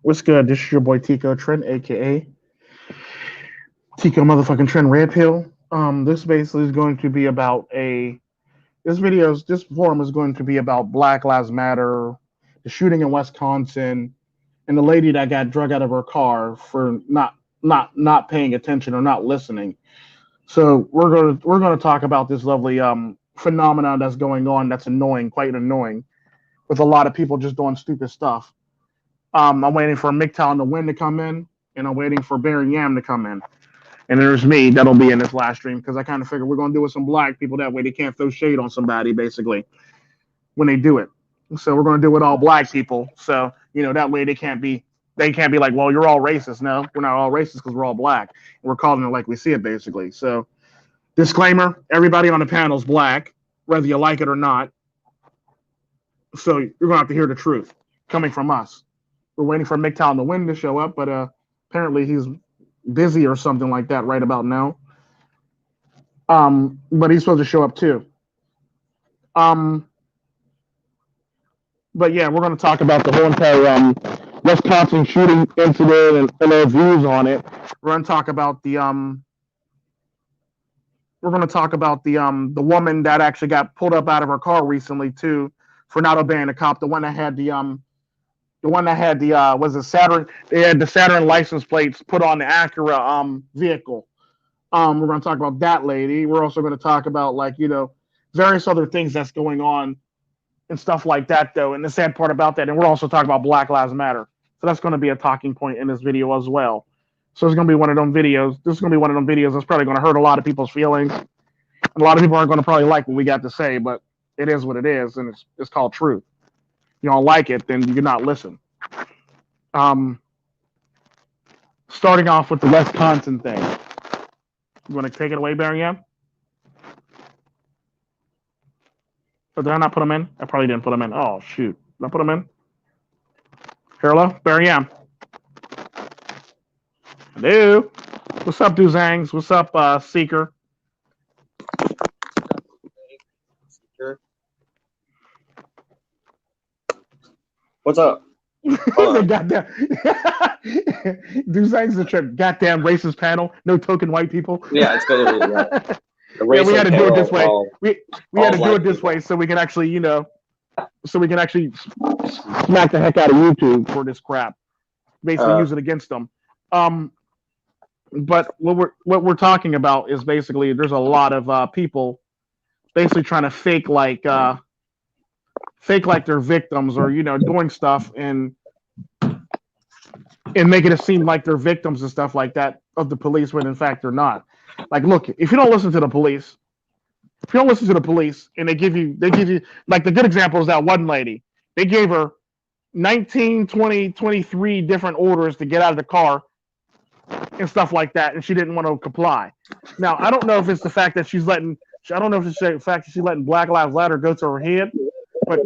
What's good? This is your boy Tico, Tren, aka Tico motherfucking Tren Red Pill. This basically is going to be about this forum is going to be about Black Lives Matter, the shooting in Wisconsin, and the lady that got drug out of her car for not paying attention or not listening. So we're gonna talk about this lovely phenomenon that's going on that's annoying, quite annoying, with a lot of people just doing stupid stuff. I'm waiting for MIGTOW and the Wind to come in, and I'm waiting for Barry Yam to come in. And there's me that'll be in this live stream because I kind of figure we're gonna do it with some black people that way they can't throw shade on somebody basically when they do it. So we're gonna do it with all black people. So that way they can't be like, well, you're all racist. No, we're not all racist because we're all black. We're calling it like we see it basically. So disclaimer: everybody on the panel is black, whether you like it or not. So you're gonna have to hear the truth coming from us. We're waiting for MIGTOW and the Wind to show up, but apparently he's busy or something like that right about now. But he's supposed to show up too. But yeah, we're going to talk about the whole entire Wisconsin shooting incident and our views on it. We're going to talk about the woman that actually got pulled up out of her car recently too for not obeying the cop. The one that had was a Saturn. They had the Saturn license plates put on the Acura vehicle. We're going to talk about that lady. We're also going to talk about various other things that's going on and stuff like that though. And the sad part about that, and we're also talking about Black Lives Matter. So that's going to be a talking point in this video as well. So it's going to be one of them videos. This is going to be one of them videos that's probably going to hurt a lot of people's feelings. And a lot of people aren't going to probably like what we got to say, but it is what it is, and it's called truth. You don't like it, then you not listen. Starting off with the Wisconsin thing. You want to take it away, Barry? Yeah? Or did I not put them in? I probably didn't put them in. Oh, shoot. Did I put them in? Hello? Barry Yam. Hello? What's up, Duzangs? What's up, Seeker? What's up? Goddamn. Duzangs the trip. Goddamn racist panel. No token white people. Yeah, it's gonna be right. Yeah, we had to do it this way. We had to do it this way so we can actually, smack the heck out of YouTube for this crap. Basically, use it against them. But what we're talking about is basically there's a lot of people basically trying to fake like they're victims or doing stuff and making it seem like they're victims and stuff like that of the police when in fact they're not. Like, look, if you don't listen to the police, and they give you like the good example is that one lady. They gave her 19, 20, 23 different orders to get out of the car and stuff like that, and she didn't want to comply. Now, I don't know if it's the fact that she's letting Black Lives Matter go to her head, but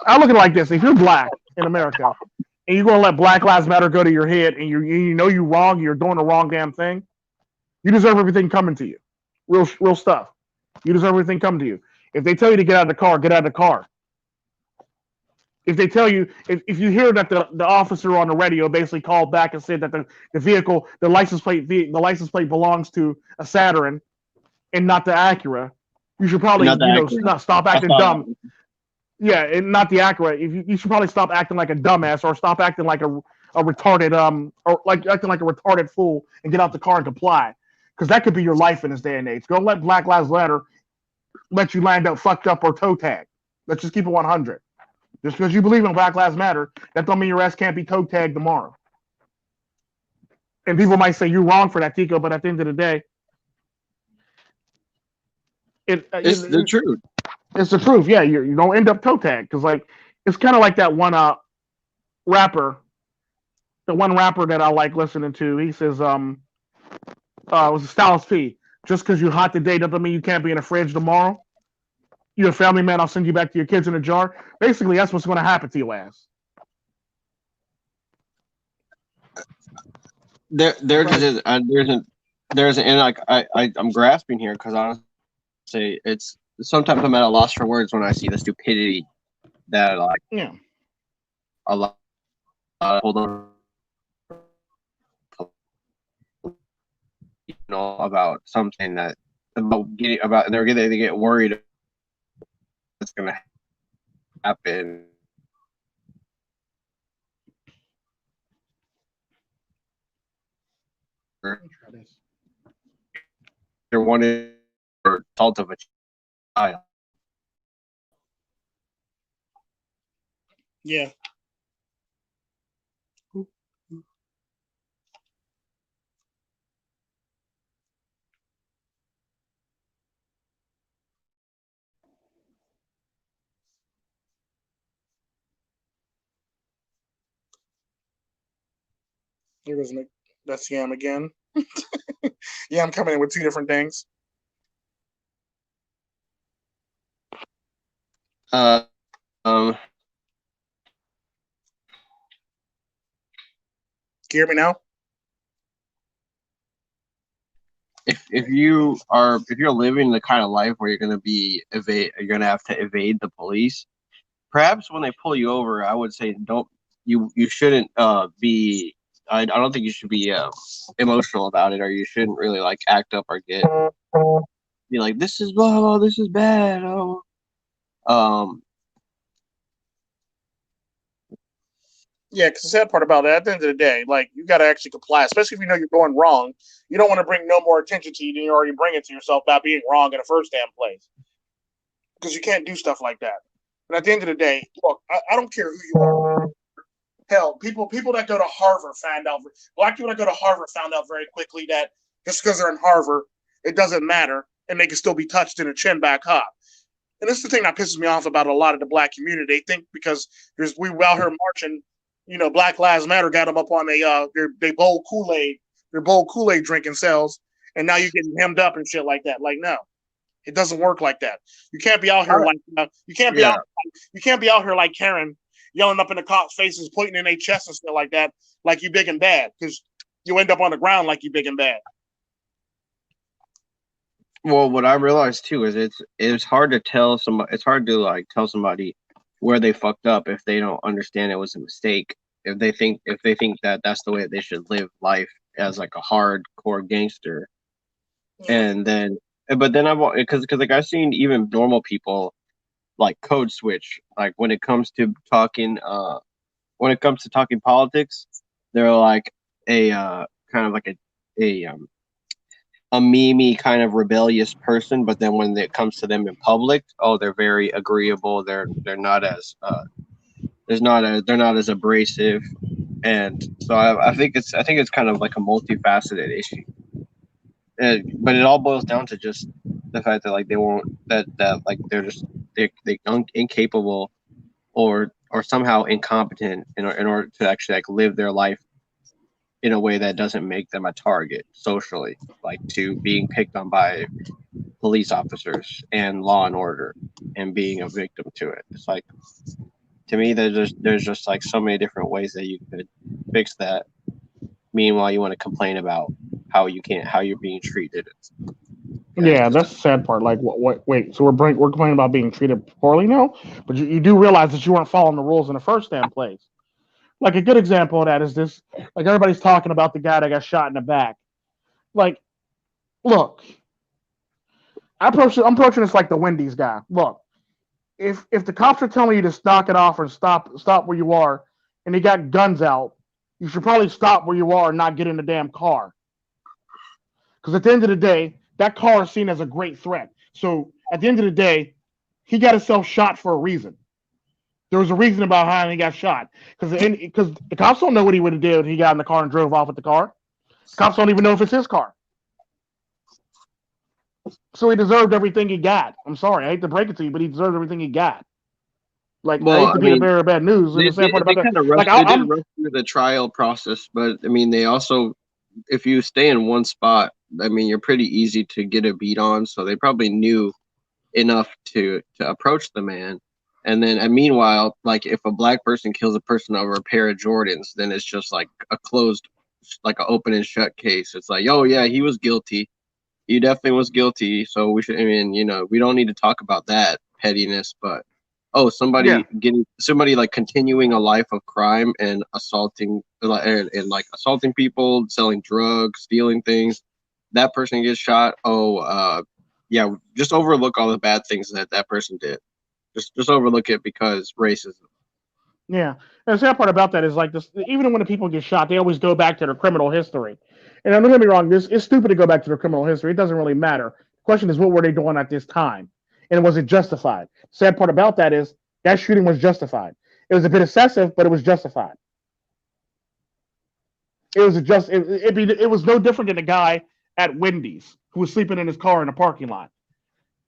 I look at it like this: if you're black in America and you're gonna let Black Lives Matter go to your head, and you know you're wrong, you're doing the wrong damn thing, you deserve everything coming to you. Real stuff. You deserve everything coming to you. If they tell you to get out of the car, get out of the car. If they tell you, if you hear that the officer on the radio basically called back and said that the vehicle, the license plate belongs to a Saturn and not the Acura, you should probably not stop acting dumb. Yeah, and not the Acura. You should probably stop acting like a dumbass or stop acting like a retarded or like acting like a retarded fool and get out the car and comply. Because that could be your life in this day and age. Don't let Black Lives Matter let you land up fucked up or toe tagged. Let's just keep it 100. Just because you believe in Black Lives Matter, that don't mean your ass can't be toe tagged tomorrow. And people might say you're wrong for that, Tico, but at the end of the day, it's the truth. It's the truth. Yeah, you don't end up toe tagged because it's kind of like that one rapper, the one rapper that I like listening to. He says it was Styles P. Just because you're hot today doesn't mean you can't be in the fridge tomorrow. You're a family man. I'll send you back to your kids in a jar. Basically, that's what's going to happen to your ass. I'm grasping here because honestly, it's sometimes I'm at a loss for words when I see the stupidity that a lot hold on, about something that they get worried that's going to happen. They're wanting for assault of a child. Yeah. Here goes that's Yam again. Yeah, I'm coming in with two different things. Um, Can you hear me now? if you're living the kind of life where you're gonna have to evade the police, perhaps when they pull you over, I would say you shouldn't be. I don't think you should be emotional about it, or you shouldn't really like act up or be like, this is blah blah, this is bad. Oh, Yeah, because the sad part about that, at the end of the day, like, you got to actually comply, especially if you know you're going wrong. You don't want to bring no more attention to you than you already bring it to yourself by being wrong in the first damn place. Because you can't do stuff like that. And at the end of the day, look, I don't care who you are. Hell, people that go to Harvard black people that go to Harvard found out very quickly that just because they're in Harvard, it doesn't matter, and they can still be touched in a chin back hop. And this is the thing that pisses me off about a lot of the black community. They think because we out here marching, Black Lives Matter got them up on their bold Kool-Aid drinking cells, and now you're getting hemmed up and shit like that. Like, no, it doesn't work like that. You can't be out here you can't be out here like Karen yelling up in the cops' faces, pointing in their chest and stuff like that, like you big and bad, because you end up on the ground like you big and bad. Well, what I realized too is it's hard to tell somebody. It's hard to like tell somebody where they fucked up if they don't understand it was a mistake. If they think that that's the way they should live life as like a hardcore gangster, and then but then because like I've seen even normal people like code switch, like when it comes to talking politics, they're like a kind of like a memey kind of rebellious person, but then when it comes to them in public, oh, they're very agreeable. They're not as they're not as abrasive, and so I think it's kind of like a multifaceted issue. But it all boils down to just the fact that like they won't that like they're incapable or somehow incompetent in order to actually like live their life in a way that doesn't make them a target socially, like to being picked on by police officers and law and order and being a victim to it. It's like, to me, there's just like so many different ways that you could fix that. Meanwhile, you want to complain about how you're being treated. Yeah, that's the sad part. Like, wait, so we're complaining about being treated poorly now, but you do realize that you weren't following the rules in the first damn place. Like, a good example of that is this. Like, everybody's talking about the guy that got shot in the back. Like, look, I'm approaching this like the Wendy's guy. Look, if the cops are telling you to knock it off or stop where you are, and they got guns out, you should probably stop where you are and not get in the damn car. Because at the end of the day, that car is seen as a great threat. So at the end of the day, he got himself shot for a reason. There was a reason about how he got shot. Because the cops don't know what he would have did if he got in the car and drove off with the car. The cops don't even know if it's his car. So he deserved everything he got. I'm sorry, I hate to break it to you, but he deserved everything he got. Like, well, I hate to be the bearer of bad news. They did rush through the trial process, but I mean, they also, if you stay in one spot, I mean, you're pretty easy to get a beat on. So they probably knew enough to approach the man. And then, and meanwhile, like if a black person kills a person over a pair of Jordans, then it's just like a closed, like an open and shut case. It's like, oh yeah, he was guilty. He definitely was guilty. So we should, I mean, we don't need to talk about that pettiness, but oh, Yeah, somebody like continuing a life of crime and assaulting and like assaulting people, selling drugs, stealing things. That person gets shot. Oh, yeah, just overlook all the bad things that person did. Just overlook it because racism. yeah. And the sad part about that is like this. Even when the people get shot, they always go back to their criminal history. And don't get me wrong, this it's stupid to go back to their criminal history. It doesn't really matter. The question is, what were they doing at this time, and was it justified? Sad part about that is that shooting was justified. It was a bit excessive, but it was justified. It was just it was no different than a guy at Wendy's who was sleeping in his car in a parking lot.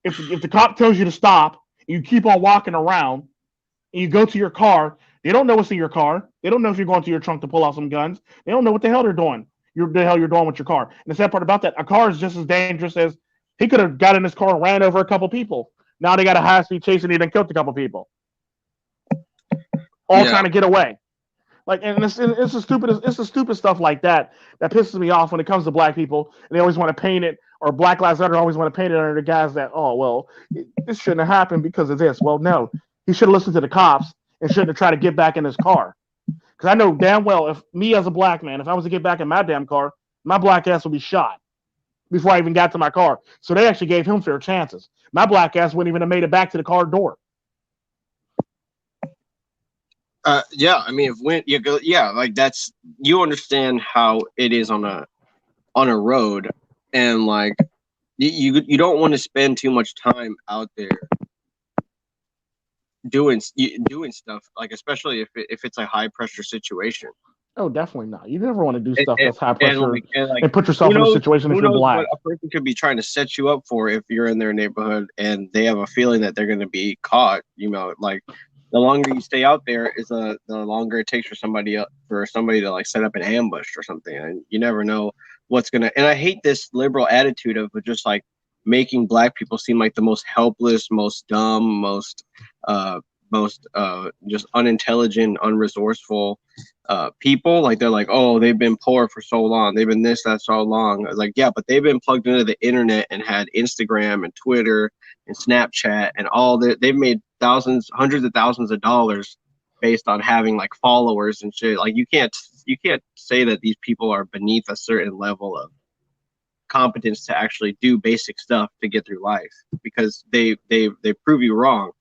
If the cop tells you to stop, you keep on walking around, and you go to your car, they don't know what's in your car. They don't know if you're going to your trunk to pull out some guns. They don't know what the hell they're doing. The hell you're doing with your car. And the sad part about that, a car is just as dangerous as he could have got in his car and ran over a couple people. Now they got a high speed chase and he done killed a couple people, all Yeah, trying to get away. Like, and it's the stupid stuff like that that pisses me off when it comes to black people. And they always want to paint it, or Black Lives Matter always want to paint it under the guise that, oh well, this shouldn't have happened because of this. Well, no, he should have listened to the cops and shouldn't have tried to get back in his car. Because I know damn well if me as a black man, if I was to get back in my damn car, my black ass would be shot before I even got to my car. So they actually gave him fair chances. My black ass wouldn't even have made it back to the car door. yeah. I mean, if when you go, yeah, like that's you understand how it is on a road, and like you don't want to spend too much time out there doing stuff like especially if it's a high pressure situation. Oh, definitely not. You never want to do and, stuff and, that's high and pressure like and put yourself in a situation if who you're knows what black. a person could be trying to set you up for if you're in their neighborhood and they have a feeling that they're going to be caught, like the longer you stay out there is the longer it takes for somebody to like set up an ambush or something, and you never know what's gonna. And I hate this liberal attitude of just like making black people seem like the most helpless, most dumb, uh just unintelligent, unresourceful people. Like they're like, oh, they've been poor for so long, they've been this that so long. Like, yeah, but they've been plugged into the internet and had Instagram and Twitter and Snapchat and all that. They've made thousands, hundreds of thousands of dollars based on having like followers and shit. Like you can't say that these people are beneath a certain level of competence to actually do basic stuff to get through life, because they prove you wrong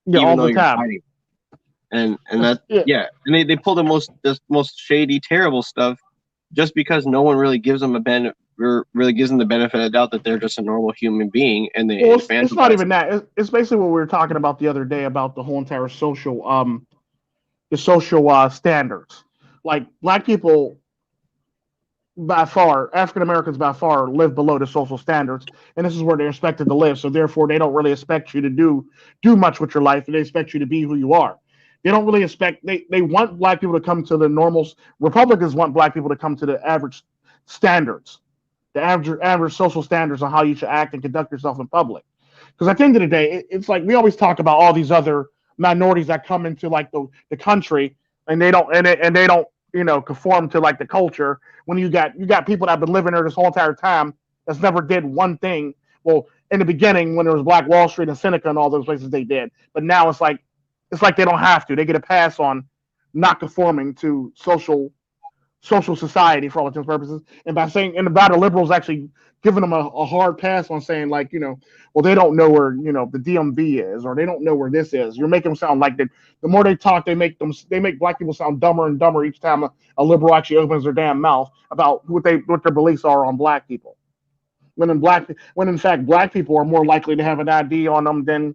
Yeah, even all though the you're time. hiding. And that, Yeah, yeah, and they pull the most shady, terrible stuff just because no one really gives them really gives them the benefit of the doubt that they're just a normal human being, and they well, it's not infantilize even them. that. It's basically what we were talking about the other day about the whole entire social standards. Like black people by far, African Americans by far live below the social standards, and this is where they're expected to live. So therefore, they don't really expect you to do much with your life, and they expect you to be who you are. They don't really expect they want black people to come to the normals. Republicans want black people to come to the average standards, the average social standards on how you should act and conduct yourself in public. Because at the end of the day, it's like we always talk about all these other minorities that come into like the country and they don't conform to like the culture. When you got people that have been living there this whole entire time that's never did one thing. Well, in the beginning when there was Black Wall Street and Seneca and all those places they did, but now it's like they don't have to. They get a pass on not conforming to social society for all intents and purposes. And by saying, and by the liberals actually giving them a hard pass on saying like, well, they don't know where, the DMV is, or they don't know where this is. You're making them sound like that. The more they talk, they make black people sound dumber and dumber each time a liberal actually opens their damn mouth about what their beliefs are on black people. When in fact black people are more likely to have an ID on them than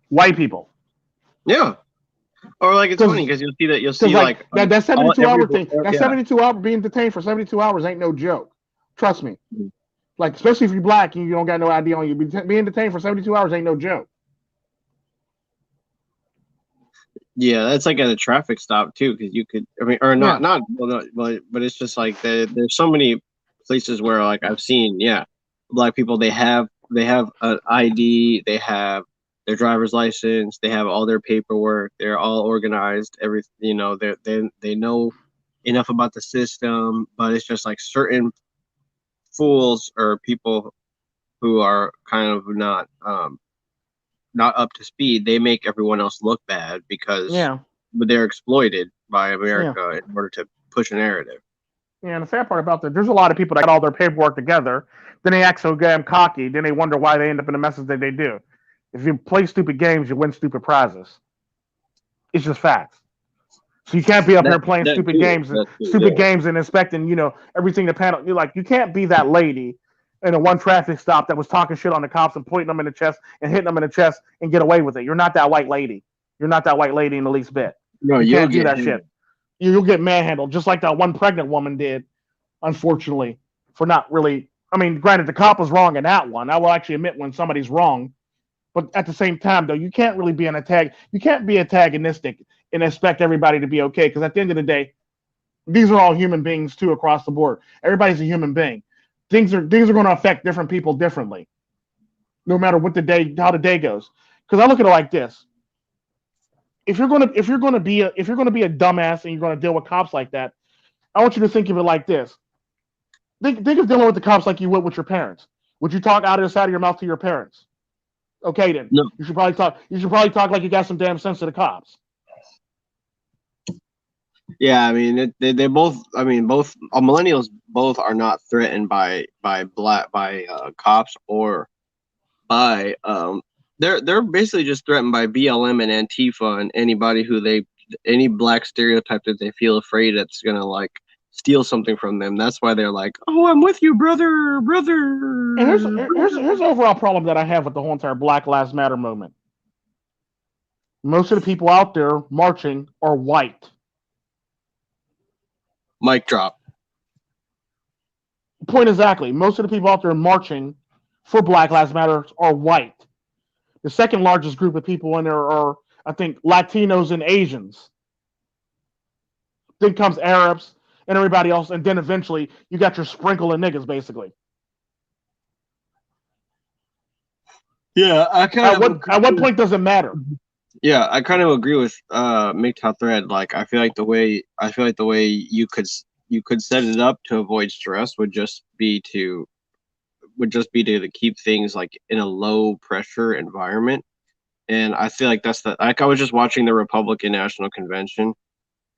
white people. Yeah, or like it's funny Because because you'll Because see like that all 72 hour thing, that yeah. 72 hour being detained for 72 hours ain't no joke. Trust me. Like especially if you're black and you don't got no ID on you, being detained for 72 hours ain't no joke. Yeah, that's like at a traffic stop too, because you could, I mean, or Yeah. not, well, not but it's just like there's so many places where like I've seen, yeah, black people they have an ID, they have their driver's license, they have all their paperwork, they're all organized, everything, they know enough about the system, but it's just like certain fools or people who are kind of not not up to speed, they make everyone else look bad because Yeah, they're exploited by yeah. America in order to push a narrative. Yeah, and the sad part about that, there's a lot of people that got all their paperwork together, then they act so damn cocky, then they wonder why they end up in the messes that they do. If you play stupid games, you win stupid prizes. It's just facts. So you can't be up here playing That too, stupid yeah. games and inspecting, everything the panel. You're like, you can't be that lady in a one traffic stop that was talking shit on the cops and pointing them in the chest and hitting them in the chest and get away with it. You're not that white lady. You're not that white lady in the least bit. No, You you'll can't do get that hit. shit. You'll get manhandled, just like that one pregnant woman did, unfortunately, for not really. I mean, granted, the cop was wrong in that one. I will actually admit when somebody's wrong, but at the same time, though, you can't really be an attack. You can't be antagonistic and expect everybody to be okay. Because at the end of the day, these are all human beings too across the board. Everybody's a human being. Things are going to affect different people differently, no matter what how the day goes. Because I look at it like this: if you're gonna be a dumbass and you're gonna deal with cops like that, I want you to think of it like this: think of dealing with the cops like you would with your parents. Would you talk out of the side of your mouth to your parents? Okay, then No, you should probably talk. You should probably talk like you got some damn sense to the cops. yeah, I mean, they both. I mean, both millennials both are not threatened by cops or by they're basically just threatened by BLM and Antifa and any black stereotype that they feel afraid that's gonna like steal something from them. That's why they're like, oh, I'm with you, brother, And brother. here's the overall problem that I have with the whole entire Black Lives Matter movement. Most of the people out there marching are white. Mic drop. Point exactly. Most of the people out there marching for Black Lives Matter are white. The second largest group of people in there are, I think, Latinos and Asians. Then comes Arabs and everybody else, and then eventually you got your sprinkle of niggas, basically. Yeah, I kind of At what point does it matter? Yeah, I kind of agree with MIGTOW thread. Like, I feel like the way you could set it up to avoid stress would just be to keep things like in a low pressure environment. And I feel like that's the like I was just watching the Republican National Convention,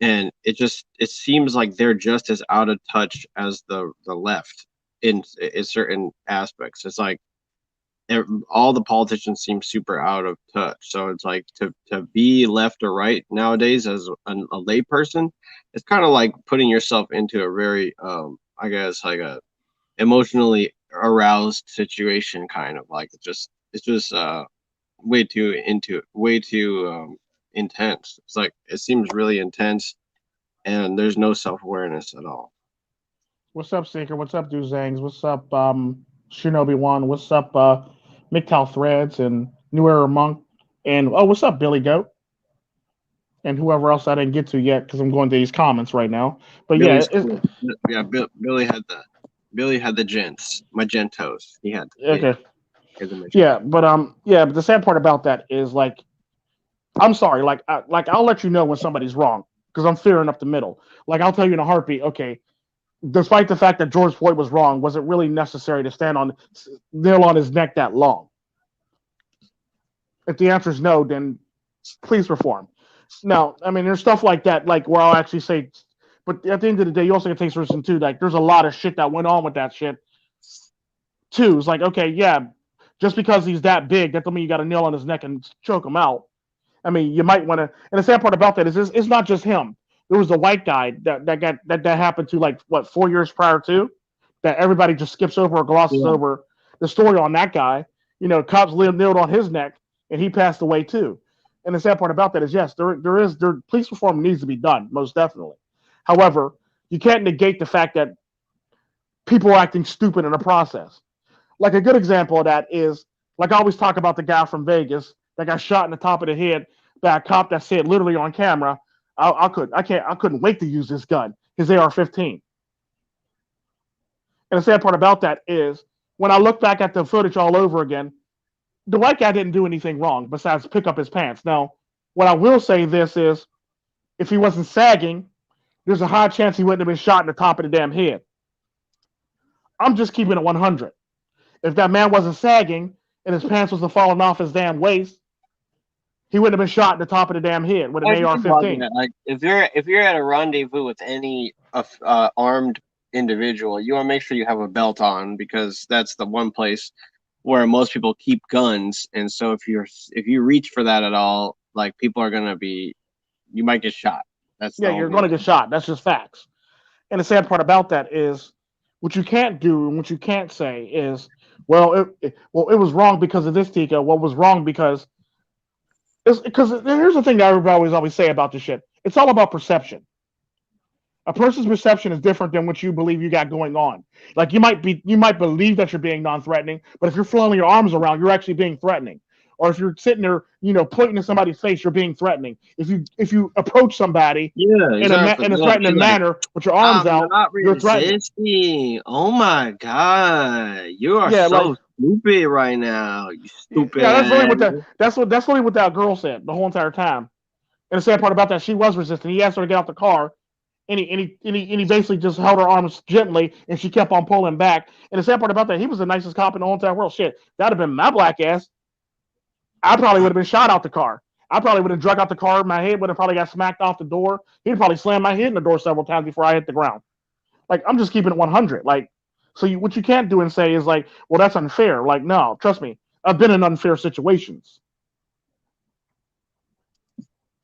and it seems like they're just as out of touch as the left in certain aspects. It's like all the politicians seem super out of touch. So it's like to be left or right nowadays as a lay person, it's kind of like putting yourself into a very I guess like a emotionally aroused situation, kind of like it's just way too intense. It's like it seems really intense, and there's no self awareness at all. What's up, Seeker? What's up, Duzangs? What's up, Shinobi One? What's up, MGTOW Threads and New Era Monk? And oh, what's up, Billy Goat? And whoever else I didn't get to yet because I'm going to these comments right now. But yeah, Billy's cool. Yeah, Billy had the gents, magentos. okay. He had the magenta. But the sad part about that is like, I'm sorry, I'll let you know when somebody's wrong because I'm fair enough the middle. Like I'll tell you in a heartbeat. Okay, despite the fact that George Floyd was wrong, was it really necessary to nail on his neck that long? If the answer is no, then please reform. Now, I mean, there's stuff like that, like where I'll actually say, but at the end of the day, you also can take seriously too. Like, there's a lot of shit that went on with that shit too. It's like, okay, yeah, just because he's that big, that don't mean you got to nail on his neck and choke him out. I mean, you might want to. And the sad part about that is, it's not just him. There was a white guy that happened to like what 4 years prior to that everybody just skips over or glosses Yeah. over the story on that guy. Cops nailed on his neck and he passed away too. And the sad part about that is, yes, police reform needs to be done, most definitely. However, you can't negate the fact that people are acting stupid in the process. Like a good example of that is, like I always talk about the guy from Vegas that got shot in the top of the head by a cop that said literally on camera, I couldn't wait to use this gun, his AR-15. And the sad part about that is, when I look back at the footage all over again, the white guy didn't do anything wrong besides pick up his pants. Now, what I will say this is, if he wasn't sagging, there's a high chance he wouldn't have been shot in the top of the damn head. I'm just keeping it 100. If that man wasn't sagging and his pants wasn't falling off his damn waist, he wouldn't have been shot in the top of the damn head with an Think about AR-15. that. Like if you're at a rendezvous with any armed individual, you want to make sure you have a belt on because that's the one place where most people keep guns. And so if you reach for that at all, like people are gonna be, you might get shot. That's the Yeah, you're only going to get shot. That's just facts. And the sad part about that is what you can't do and what you can't say is, it was wrong because of this, Tico. What was wrong because here's the thing that everybody always say about this shit. It's all about perception. A person's perception is different than what you believe you got going on. Like you might believe that you're being non-threatening, but if you're flailing your arms around, you're actually being threatening. Or if you're sitting there, pointing in somebody's face, you're being threatening. If you approach somebody Yeah, exactly. in a Yeah, threatening like, manner with your arms I'm out, not you're threatening. resisting. Oh my god, you are Yeah, like so stupid right now. You stupid yeah, ass. that's literally what that girl said the whole entire time. And the sad part about that, she was resisting. He asked her to get out the car, and he basically just held her arms gently, and she kept on pulling back. And the sad part about that, he was the nicest cop in the whole entire world. Shit, that'd have been my black ass. I probably would have been shot out the car. I probably would have drug out the car. My head would have probably got smacked off the door. He'd probably slammed my head in the door several times before I hit the ground. Like, I'm just keeping it 100. Like, so what you can't do and say is like, well, that's unfair. Like, no, trust me, I've been in unfair situations.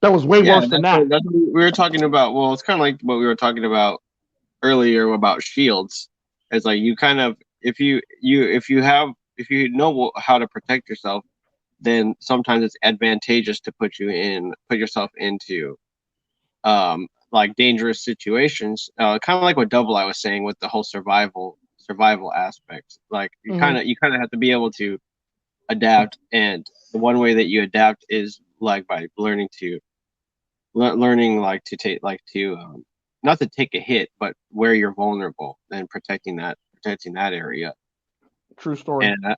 That was way Yeah, worse than that. that's what we were talking about. Well, it's kind of like what we were talking about earlier about shields. It's like you kind of if you know how to protect yourself, then sometimes it's advantageous to put yourself into like dangerous situations. Kind of like what Double I was saying with the whole survival aspect. Like you kind of have to be able to adapt, and the one way that you adapt is like by learning like to take like to not to take a hit, but where you're vulnerable and protecting that area. True story. And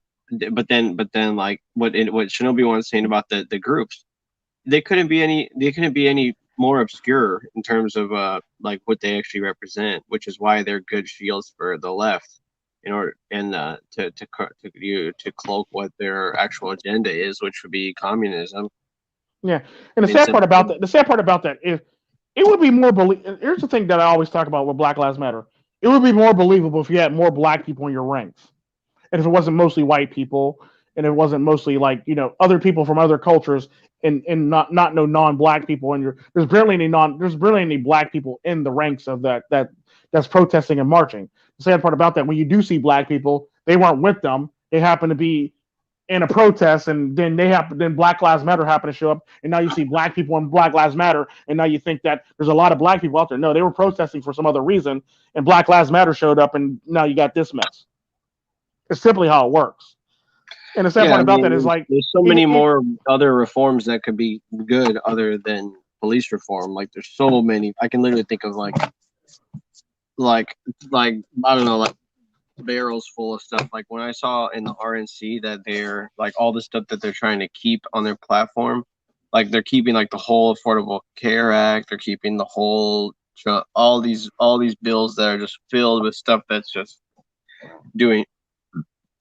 but then like what Shinobi was saying about the groups, they couldn't be any more obscure in terms of like what they actually represent, which is why they're good shields for the left in order and to cloak what their actual agenda is, which would be communism. Yeah, and the sad part about that is it would be more Here's the thing that I always talk about with Black Lives Matter. It would be more believable if you had more black people in your ranks, and if it wasn't mostly white people, and it wasn't mostly like other people from other cultures, and not no non-black people in your. There's barely any black people in the ranks of that's protesting and marching. The sad part about that, when you do see black people, they weren't with them. They happen to be in a protest, and then Black Lives Matter happen to show up, and now you see black people in Black Lives Matter, and now you think that there's a lot of black people out there. No, they were protesting for some other reason, and Black Lives Matter showed up, and now you got this mess. It's simply how it works. And the sad part about that is like there's so many more other reforms that could be good other than police reform. Like there's so many. I can literally think of like I don't know, like barrels full of stuff. Like when I saw in the RNC that they're like all the stuff that they're trying to keep on their platform, like they're keeping like the whole Affordable Care Act, they're keeping the whole all these bills that are just filled with stuff that's just doing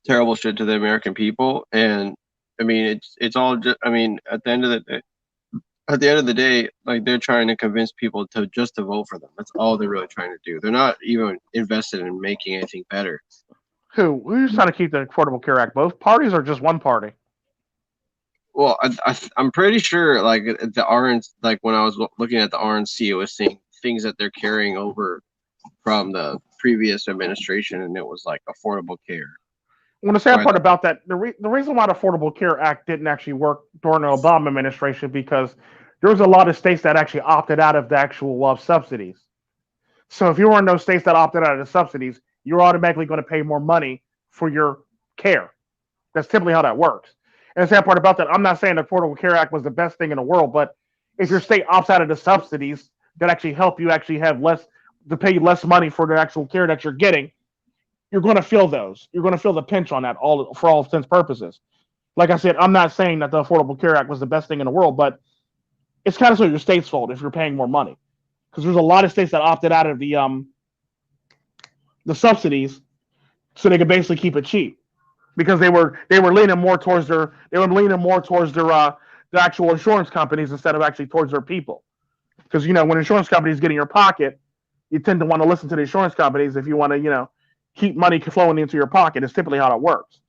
terrible shit to the American people. And I mean it's all just, I mean at the end of the day, like they're trying to convince people to vote for them. That's all they're really trying to do. They're not even invested in making anything better. Who's trying to keep the Affordable Care Act? Both parties or just one party? Well, I'm pretty sure like the RNC, like when I was looking at the RNC, it was saying things that they're carrying over from the previous administration, and it was like affordable care. Well, the sad part about that, the reason why the Affordable Care Act didn't actually work during the Obama administration because there was a lot of states that actually opted out of the actual subsidies. So if you were in those states that opted out of the subsidies, you're automatically going to pay more money for your care. That's typically how that works. And the sad part about that, I'm not saying the Affordable Care Act was the best thing in the world, but if your state opts out of the subsidies that actually help you actually have less to pay you less money for the actual care that you're getting, you're going to feel those. You're going to feel the pinch on that for all intents and purposes. Like I said, I'm not saying that the Affordable Care Act was the best thing in the world, but it's kind of sort of your state's fault if you're paying more money, because there's a lot of states that opted out of the subsidies so they could basically keep it cheap because they were leaning more towards their the actual insurance companies instead of actually towards their people. Because when insurance companies get in your pocket, you tend to want to listen to the insurance companies if you want to keep money flowing into your pocket. It's typically how it works.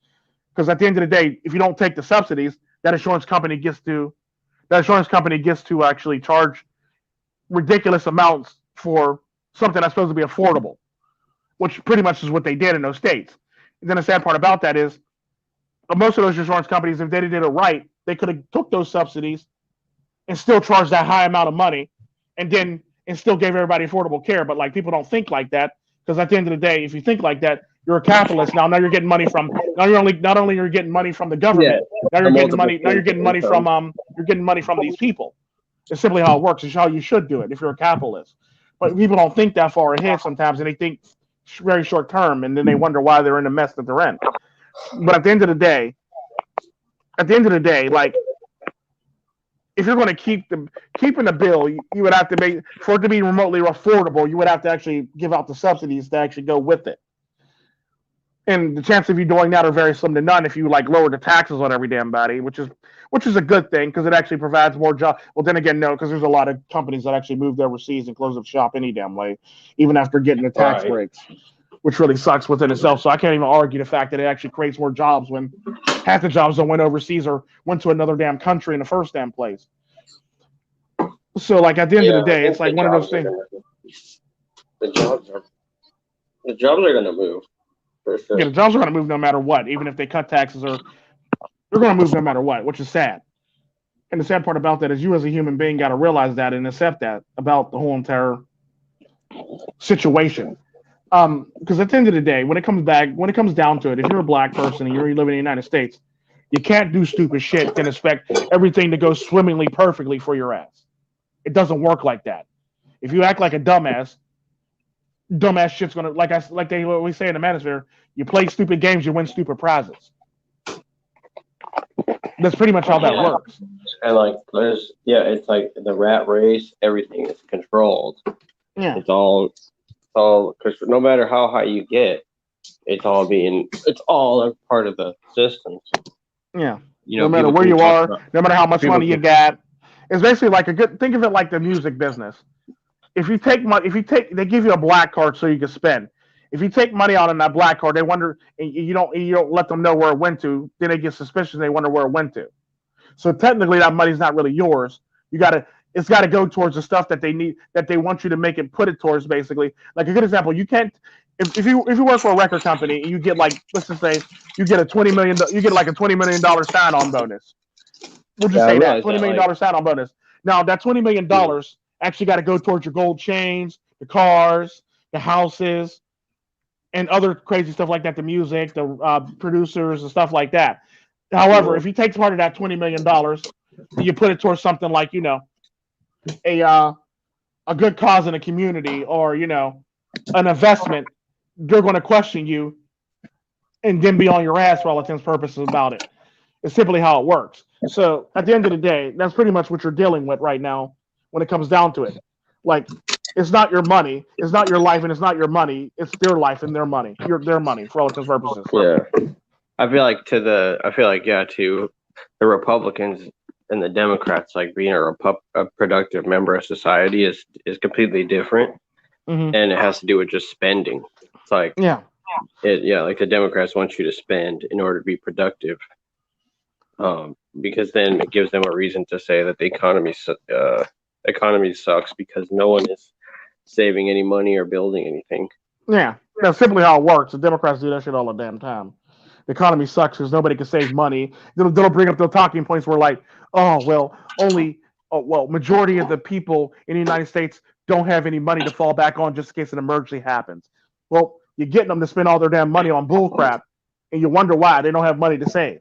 Because at the end of the day, if you don't take the subsidies, that insurance company gets to actually charge ridiculous amounts for something that's supposed to be affordable, which pretty much is what they did in those states. And then the sad part about that is most of those insurance companies, if they did it right, they could have took those subsidies and still charged that high amount of money and still gave everybody affordable care. But like people don't think like that, because at the end of the day, if you think like that, you're a capitalist now. Now you're getting money from not only you're getting money from the government, now you're getting money from these people. It's simply how it works. It's how you should do it if you're a capitalist. But people don't think that far ahead sometimes, and they think very short term, and then they wonder why they're in the mess that they're in. But at the end of the day, like if you're going to keeping the bill, you would have to make for it to be remotely affordable. You would have to actually give out the subsidies to actually go with it. And the chances of you doing that are very slim to none if you like lower the taxes on every damn body, which is a good thing because it actually provides more jobs. Well, then again, no, because there's a lot of companies that actually moved overseas and closed up shop any damn way, even after getting the tax breaks, which really sucks within itself. So I can't even argue the fact that it actually creates more jobs when half the jobs that went overseas or went to another damn country in the first damn place. So like at the end of the day, it's like one of those things. The jobs are going to move. For sure. Yeah, the jobs are going to move no matter what, even if they cut taxes, or they're going to move no matter what, which is sad. And the sad part about that is you as a human being got to realize that and accept that about the whole entire situation. Because at the end of the day, when it comes down to it, if you're a black person and you're living in the United States, you can't do stupid shit and expect everything to go swimmingly perfectly for your ass. It doesn't work like that. If you act like a dumbass shit's gonna like they always say in the manosphere, you play stupid games, you win stupid prizes. That's pretty much how that works. And like it's like the rat race, everything is controlled. Yeah. It's all because no matter how high you get, it's all a part of the system. Yeah. No matter where you are, no matter how much money you got. It's basically like think of it like the music business. If you take money, they give you a black card so you can spend. If you take money out on that black card, they wonder, and you don't let them know where it went to. Then they get suspicious and they wonder where it went to. So technically, that money's not really yours. It's got to go towards the stuff that they need, that they want you to make it, put it towards. Basically, like a good example, you can't. If you work for a record company and you get like, let's just say you get $20 million sign-on bonus. We'll just say that $20 million sign-on bonus. Now that $20 million actually got to go towards your gold chains, the cars, the houses, and other crazy stuff like that, the music, the producers, and stuff like that. However, if you take part of that $20 million, you put it towards something like, a good cause in a community or, an investment, they're going to question you and then be on your ass for all intents and purposes about it. It's simply how it works. So at the end of the day, that's pretty much what you're dealing with right now when it comes down to it. Like, it's not your money, it's not your life, and it's not your money. It's their life and their money. Their money for all intents and purposes. Yeah, I feel like to the Republicans and the Democrats, like being a productive member of society is completely different, and it has to do with just spending. It's like like the Democrats want you to spend in order to be productive, because then it gives them a reason to say that the economy sucks because no one is saving any money or building anything. Yeah, that's simply how it works. The Democrats do that shit all the damn time. The economy sucks because nobody can save money. They'll bring up the talking points where like, majority of the people in the United States don't have any money to fall back on just in case an emergency happens. Well, you're getting them to spend all their damn money on bullcrap, and you wonder why they don't have money to save.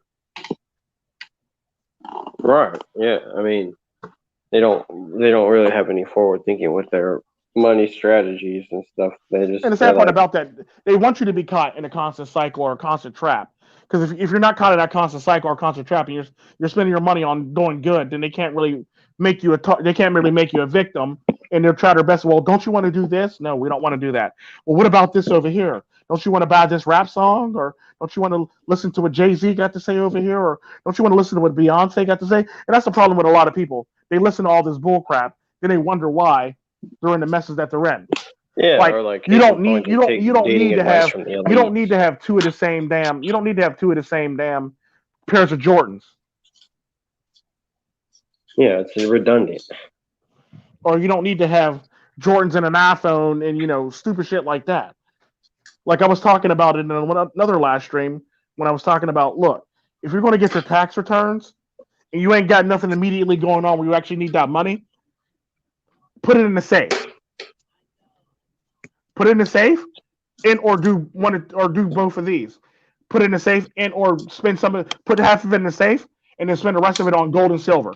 Right. Yeah. I mean, they don't really have any forward thinking with their money strategies and stuff. And the sad part about that, they want you to be caught in a constant cycle or a constant trap. Because if you're not caught in that constant cycle or constant trap, and you're spending your money on doing good, then they can't really make you a victim and they'll try their best. Well, don't you want to do this? No, we don't want to do that. Well, what about this over here? Don't you want to buy this rap song, or don't you want to listen to what Jay-Z got to say over here, or don't you want to listen to what Beyonce got to say? And that's the problem with a lot of people. They listen to all this bull crap, then they wonder why they're in the messes that they're in. Yeah, Like, or like you don't going need to take dating advice from the you don't need elites. to have two of the same damn pairs of Jordans, Yeah, it's redundant. or you don't need to have Jordans and an iPhone and stupid shit like that. Like I was talking about it in another live stream when I was talking about, look, if you're going to get your tax returns and you ain't got nothing immediately going on where you actually need that money, put it in the safe. Put it in the safe, and or do both of these. Put it in the safe, and or put half of it in the safe, and then spend the rest of it on gold and silver.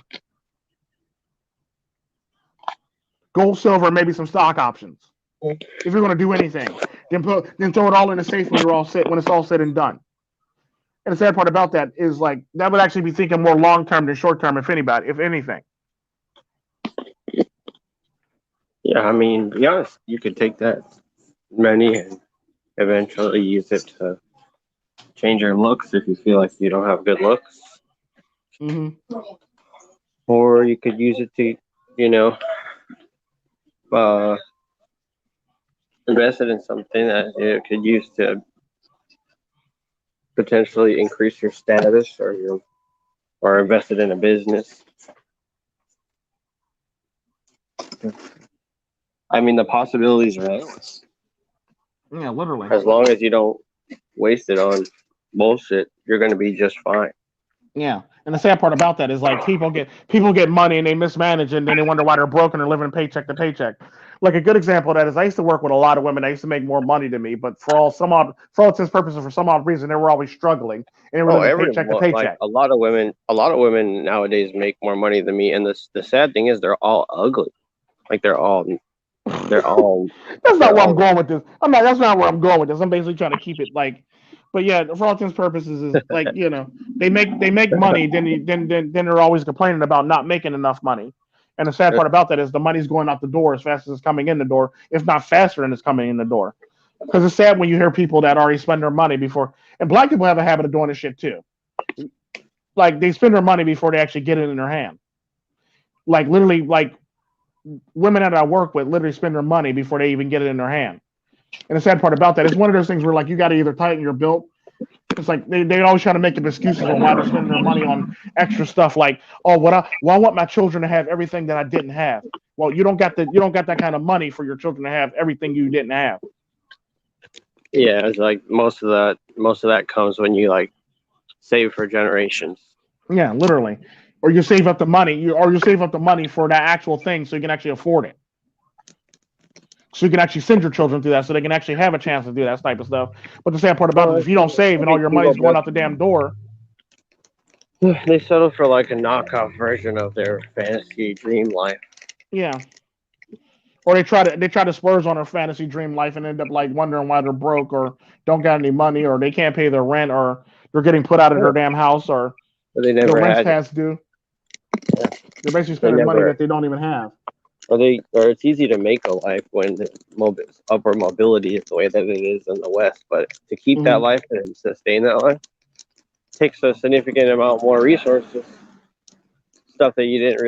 Gold, silver, maybe some stock options. If you're going to do anything, then throw it all in the safe when it's all said and done. And the sad part about that is like that would actually be thinking more long term than short term, if anything. Yeah, I mean, to be honest, you could take that money and eventually use it to change your looks if you feel like you don't have good looks. Mm-hmm. Or you could use it to, invest it in something that you could use to potentially increase your status or invest it in a business. I mean, the possibilities are endless. Yeah, literally. As long as you don't waste it on bullshit, you're going to be just fine. Yeah, and the sad part about that is like people get money and they mismanage and then they wonder why they're broke and they're living paycheck to paycheck. Like a good example of that is I used to work with a lot of women. They used to make more money than me, but for all intents and purposes, for some odd reason, they were always struggling and they were living paycheck to paycheck. Like a lot of women nowadays make more money than me, and the sad thing is they're all ugly. Like they're all. That's not where I'm going with this. That's not where I'm going with this. I'm basically trying to keep it like. But yeah, for all intents and purposes, is like they make money, then they're always complaining about not making enough money. And the sad part about that is the money's going out the door as fast as it's coming in the door, if not faster than it's coming in the door. Because it's sad when you hear people that already spend their money before, and black people have a habit of doing this shit too. Like they spend their money before they actually get it in their hand. Like literally, like women that I work with literally spend their money before they even get it in their hand. And the sad part about that is one of those things where like you got to either tighten your belt. It's like they always try to make up excuses on why they're spending their money on extra stuff. Like, I want my children to have everything that I didn't have. Well, you don't got that kind of money for your children to have everything you didn't have. Yeah, it's like most of that comes when you like save for generations. Yeah, literally. Or you save up the money, for that actual thing so you can actually afford it. So you can actually send your children through that so they can actually have a chance to do that type of stuff. But the sad part about it is if you don't save and all your money's going out the damn door. They settle for like a knockoff version of their fantasy dream life. Yeah. Or they try to splurge on their fantasy dream life and end up like wondering why they're broke or don't got any money or they can't pay their rent or they're getting put out of their damn house or they never their rent's past due. Yeah. They're basically spending money that they don't even have. Or it's easy to make a life when upward mobility is the way that it is in the West. But to keep that life and sustain that life takes a significant amount more resources. Stuff that you didn't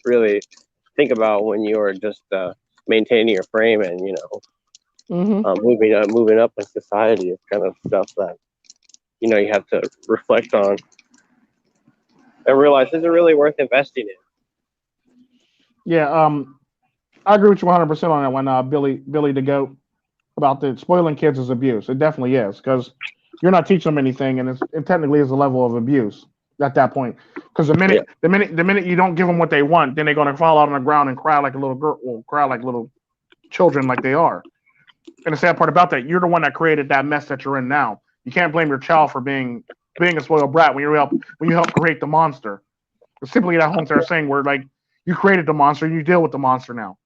really think about when you were just maintaining your frame and moving up in society. It's kind of stuff that you have to reflect on and realize is it really worth investing in. Yeah, I agree with you 100% on that one, Billy the Goat, about the spoiling kids is abuse. It definitely is because you're not teaching them anything, and it technically is a level of abuse at that point. Because the minute you don't give them what they want, then they're gonna fall out on the ground and cry like a little girl, or cry like little children, like they are. And the sad part about that, you're the one that created that mess that you're in now. You can't blame your child for being a spoiled brat when you help create the monster. It's simply that whole entire thing where like you created the monster, and you deal with the monster now.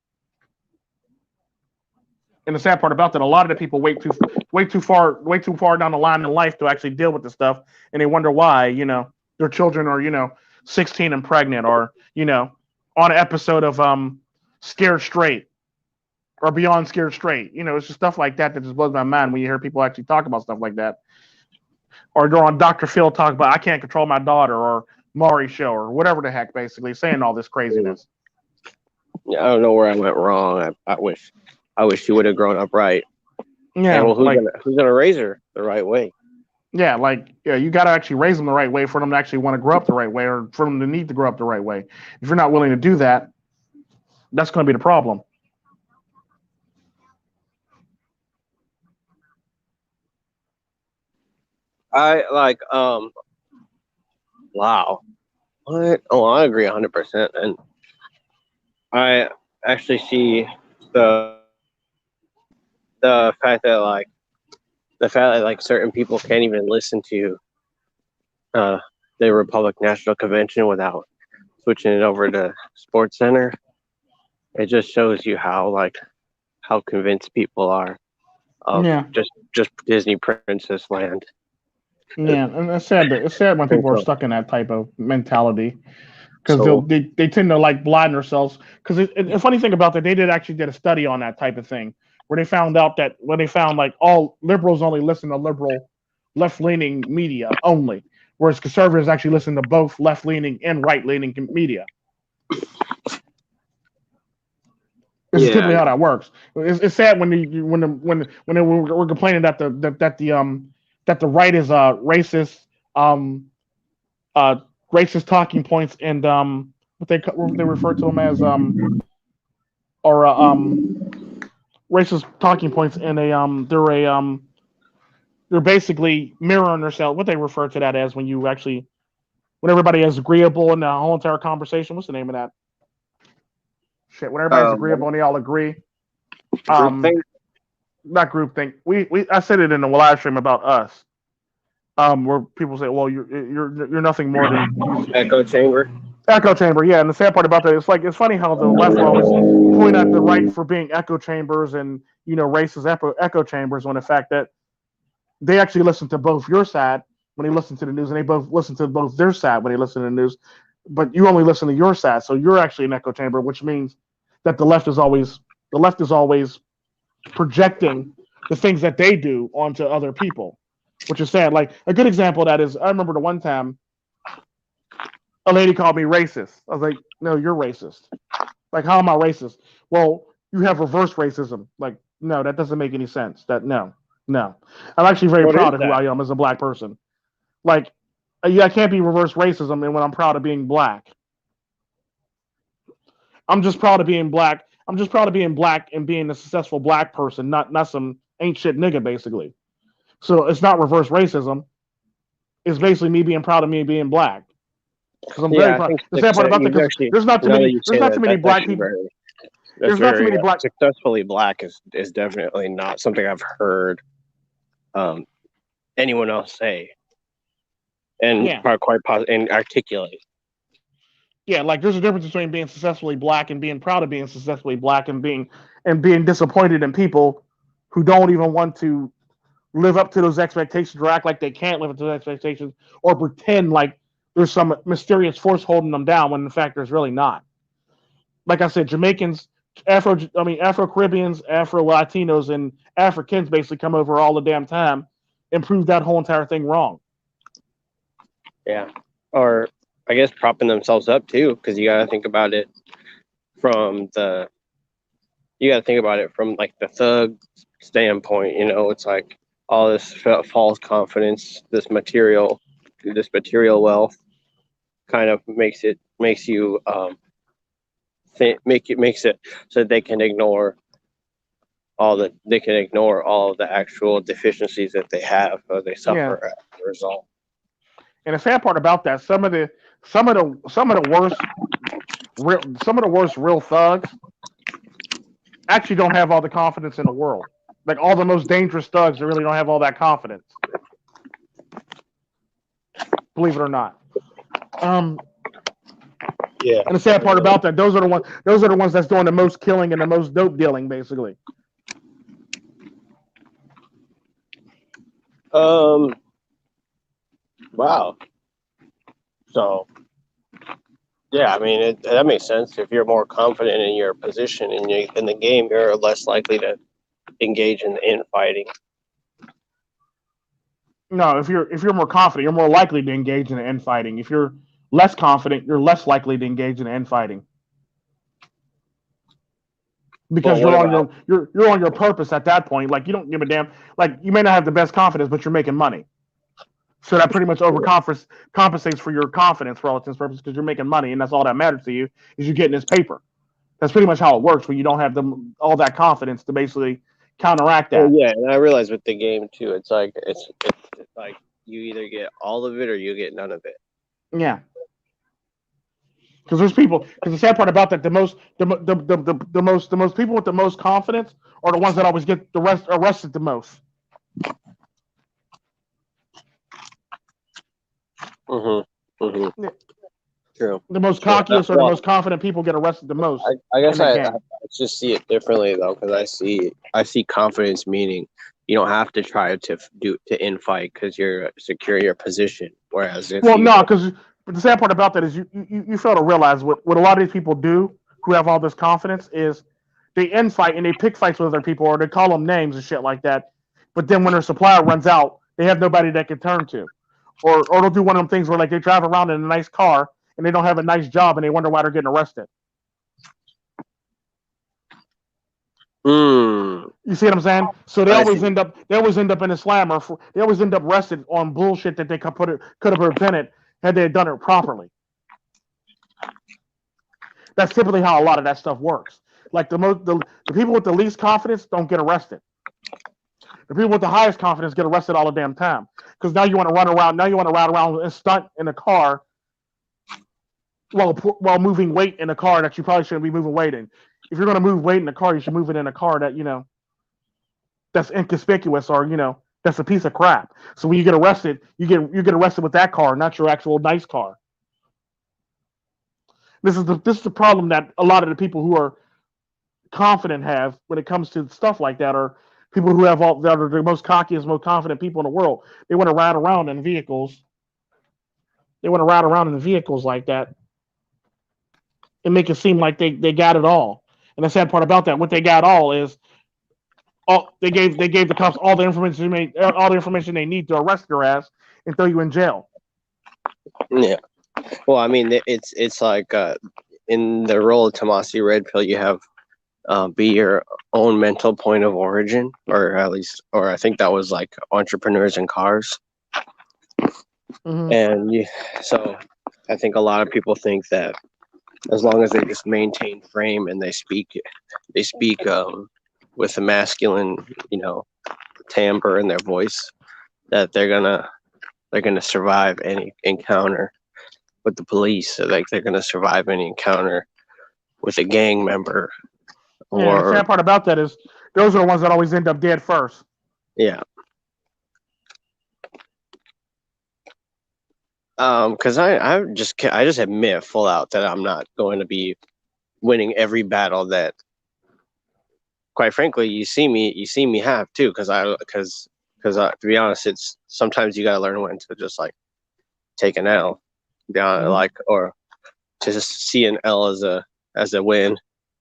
And the sad part about that, a lot of the people wait too far down the line in life to actually deal with the stuff, and they wonder why their children are 16 and pregnant, or on an episode of scared straight or beyond scared straight. It's just stuff like that just blows my mind when you hear people actually talk about stuff like that. Or go on Dr. Phil talk about I can't control my daughter or Maury show or whatever the heck, basically saying all this craziness. Yeah, I don't know where I went wrong. I wish she would have grown up right. Yeah, and, well, who's gonna raise her the right way? Yeah, you got to actually raise them the right way for them to actually want to grow up the right way, or for them to need to grow up the right way. If you're not willing to do that, that's going to be the problem. I like wow. What? Oh, I agree 100%. And I actually see the fact that certain people can't even listen to the Republican National Convention without switching it over to Sports Center. It just shows you how convinced people are of just Disney Princess Land. Yeah, and it's sad when people are stuck in that type of mentality, because they tend to blind themselves. Because the funny thing about that, they did a study on that type of thing, where they found out that all liberals only listen to liberal, left-leaning media only, whereas conservatives actually listen to both left-leaning and right-leaning media. This is typically how that works. It's sad when they were complaining that the right is racist, racist talking points, and what they refer to them as racist talking points, and they're basically mirroring themselves. What they refer to that as when everybody is agreeable in the whole entire conversation. What's the name of that? Shit, when everybody's agreeable and they all agree. Not groupthink. I said it in the live stream about us. Where people say, "Well, you're nothing more than echo chamber." Echo chamber, yeah. And the sad part about that, it's funny how the left will always point at the right for being echo chambers and racist echo chambers, when the fact that they actually listen to both your side when they listen to the news, and they both listen to both their side when they listen to the news. But you only listen to your side, so you're actually an echo chamber, which means that the left is always projecting the things that they do onto other people, which is sad. Like a good example of that is, I remember the one time a lady called me racist. I was like, no, you're racist. Like, how am I racist? Well, you have reverse racism. Like, no, that doesn't make any sense. No. I'm actually very proud of who I am as a black person. Like, I can't be reverse racism and when I'm proud of being black. I'm just proud of being black. I'm just proud of being black and being a successful black person, not some ain't shit nigga, basically. So it's not reverse racism. It's basically me being proud of me being black. Because I'm very proud. The sad part about that, because there's not too many black people. There's not too many black. Successfully black is definitely not something I've heard anyone else say, and quite positive and articulate. Yeah, like there's a difference between being successfully black and being proud of being successfully black, and being disappointed in people who don't even want to live up to those expectations or act like they can't live up to those expectations, or pretend like there's some mysterious force holding them down when in fact there's really not. Like I said, Jamaicans, Afro-Caribbeans, Afro-Latinos, and Africans basically come over all the damn time and prove that whole entire thing wrong. Yeah, or I guess propping themselves up too, because you got to think about it from the thug standpoint. It's like all this false confidence, this material wealth, kind of makes it so they can ignore all of the actual deficiencies that they have, or they suffer as a result. And the sad part about that, some of the worst real thugs actually don't have all the confidence in the world. Like all the most dangerous thugs, they really don't have all that confidence. Believe it or not. Yeah. And the sad part about that, those are the ones that's doing the most killing and the most dope dealing, basically. Wow. So Yeah, I mean that makes sense. If you're more confident in your position in the game, you're less likely to engage in infighting. No, if you're more confident, you're more likely to engage in infighting. If you're less confident, you're less likely to engage in infighting because Well, what about you're on your purpose at that point. Like you don't give a damn. Like you may not have the best confidence, but you're making money. So that pretty much compensates for your confidence for all intents and purposes because you're making money, and that's all that matters to you is you getting this paper. That's pretty much how it works when you don't have all that confidence to basically counteract Well, that. yeah, and I realize with the game too, it's like it's like you either get all of it or you get none of it. Yeah. Because there's people. Because the sad part about that, the most people with the most confidence are the ones that always get arrested the most. Yeah. True. The most cockiest or the most confident people get arrested the most. I guess in the I game. just see it differently though, because I see confidence meaning you don't have to try to infight because you're secure your position. Whereas if because the sad part about that is you fail to realize what a lot of these people do who have all this confidence is they infight and they pick fights with other people or they call them names and shit like that. But then when their supplier runs out, they have nobody they can turn to, or they'll do one of them things where like they drive around in a nice car and they don't have a nice job and they wonder why they're getting arrested. You see what I'm saying? So they always end up in a slammer. They always end up arrested on bullshit that they could have prevented had they had done it properly. That's typically how a lot of that stuff works. Like the people with the least confidence don't get arrested. The people with the highest confidence get arrested all the damn time because now you want to run around. Now you want to ride around and stunt in a car while moving weight in a car that you probably shouldn't be moving weight in. If you're going to move weight in a car, you should move it in a car that that's inconspicuous or that's a piece of crap. So when you get arrested, you get arrested with that car, not your actual nice car. This is the problem that a lot of the people who are confident have when it comes to stuff like that, are people who that are the most cockiest, most confident people in the world. They want to ride around in vehicles. They want to ride around in vehicles like that and make it seem like they got it all. And the sad part about that, what they got all is they gave the cops all the information they need to arrest your ass and throw you in jail. Yeah. Well, I mean, it's like in the role of Tomasi Red Pill, you have be your own mental point of origin, or at least, or I think that was like entrepreneurs in cars. Mm-hmm. And so I think a lot of people think that as long as they just maintain frame and they speak with a masculine, timbre in their voice, that they're gonna survive any encounter with the police. So like they're gonna survive any encounter with a gang member. Yeah, the sad part about that is those are the ones that always end up dead first. Yeah. Because I just admit full out that I'm not going to be winning every battle that, quite frankly, you see me have too. Because to be honest, it's sometimes you gotta learn when to just like take an L, or to just see an L as a win,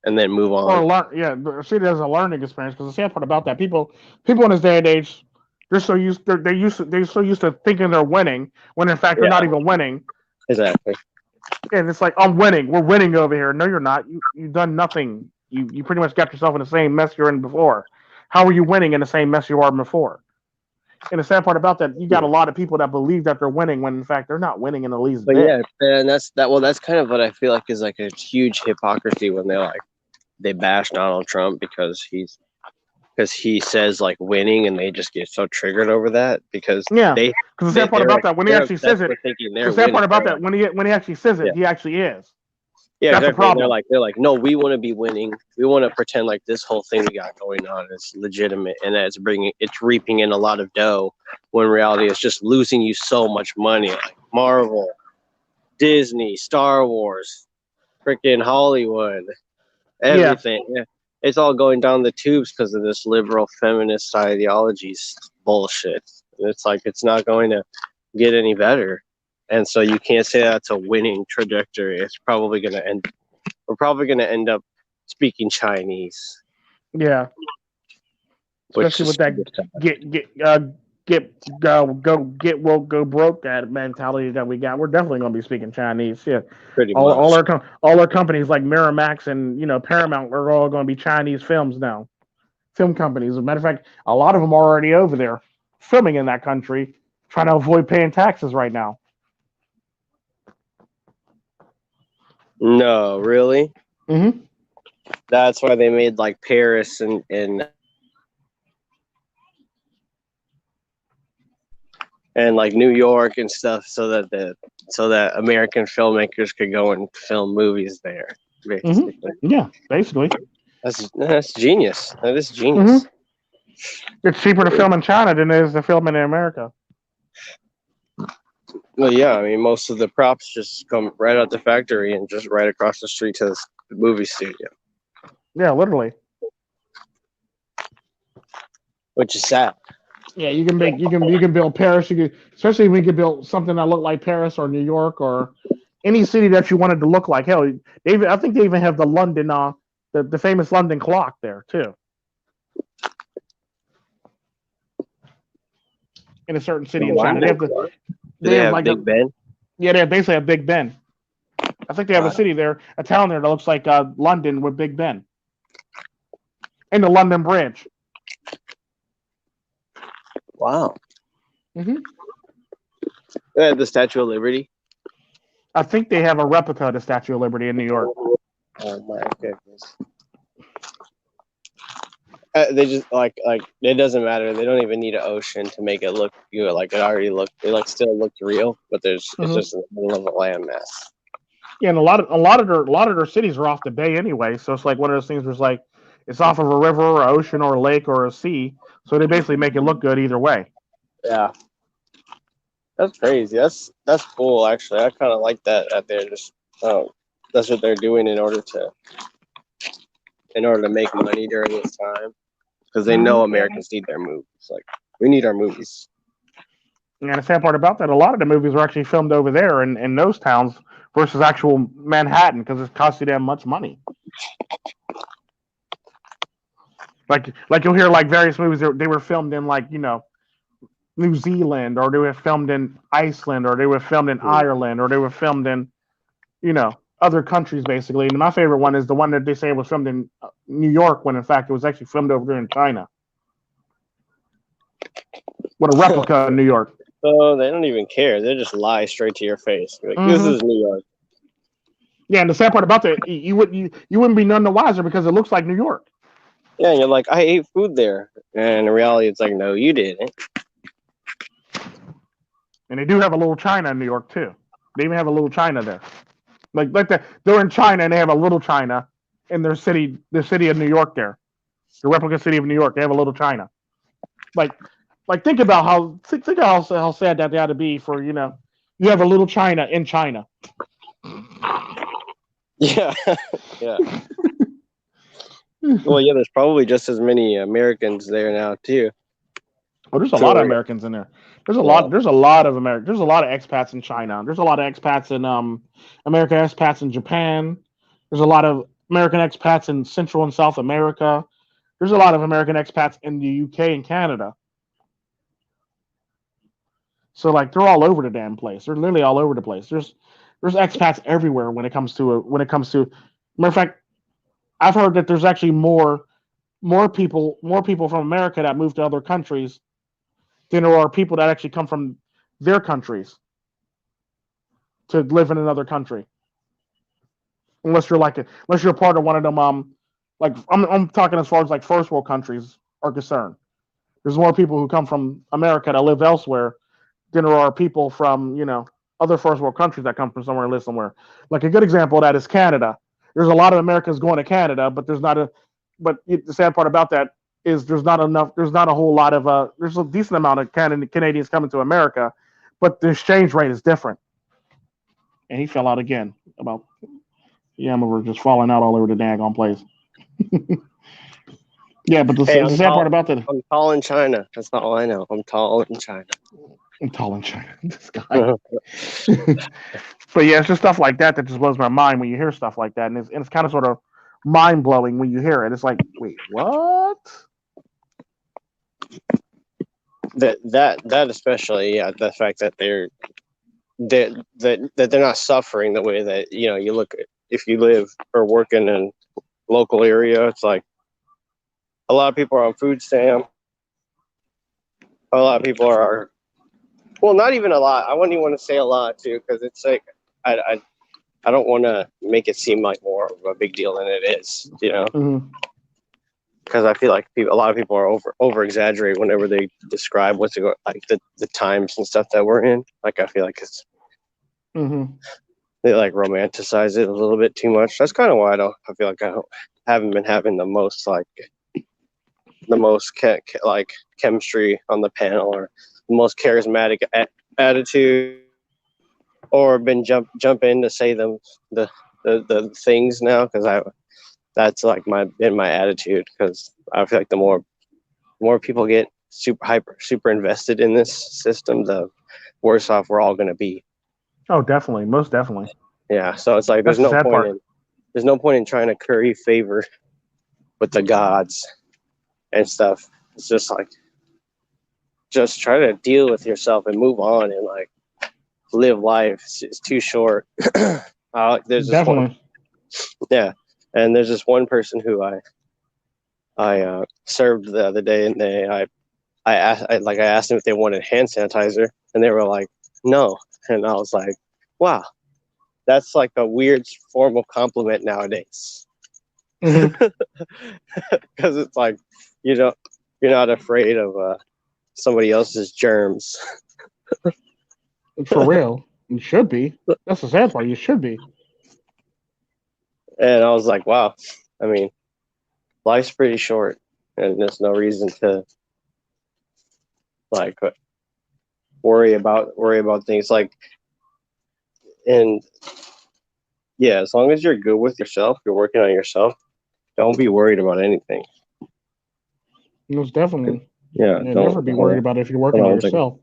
and then move on. Or see it as a learning experience. Because the sad part about that, people in this day and age, they're so used to thinking they're winning when in fact they're not even winning. Exactly. And it's like, I'm winning. We're winning over here. No, you're not. You've done nothing. You pretty much got yourself in the same mess you're in before. How are you winning in the same mess you are before? And the sad part about that, you got a lot of people that believe that they're winning when in fact they're not winning in the least bit. Yeah, and that's kind of what I feel like is like a huge hypocrisy when they bash Donald Trump because he says like winning, and they just get so triggered over that because the sad part about that when he actually says it, the sad part about that when he actually says it, he actually is. Yeah, that's exactly. They're like, no, we want to be winning. We want to pretend like this whole thing we got going on is legitimate and that it's reaping in a lot of dough. When in reality, it's just losing you so much money. Like Marvel, Disney, Star Wars, freaking Hollywood, everything. Yeah. It's all going down the tubes because of this liberal feminist ideologies bullshit. It's like it's not going to get any better. and so you can't say that's a winning trajectory. It's probably going to end. We're probably going to end up speaking Chinese. Yeah, especially with that get woke, go broke that mentality that we got. We're definitely going to be speaking Chinese. Yeah, pretty much. All our companies like Miramax and Paramount are all going to be Chinese films now. Film companies. As a matter of fact, a lot of them are already over there filming in that country, trying to avoid paying taxes right now. No, really? Mm-hmm. That's why they made like Paris and like New York and stuff, so that American filmmakers could go and film movies there. Basically. Mm-hmm. Yeah, basically. That's genius. That is genius. Mm-hmm. It's cheaper to film in China than it is to film in America. Well, yeah, I mean, most of the props just come right out the factory and just right across the street to the movie studio. Yeah, literally. Which is sad. Yeah, you can build Paris. Especially if we could build something that looked like Paris or New York or any city that you wanted to look like. Hell, I think they even have the London, the famous London clock there too. In a certain city in China, they have like Big Ben. Yeah, they basically have Big Ben. I think they have a city there, a town there that looks like London with Big Ben, and the London Bridge. Wow. Mm-hmm. They have the Statue of Liberty. I think they have a replica of the Statue of Liberty in New York. Oh my goodness. They just like it doesn't matter. They don't even need an ocean to make it look good. Like it already looked. It still looked real, but it's just in the middle of a landmass. Yeah, and a lot of their cities are off the bay anyway. So it's like one of those things where it's like it's off of a river or an ocean or a lake or a sea. So they basically make it look good either way. Yeah, that's crazy. That's cool. Actually, I kind of like that. They're just that's what they're doing in order to make money during this time. Because they know Americans need their movies. Like, we need our movies. And the sad part about that, a lot of the movies are actually filmed over there in those towns versus actual Manhattan because it costs you that much money. Like you'll hear like various movies they were filmed in like New Zealand, or they were filmed in Iceland, or they were filmed in Ireland, or they were filmed in other countries basically. And my favorite one is the one that they say was filmed in New York when in fact it was actually filmed over there in China. What a replica in New York. So they don't even care. They just lie straight to your face. Like, this is New York. Yeah, and the sad part about that, you wouldn't be none the wiser because it looks like New York. Yeah, and you're like, I ate food there. And in reality, it's like, no, you didn't. And they do have a little China in New York too. They even have a little China there. Like they're in China and they have a little China in their city of New York there. The replica city of New York. They have a little China. Like think about how sad that ought to be for you have a little China in China. Yeah. Yeah. Well, yeah, there's probably just as many Americans there now too. Oh, there's a lot of Americans in there. There's a lot of Americans. There's a lot of expats in China. There's a lot of expats in American expats in Japan. There's a lot of American expats in Central and South America. There's a lot of American expats in the UK and Canada. So like they're all over the damn place. They're literally all over the place. There's expats everywhere when it comes to matter of fact, I've heard that there's actually more people from America that move to other countries than there are people that actually come from their countries to live in another country. Unless you're part of one of them, like I'm talking as far as like first world countries are concerned. There's more people who come from America that live elsewhere than there are people from other first world countries that come from somewhere and live somewhere. Like a good example of that is Canada. There's a lot of Americans going to Canada, but the sad part about that is there's not a whole lot of there's a decent amount of Canadians coming to America, but the exchange rate is different. And he fell out again we're just falling out all over the daggone place. Yeah, but the sad part about that, I'm tall in China. That's not all I know. I'm tall in China. I'm tall in China. This guy. But yeah, it's just stuff like that that just blows my mind when you hear stuff like that, and it's kind of sort of mind blowing when you hear it. It's like, wait, what? That especially, yeah, the fact that they're not suffering the way that, you know, you look, if you live or work in a local area, it's like a lot of people are on food stamp. A lot of people are, well, not even a lot. I wouldn't even want to say a lot too, because it's like I don't want to make it seem like more of a big deal than it is, you know. Mm-hmm. Because I feel like a lot of people are over exaggerate whenever they describe what's going, like the times and stuff that we're in. Like I feel like it's Mm-hmm. they like romanticize it a little bit too much. That's kind of why I feel like haven't been having the most like chemistry on the panel, or the most charismatic attitude, or been jump in to say the things now, because that's like my attitude, because I feel like the more people get super invested in this system, the worse off we're all going to be. Oh, definitely, most definitely. Yeah, so it's like That's the sad part. there's no point in trying to curry favor with the gods and stuff. It's just like, just try to deal with yourself and move on and like live life. It's too short. There's this one, Definitely. yeah, and there's this one person who I served the other day, and I asked them if they wanted hand sanitizer, and they were like, no, and I was like, wow, that's like a weird form of compliment nowadays. Mm-hmm. Because it's like, you know, you're not afraid of somebody else's germs. For real, you should be. That's the sad part. You should be. And I was like, wow, I mean, life's pretty short, and there's no reason to like worry about things like, and yeah, as long as you're good with yourself, you're working on yourself, don't be worried about anything. Most definitely. Yeah, You'll don't never be worried about it if you're working hold on on a second. yourself.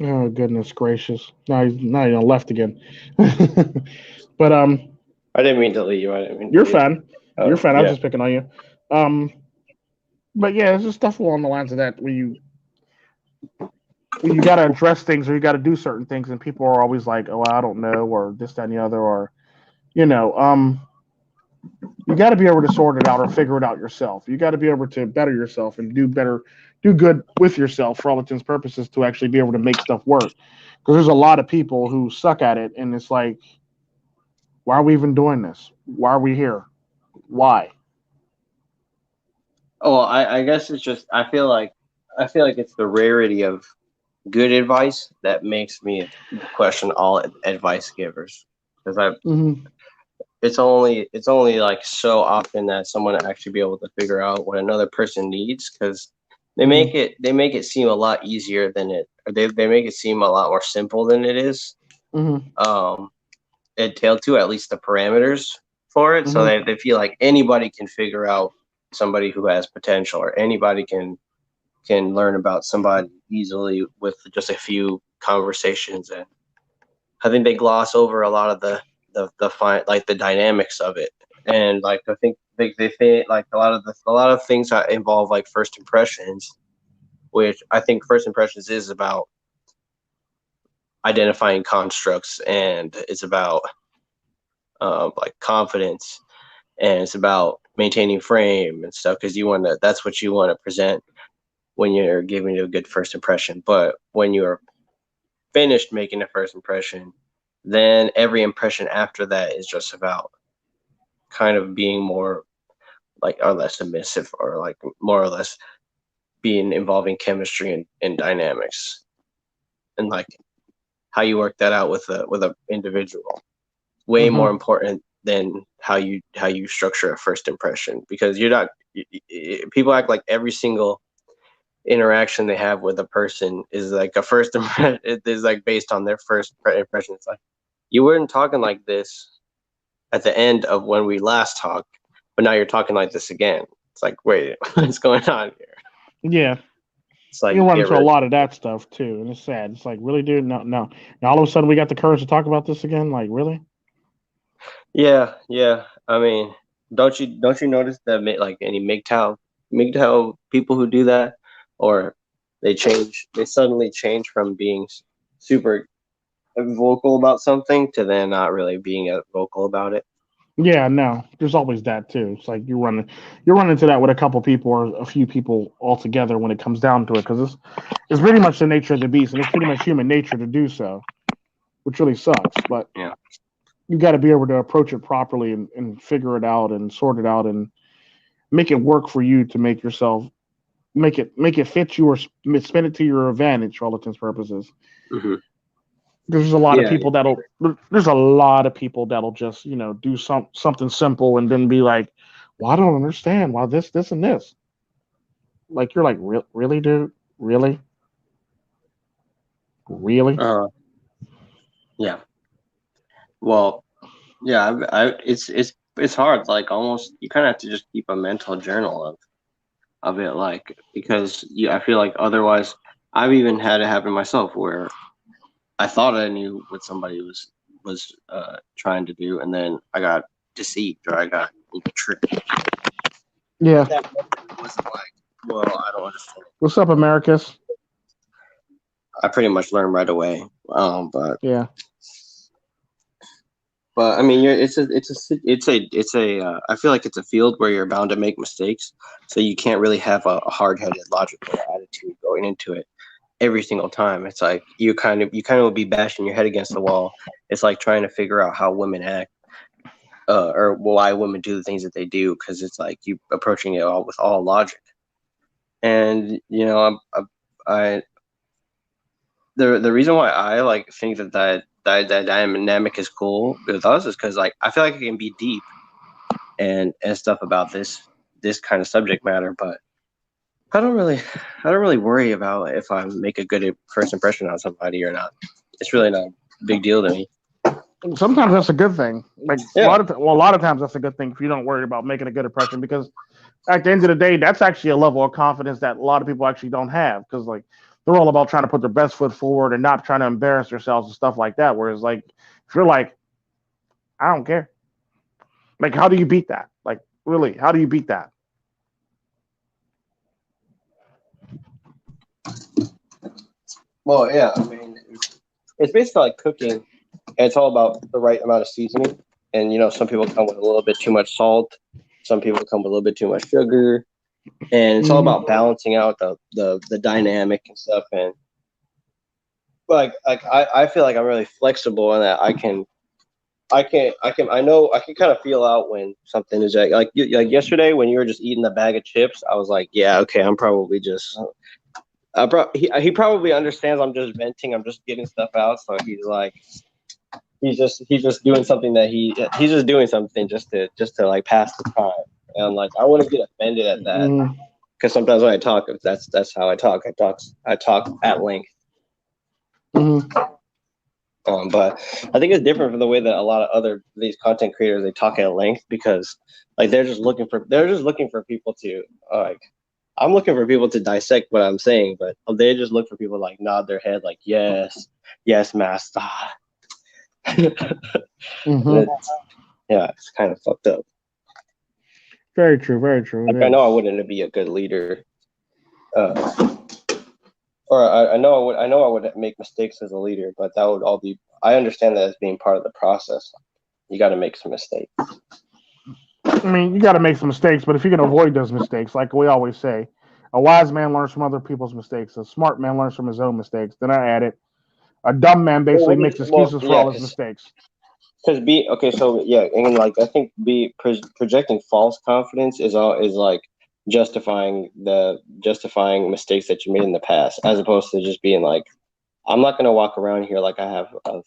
Oh goodness gracious! Now you left again. But I didn't mean to leave you. I didn't mean to you're leave. fine. You're fine. I was Yeah. just picking on you. But yeah, it's just stuff along the lines of that where you got to address things or you got to do certain things, and people are always like, "Oh, I don't know," or this, that, and the other, or you know, you got to be able to sort it out or figure it out yourself. You got to be able to better yourself and do good with yourself for all intents and purposes to actually be able to make stuff work. Because there's a lot of people who suck at it, and it's like, why are we even doing this? Why are we here? Why? Oh, I guess it's just I feel like it's the rarity of good advice that makes me question all advice givers, because Mm-hmm. it's only like so often that someone actually be able to figure out what another person needs, because they Mm-hmm. make it seem a lot easier than it, or they make it seem a lot more simple than it is. Mm-hmm. Entail to at least the parameters for it, so Mm-hmm. they feel like anybody can figure out somebody who has potential, or anybody can learn about somebody easily with just a few conversations. And I think they gloss over a lot of the fine, like the dynamics of it. And like I think they think like a lot of things that involve like first impressions, which I think first impressions is about identifying constructs, and it's about like confidence, and it's about maintaining frame and stuff, because that's what you want to present when you're giving a good first impression. But when you're finished making a first impression, then every impression after that is just about kind of being more like, or less submissive, or like more or less being involving chemistry and dynamics, and like how you work that out with a individual. Way more Mm-hmm. important than how you structure a first impression, because you're not, people act like every single interaction they have with a person is like a first impression. It is like based on their first impression. It's like, you weren't talking like this at the end of when we last talked, but now you're talking like this again. It's like, wait, what's going on here? Yeah. It's like You run get into a rid- lot of that stuff too, and it's sad. It's like, really, dude? No, no. Now all of a sudden we got the courage to talk about this again? Like, really? Yeah, yeah. I mean, don't you notice that like any MIGTOW people who do that, or they suddenly change from being super vocal about something to then not really being vocal about it. Yeah, no. There's always that too. It's like you run into that with a couple people or a few people altogether when it comes down to it, because it's pretty much the nature of the beast, and it's pretty much human nature to do so, which really sucks. But Yeah. you got to be able to approach it properly and figure it out and sort it out and make it work for you to make yourself make it fit you or spin it to your advantage for all intents and purposes. Hmm. There's a lot of Yeah. people that'll just do something simple and then be like, well, I don't understand why this and this. Like, you're like, really, dude, really. Yeah. Well, yeah. It's hard. Like, almost you kind of have to just keep a mental journal of it, like, because I feel like otherwise, I've even had it happen myself where I thought I knew what somebody was trying to do, and then I got deceived or I got a little tricked. Yeah. That wasn't like, well, I don't understand. What's up, Americus? I pretty much learned right away. But Yeah. I mean, I feel like it's a field where you're bound to make mistakes, so you can't really have a hard-headed, logical attitude going into it every single time. It's like you kind of will be bashing your head against the wall. It's like trying to figure out how women act, or why women do the things that they do, because it's like you approaching it all with all logic. And the reason why I like think that dynamic is cool with us is because, like, I feel like it can be deep and stuff about this kind of subject matter, but I don't really worry about if I make a good first impression on somebody or not. It's really not a big deal to me. Sometimes that's a good thing. Like, Yeah. a lot of times that's a good thing if you don't worry about making a good impression, because at the end of the day, that's actually a level of confidence that a lot of people actually don't have, because, like, they're all about trying to put their best foot forward and not trying to embarrass themselves and stuff like that. Whereas, like, if you're like, I don't care, like, how do you beat that? Like, really, how do you beat that? Well, yeah, I mean, it's basically like cooking, and it's all about the right amount of seasoning. And some people come with a little bit too much salt, some people come with a little bit too much sugar, and it's all about balancing out the dynamic and stuff. And I feel like I'm really flexible in that I can kind of feel out when something is like yesterday when you were just eating a bag of chips. I was like, yeah, okay, I'm probably just. He probably understands I'm just venting. I'm just getting stuff out. So he's like, he's just doing something that he's just doing something just to like pass the time. And I'm like, I wouldn't get offended at that, because sometimes when I talk, that's how I talk. I talk at length. But I think it's different from the way that a lot of these content creators, they talk at length, because like they're just looking for people to like. I'm looking for people to dissect what I'm saying, but they just look for people to, like, nod their head like, yes, master. It's kind of fucked up. Very true, very true. Like, I know I wouldn't be a good leader, or I know I would make mistakes as a leader, but that would all be. I understand that as being part of the process. You got to make some mistakes. I mean, you got to make some mistakes, but if you can avoid those mistakes, like we always say, a wise man learns from other people's mistakes. A smart man learns from his own mistakes. Then I added, a dumb man basically makes excuses for all his mistakes. Because and like I think projecting false confidence is like justifying mistakes that you made in the past, as opposed to just being like, I'm not gonna walk around here like I have a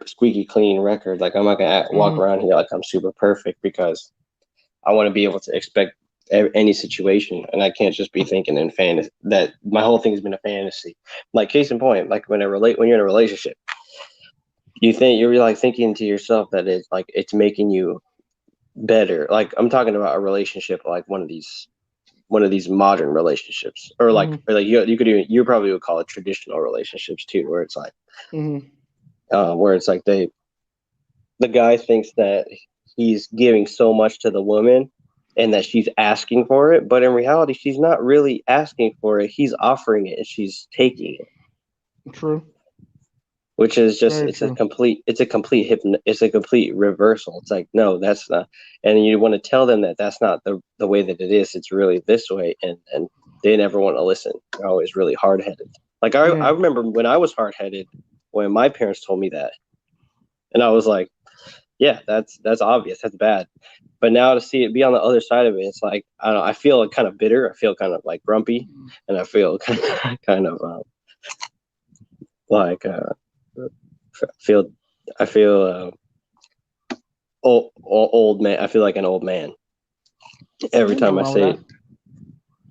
squeaky clean record. Like, I'm not gonna walk around here like I'm super perfect, because I want to be able to expect any situation, and I can't just be thinking in fantasy that my whole thing has been a fantasy. Like case in point, like when you're in a relationship, you're like thinking to yourself that it's like it's making you better. Like I'm talking about a relationship like one of these modern relationships, or like Mhm. or like you probably would call it traditional relationships too, where it's like where it's like the guy thinks that he's giving so much to the woman and that she's asking for it, but in reality she's not really asking for it. He's offering it and she's taking it. True. Which is just Very it's true. a complete reversal. It's like, no, that's not, and you want to tell them that that's not the way that it is. It's really this way, and they never want to listen. They're always really hard headed. Like I remember when I was hard headed when my parents told me that, and I was like, yeah, that's obvious, that's bad. But now to see it be on the other side of it, it's like I don't know. I feel kind of bitter. I feel kind of like grumpy, and I feel kind of like. I feel old man. I feel like an old man every time I say it.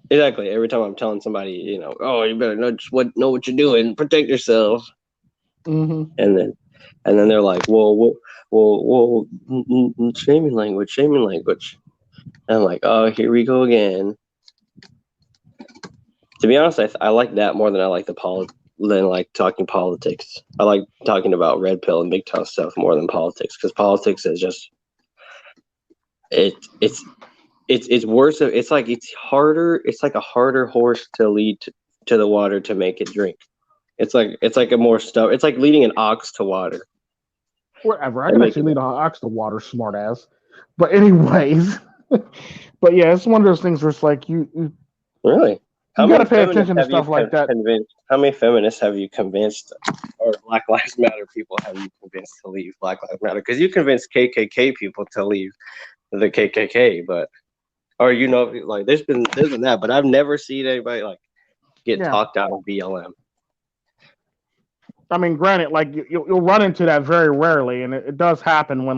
Exactly. Every time I'm telling somebody, oh, you better know what you're doing, protect yourself. Mm-hmm. And then they're like, well, shaming language. And I'm like, oh, here we go again. To be honest, I like that more than I like talking politics. I like talking about red pill and MIGTOW stuff more than politics, because politics is just it's worse. It's like it's harder. It's like a harder horse to lead to the water to make it drink. It's like a more stuff. It's like leading an ox to water. Wherever I can actually lead an ox to water, smart ass. But anyways, but yeah, it's one of those things where it's like you really. You got to pay attention to stuff like that. How many feminists have you convinced, or Black Lives Matter people have you convinced to leave Black Lives Matter? Because you convinced KKK people to leave the KKK, but like there's been that, but I've never seen anybody like get talked out of BLM. I mean, granted, like you'll run into that very rarely, and it does happen when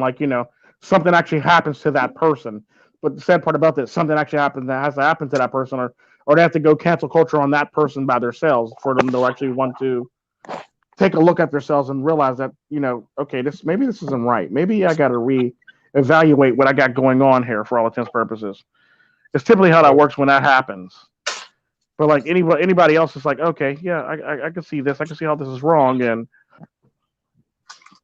something actually happens to that person. But the sad part about this, something actually happens that has to happen to that person, or they have to go cancel culture on that person by themselves for them to actually want to take a look at themselves and realize that, okay, this isn't right. Maybe I got to reevaluate what I got going on here for all intents and purposes. It's typically how that works when that happens. But like anybody else is like, okay, yeah, I can see this. I can see how this is wrong. And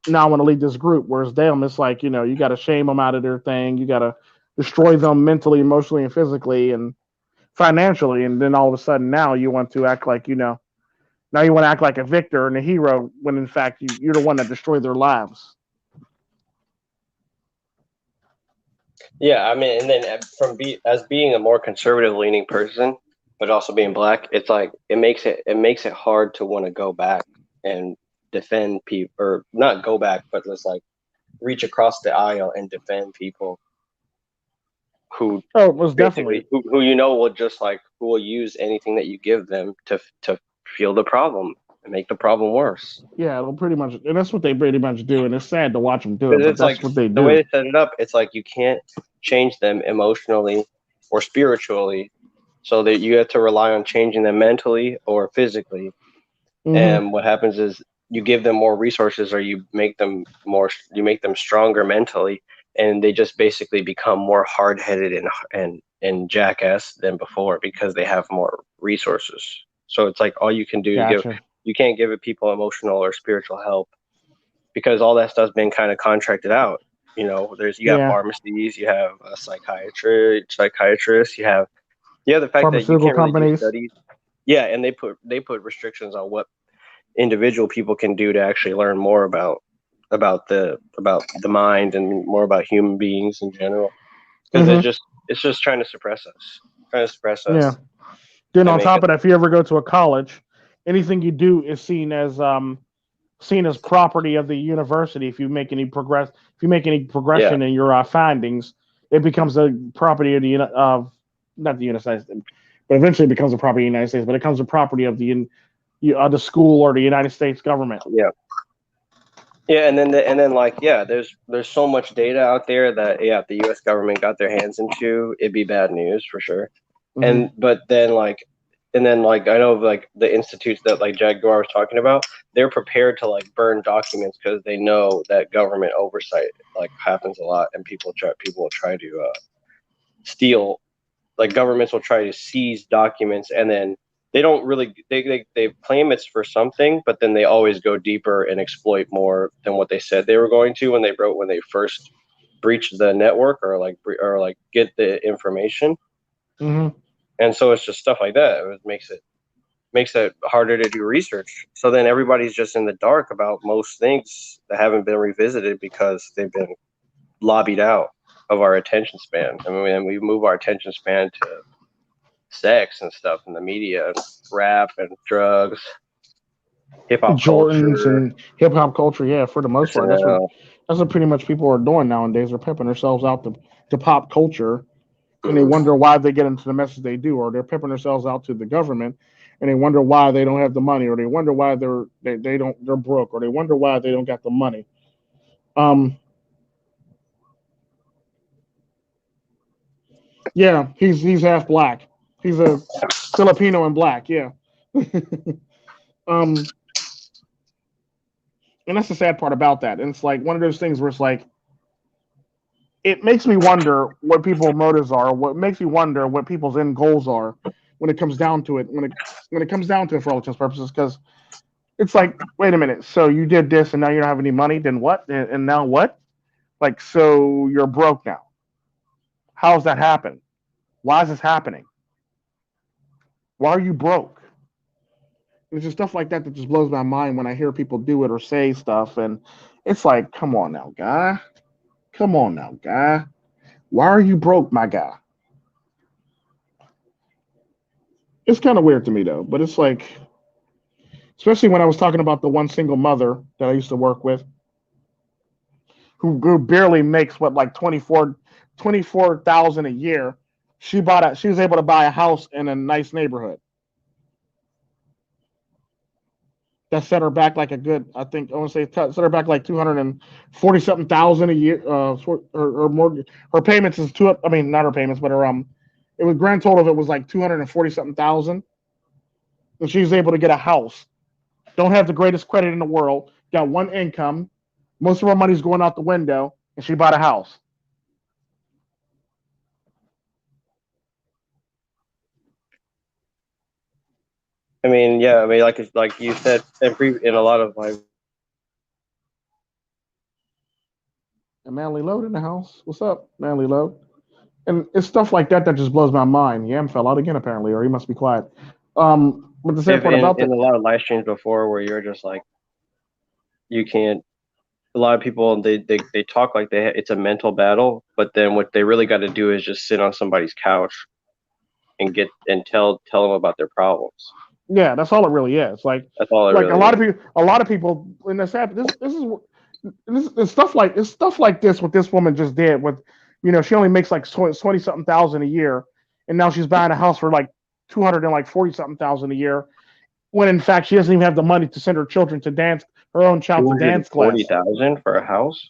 now I want to lead this group. Whereas them, it's like, you got to shame them out of their thing. You got to destroy them mentally, emotionally, and physically, and financially. And then all of a sudden now you want to act like, now you want to act like a victor and a hero when in fact you're the one that destroyed their lives. Yeah, I mean, and then as being a more conservative leaning person, but also being Black, it's like it makes it hard to want to go back and defend people, or not go back, but just like reach across the aisle and defend people who most definitely who will just like who will use anything that you give them to feel the problem and make the problem worse. Yeah, it'll pretty much, and that's what they pretty much do, and it's sad to watch them do it, but that's what they do. The way they set it up, it's like you can't change them emotionally or spiritually, so that you have to rely on changing them mentally or physically. Mm-hmm. And what happens is you give them more resources, or you make them stronger mentally, and they just basically become more hard-headed and jackass than before because they have more resources. So it's like all you can do you can't give people emotional or spiritual help because all that stuff's been kind of contracted out. You have pharmacies, you have a psychiatrists, you have the fact that you can't really do studies. Yeah, and they put restrictions on what individual people can do to actually learn more about the mind and more about human beings in general, because it's just trying to suppress us. Yeah. Then on top of that, if you ever go to a college, anything you do is seen as property of the university. If you make any progression in your findings, it becomes a property of not the United States, but eventually it becomes a property of the United States. But it becomes a property of the school or the United States government. Yeah. Yeah, and then like there's so much data out there that if the U.S. government got their hands into, it'd be bad news for sure. Mm-hmm. And then like I know like the institutes that like Jaguar was talking about, they're prepared to like burn documents because they know that government oversight like happens a lot, and people will try to steal. Like governments will try to seize documents, and then they don't really they claim it's for something, but then they always go deeper and exploit more than what they said they were going to when they first breach the network or like get the information. Mm-hmm. And so it's just stuff like that. It makes it harder to do research. So then everybody's just in the dark about most things that haven't been revisited because they've been lobbied out of our attention span. I mean, and we move our attention span to sex and stuff in the media, rap and drugs, hip hop Jordans culture, and hip hop culture, yeah, for the most part, SNL. that's what pretty much people are doing nowadays. They're pimping themselves out to pop culture, and they Mhm. wonder why they get into the messes they do, or they're pimping themselves out to the government, and they wonder why they don't have the money, or they wonder why they're broke, or they wonder why they don't got the money. Um, yeah, he's half black. He's a Filipino and black. Yeah. um, and that's the sad part about that. And it's like one of those things where it's like it makes me wonder what people's motives are. What makes me wonder what people's end goals are when it comes down to it. When it comes down to it for all intents and purposes, because it's like, wait a minute. So you did this, and now you don't have any money. Then what? And now what? Like, so you're broke now. How's that happen? Why is this happening? Why are you broke? And it's just stuff like that that just blows my mind when I hear people do it or say stuff, and it's like, come on now, guy. Come on now, guy. Why are you broke, my guy? It's kind of weird to me though, but it's like, especially when I was talking about the one single mother that I used to work with, who barely makes what like 24,000 a year. She was able to buy a house in a nice neighborhood that set her back like a good, I think I want to say set her back like 240 something thousand a year. Her mortgage, her payments is two. I mean, not her payments, but her it was grand total of it was like 240 something thousand, and she was able to get a house. Don't have the greatest credit in the world. Got one income. Most of her money's going out the window, and she bought a house. I mean, yeah, I mean, like you said, in a lot of like And Manly Load in the house. What's up, Manly Load? And it's stuff like that that just blows my mind. Yam fell out again apparently, or he must be quiet. But the sad part about in that, a lot of live streams before where you're just like you can't. A lot of people they talk like it's a mental battle, but then what they really got to do is just sit on somebody's couch and tell them about their problems. yeah, that's all it really is. That's all it Like really is. a lot of people, and that's it's stuff like this. What this woman just did with, she only makes like 20 something thousand a year, and now she's buying a house for like 240 something thousand a year, when in fact she doesn't even have the money to send her children to dance, her own child Two to hundred and dance forty class. thousand for a house.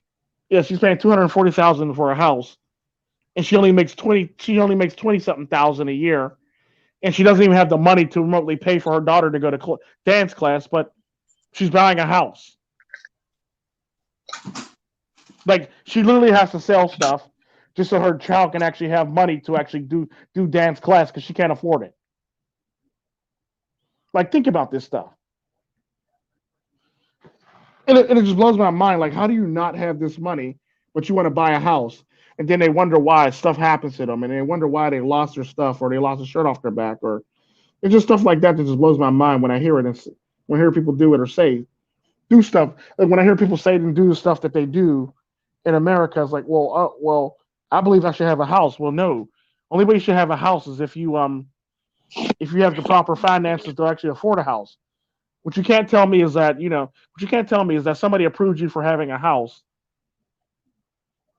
Yeah, she's paying 240,000 for a house, and she only makes 20. She only makes 20 something thousand a year, and she doesn't even have the money to remotely pay for her daughter to go to dance class. But she's buying a house. Like she literally has to sell stuff just so her child can actually have money to actually do dance class because she can't afford it. Like think about this stuff, and it just blows my mind. Like how do you not have this money, but you want to buy a house? And then they wonder why stuff happens to them, and they wonder why they lost their stuff or they lost a shirt off their back, or it's just stuff like that that just blows my mind when I hear it and when I hear people do it or say do stuff. Like when I hear people say and do the stuff that they do in America, it's like, well, I believe I should have a house. Well, no, only way you should have a house is if you have the proper finances to actually afford a house. What you can't tell me is that what you can't tell me is that somebody approved you for having a house,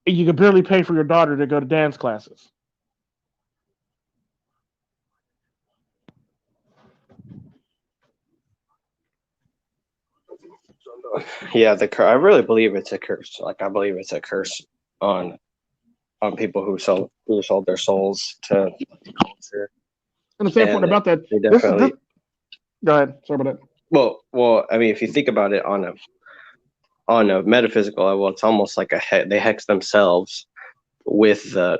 and you can barely pay for your daughter to go to dance classes. Yeah, I really believe it's a curse. Like I believe it's a curse on people who sold their souls to culture. And the sad part And about that, they this is this. definitely Go ahead. Sorry about that. well, I mean, if you think about it on a metaphysical level, it's almost like they hex themselves with the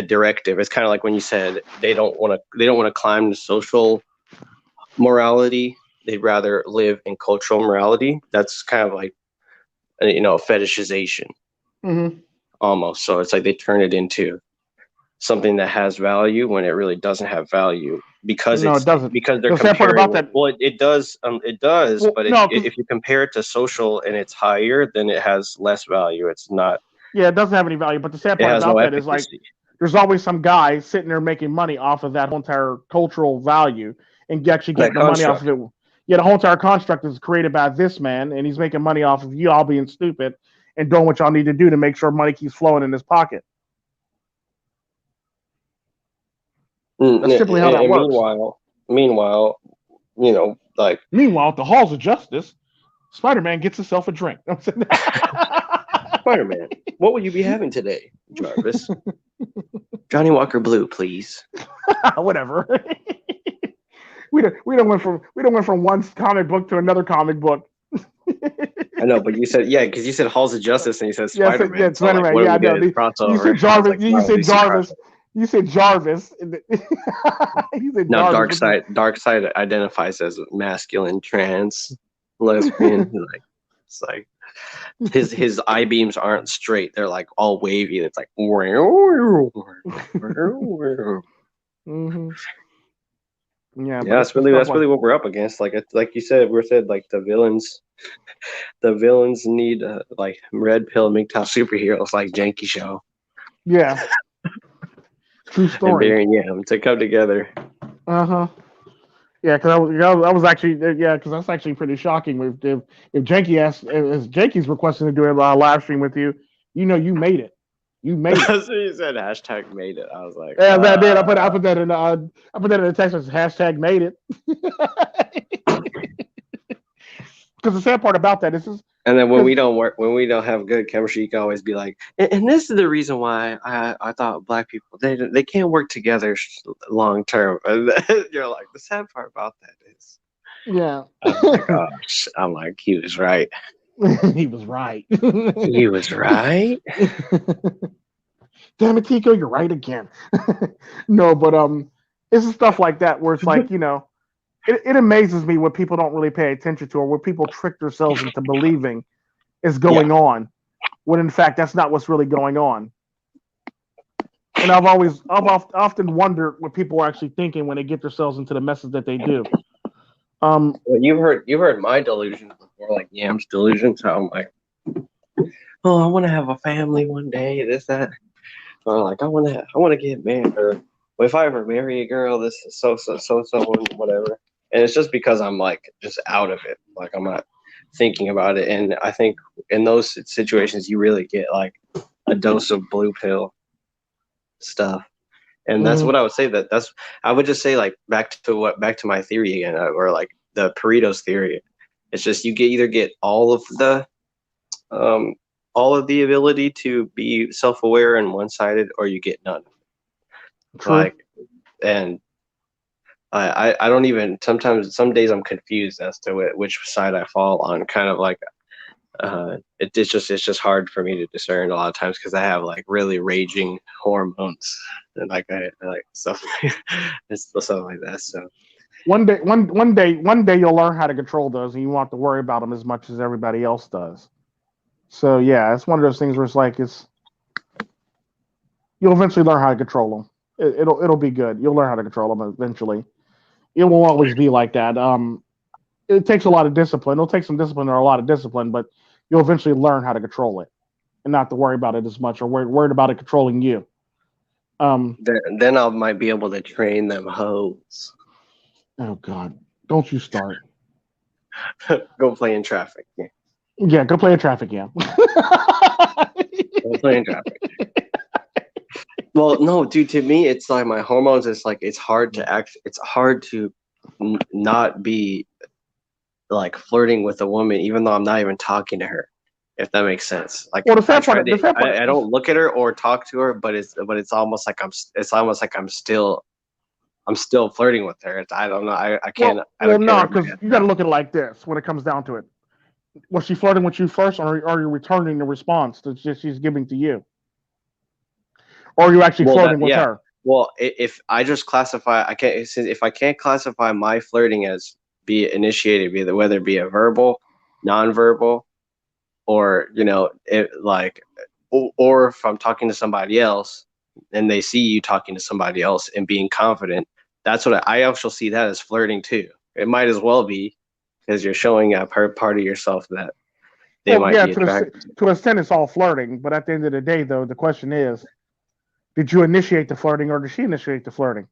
directive. It's kind of like when you said they don't want to climb the social morality. They'd rather live in cultural morality. That's kind of like fetishization Mm-hmm. almost. So it's like they turn it into something that has value when it really doesn't have value because No, it doesn't. because they're The sad part comparing about that. well it does Well, but no, if you compare it to social and it's higher, then it has less value. It's not, yeah, it doesn't have any value. But the sad it part has no about that is like efficacy. there's always some guy sitting there making money off of that whole entire cultural value and actually That getting the money off construct. of it. Yeah, the whole entire construct is created by this man, and he's making money off of you all being stupid and doing what y'all need to do to make sure money keeps flowing in his pocket. That's simply how that And works. meanwhile, like Meanwhile, at the halls of justice, Spider-Man gets himself a drink. Spider-Man, what will you be having today, Jarvis? Johnny Walker Blue, please. Whatever. we don't went from one comic book to another comic book. I know, but you said because you said Halls of Justice and you said Spider-Man. Yeah, So like, Spider-Man. what Yeah, are I we know. doing? Crossover. You said Jarvis. Like, You said Jarvis. You said Jarvis. You said Now, Jarvis. Dark Side identifies as masculine, trans, lesbian. Like it's like his eye beams aren't straight; they're like all wavy. It's like. Mm-hmm. Yeah, That's really what we're up against. Like you said, like the villains need like red pill MGTOW superheroes like Janky Show. Yeah. True story. And Baron Yam to come together. Uh-huh. Yeah, because I was actually because that's actually pretty shocking. If Janky's requesting to do a live stream with you, you made it. You made it. So you said hashtag made it. I was like, yeah, that did. I put that in the text as hashtag made it. Because the sad part about that is, and then when we don't have good chemistry, you can always be like, and this is the reason why I thought black people they can't work together long term. And you're like, the sad part about that is, yeah. Oh my gosh, I'm like, he was right. He was right. He was right. Damn it, Tico, you're right again. No, but it's stuff like that where it's like it amazes me what people don't really pay attention to, or what people trick themselves into believing is going on, when in fact that's not what's really going on. And I've often wondered what people are actually thinking when they get themselves into the messes that they do. Well, you've heard my delusions before, like Yam's delusions. How I'm like, oh, I want to have a family one day. This that. Or like I want to get married. Or if I ever marry a girl, this is so whatever. And it's just because I'm like just out of it. Like I'm not thinking about it. And I think in those situations, you really get like a dose of blue pill stuff. And that's what I would say. I would just say like back to my theory again, or like the Pareto's theory. It's just you either get all of the ability to be self-aware and one-sided, or you get none. True. Like, and I don't even, sometimes some days I'm confused as to which side I fall on. Kind of like it's just hard for me to discern a lot of times because I have like really raging hormones and like I like stuff like that. So one day you'll learn how to control those, and you won't have to worry about them as much as everybody else does. So yeah, it's one of those things where it's like you'll eventually learn how to control them. It'll be good. You'll learn how to control them eventually. It won't always be like that. It takes a lot of discipline. It'll take some discipline or a lot of discipline, but you'll eventually learn how to control it and not to worry about it as much, or worried about it controlling you. Then I might be able to train them hoes. Oh God, don't you start. Go play in traffic. Yeah, go play in traffic. Yeah. Go play in traffic. Well, no, dude. To me, it's like my hormones. It's like it's hard to not be like flirting with a woman, even though I'm not even talking to her. If that makes sense. Like Well, I don't look at her or talk to her, but it's almost like I'm still flirting with her. I don't know. I can't. No, because you got to look at it like this when it comes down to it. Was she flirting with you first, or are you returning the response that she's giving to you? Or are you actually flirting with her? Well, if I just classify, if I can't classify my flirting as be initiated, whether it be a verbal, nonverbal, or or if I'm talking to somebody else and they see you talking to somebody else and being confident, that's what I also see that as flirting too. It might as well be, because you're showing a part of yourself that they might be attracted to. To an extent, it's all flirting. But at the end of the day, though, the question is, did you initiate the flirting or did she initiate the flirting?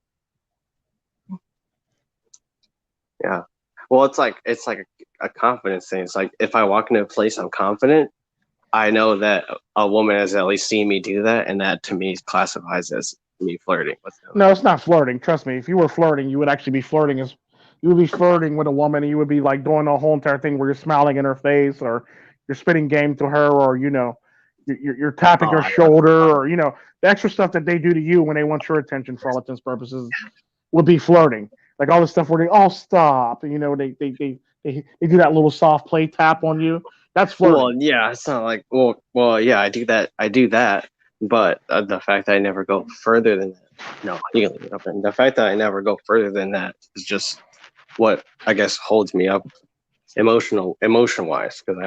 Yeah. Well, it's like a confidence thing. It's like if I walk into a place, I'm confident. I know that a woman has at least seen me do that, and that to me classifies as me flirting with them. No, it's not flirting. Trust me. If you were flirting, you would actually be flirting with a woman, and you would be like doing the whole entire thing where you're smiling in her face, or you're spitting game to her, or you're tapping her shoulder, or the extra stuff that they do to you when they want your attention for all intents and purposes would be flirting. Like all the stuff where they stop, and they do that little soft play tap on you. That's flirting. Well, yeah, it's not like yeah, I do that, but the fact that I never go further than that. No, you can leave it open. The fact that I never go further than that is just what I guess holds me up emotion wise, because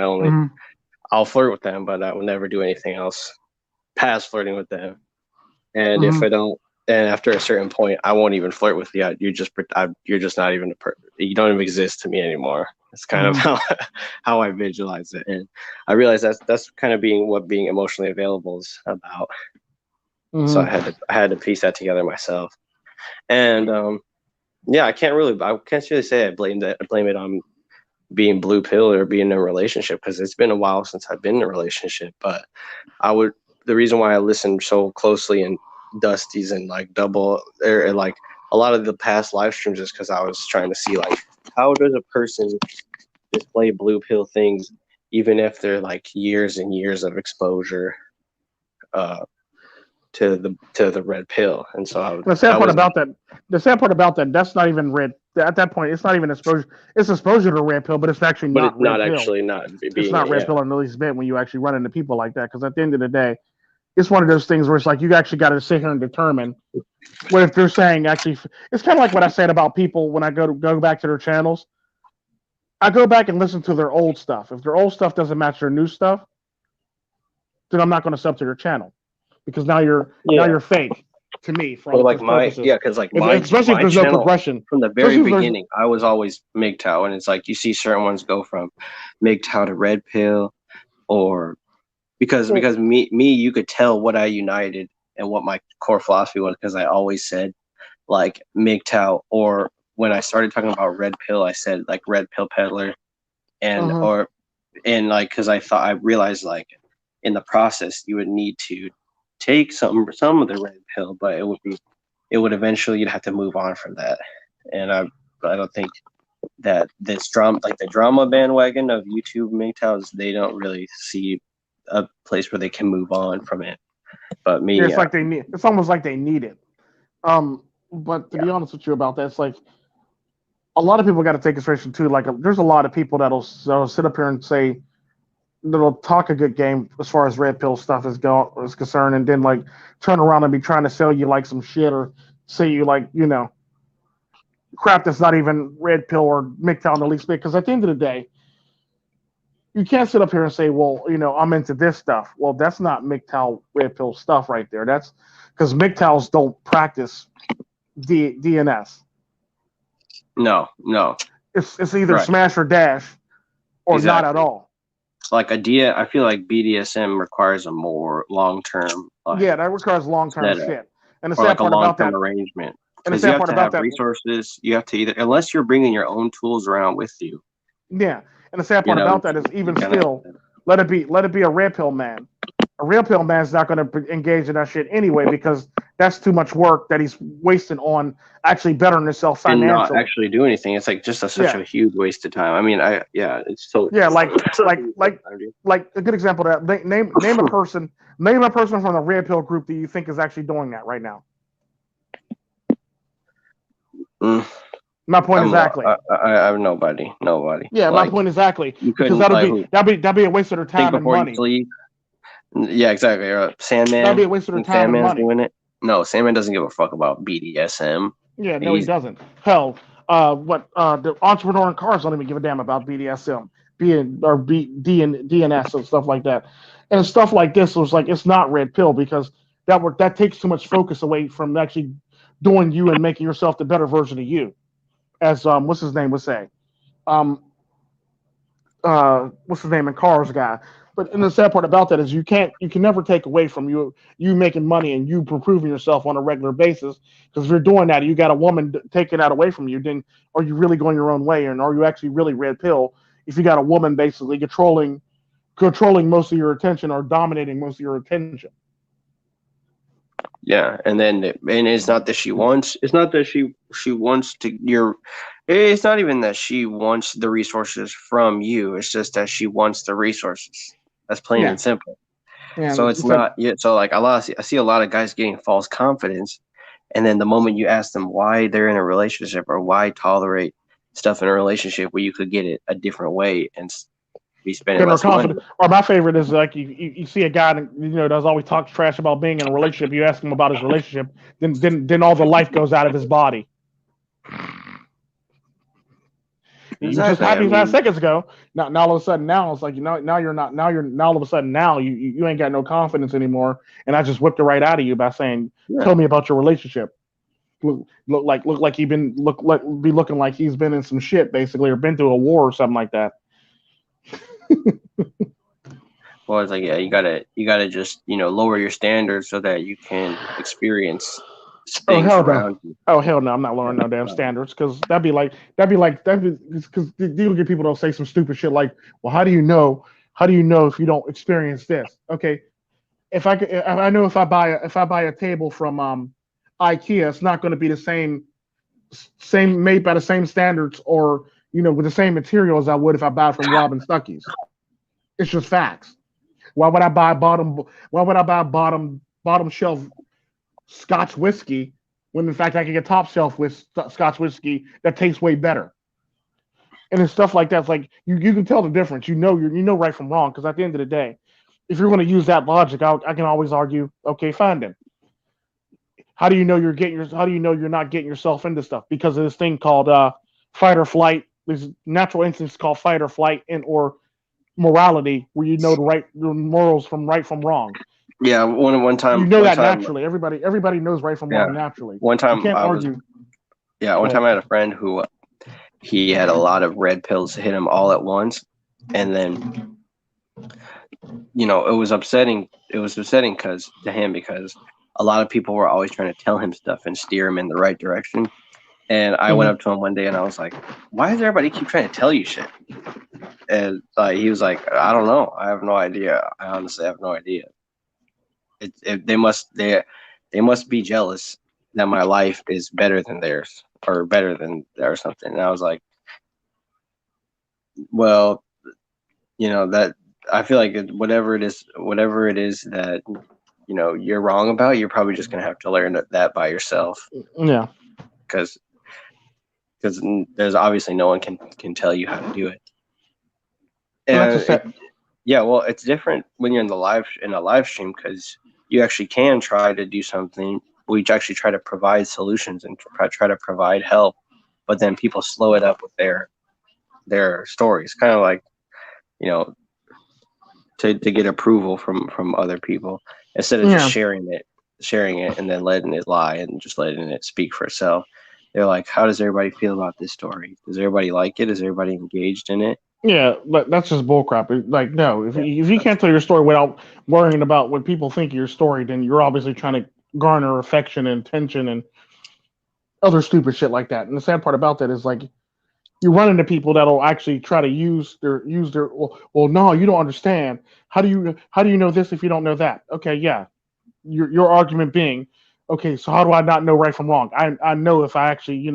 I'll flirt with them, but I will never do anything else past flirting with them. And if I don't, and after a certain point, I won't even flirt with you. You're just not even you don't even exist to me anymore. It's kind of how I visualize it, and I realize that's kind of what being emotionally available is about. So I had to piece that together myself, and I can't really say I blame it on being blue pill or being in a relationship, because it's been a while since I've been in a relationship. But the reason why I listen so closely and Dusty's and like double or like a lot of the past live streams is because I was trying to see like how does a person display blue pill things even if they're like years and years of exposure to the red pill. And so the sad part about that, that's not even red. At that point, it's not even exposure. It's exposure to red pill, but it's actually not red pill. It's not red pill in the least bit when you actually run into people like that. Because at the end of the day, it's one of those things where it's like you actually got to sit here and determine what if they're saying actually. It's kind of like what I said about people when I go back to their channels. I go back and listen to their old stuff. If their old stuff doesn't match their new stuff, then I'm not going to sub to their channel, because now you're fake to me. For all purposes. Because like my especially if there's no progression from the very beginning, I was always MIGTOW, and it's like you see certain ones go from MIGTOW to red pill, or because me you could tell what I united and what my core philosophy was, because I always said like MIGTOW, or when I started talking about red pill, I said like red pill peddler, and because I realized like in the process you would need to take some of the red pill, but it would eventually you'd have to move on from that. And I don't think that this drama, like the drama bandwagon of YouTube MIGTOWs, they don't really see a place where they can move on from it. But me, it's like it's almost like they need it. But to be honest with you about that, it's like a lot of people got to take consideration too. Like there's a lot of people that'll sit up here and say, that'll talk a good game as far as red pill stuff is concerned, and then like turn around and be trying to sell you like some shit, or say you like crap that's not even red pill or MIGTOW in the least bit. Because at the end of the day, you can't sit up here and say, well, I'm into this stuff. Well, that's not MIGTOW red pill stuff right there. That's because MIGTOWs don't practice DNS. No. It's either smash or dash, or not at all. Like I feel like BDSM requires a more long-term. That requires long-term shit. And the sad like part a about that arrangement. Because you have to have resources. You have to either, unless you're bringing your own tools around with you. Yeah, and the sad part about that is even still, let it be a red pill man. A red pill man is not going to engage in that shit anyway, because that's too much work that he's wasting on actually bettering himself and not financially. actually do anything. It's like just such a huge waste of time. I mean, it's so like a good example of that. Name a person from the red pill group that you think is actually doing that right now. My point exactly. I have nobody. Yeah, like, my point exactly. You because that'd be a waste of their time and money. Yeah, exactly. Sandman. That'd be a waste of their time and money. Doing it. No, Sandman doesn't give a fuck about BDSM. Yeah, no, he doesn't. Hell, the entrepreneur in cars don't even give a damn about BDSM, DNS and stuff like that. And stuff like this was like, it's not red pill because that takes too much focus away from actually doing you and making yourself the better version of you. As what's his name would say, what's his name in Cars guy. But the sad part about that is you can never take away from you making money and you improving yourself on a regular basis. Because if you're doing that, you got a woman taking that away from you. Then are you really going your own way, and are you actually really red pill? If you got a woman basically controlling most of your attention or dominating most of your attention. Yeah, and it's not that she wants. It's not that she wants to your. It's not even that she wants the resources from you. It's just that she wants the resources. That's plain and simple. Yeah, so it's not. Yeah. So like I see a lot of guys getting false confidence, and then the moment you ask them why they're in a relationship or why tolerate stuff in a relationship where you could get it a different way and be spending less money. Or my favorite is like you see a guy that does always talk trash about being in a relationship. You ask him about his relationship, then all the life goes out of his body. Exactly. You were just happy 5 seconds ago. Now all of a sudden now it's like now you're not now all of a sudden now you ain't got no confidence anymore. And I just whipped it right out of you by saying, tell me about your relationship. Look like be looking like he's been in some shit basically, or been through a war or something like that. Well, it's like you gotta just lower your standards so that you can experience things around you. Oh hell no! I'm not lowering no damn standards because that'd be because you'll get people that'll say some stupid shit like, well, how do you know if you don't experience this? Okay, I know if I buy a table from IKEA, it's not going to be the same made by the same standards or with the same material as I would if I buy it from Rob and Stuckey's. It's just facts. Why would I buy bottom shelf Scotch whiskey when in fact I can get top shelf with Scotch whiskey that tastes way better? And it's stuff like that. It's like you can tell the difference. You know right from wrong, because at the end of the day, if you're going to use that logic, I can always argue, okay, fine then. How do you know you're not getting yourself into stuff? Because of this thing called fight or flight. There's natural instincts called fight or flight or morality, where you know the morals from right from wrong. Yeah, one time that naturally. Everybody knows right from wrong naturally. One time you can't argue. One time I had a friend who he had a lot of red pills hit him all at once, and then it was upsetting. It was upsetting because a lot of people were always trying to tell him stuff and steer him in the right direction. And I went up to him one day and I was like, why does everybody keep trying to tell you shit? And he was like, I don't know. I have no idea. I honestly have no idea. They must be jealous that my life is better than theirs or better than or something. And I was like, well, that I feel like whatever it is that, you're wrong about, you're probably just going to have to learn that by yourself. Yeah. Because there's obviously no one can tell you how to do it. And well, it's different when you're in a live stream because you actually can try to do something. We actually try to provide solutions and try to provide help, but then people slow it up with their stories, kind of like to get approval from other people instead of just sharing it and then letting it lie and just letting it speak for itself. They're like, how does everybody feel about this story? Does everybody like it? Is everybody engaged in it? Yeah, but that's just bullcrap. Like, no, if you can't tell your story without worrying about what people think of your story, then you're obviously trying to garner affection and attention and other stupid shit like that. And the sad part about that is like you run into people that'll actually try to use their. Well, no, you don't understand. How do you know this if you don't know that? Okay, yeah, your argument being, Okay, so how do I not know right from wrong? I know if I actually,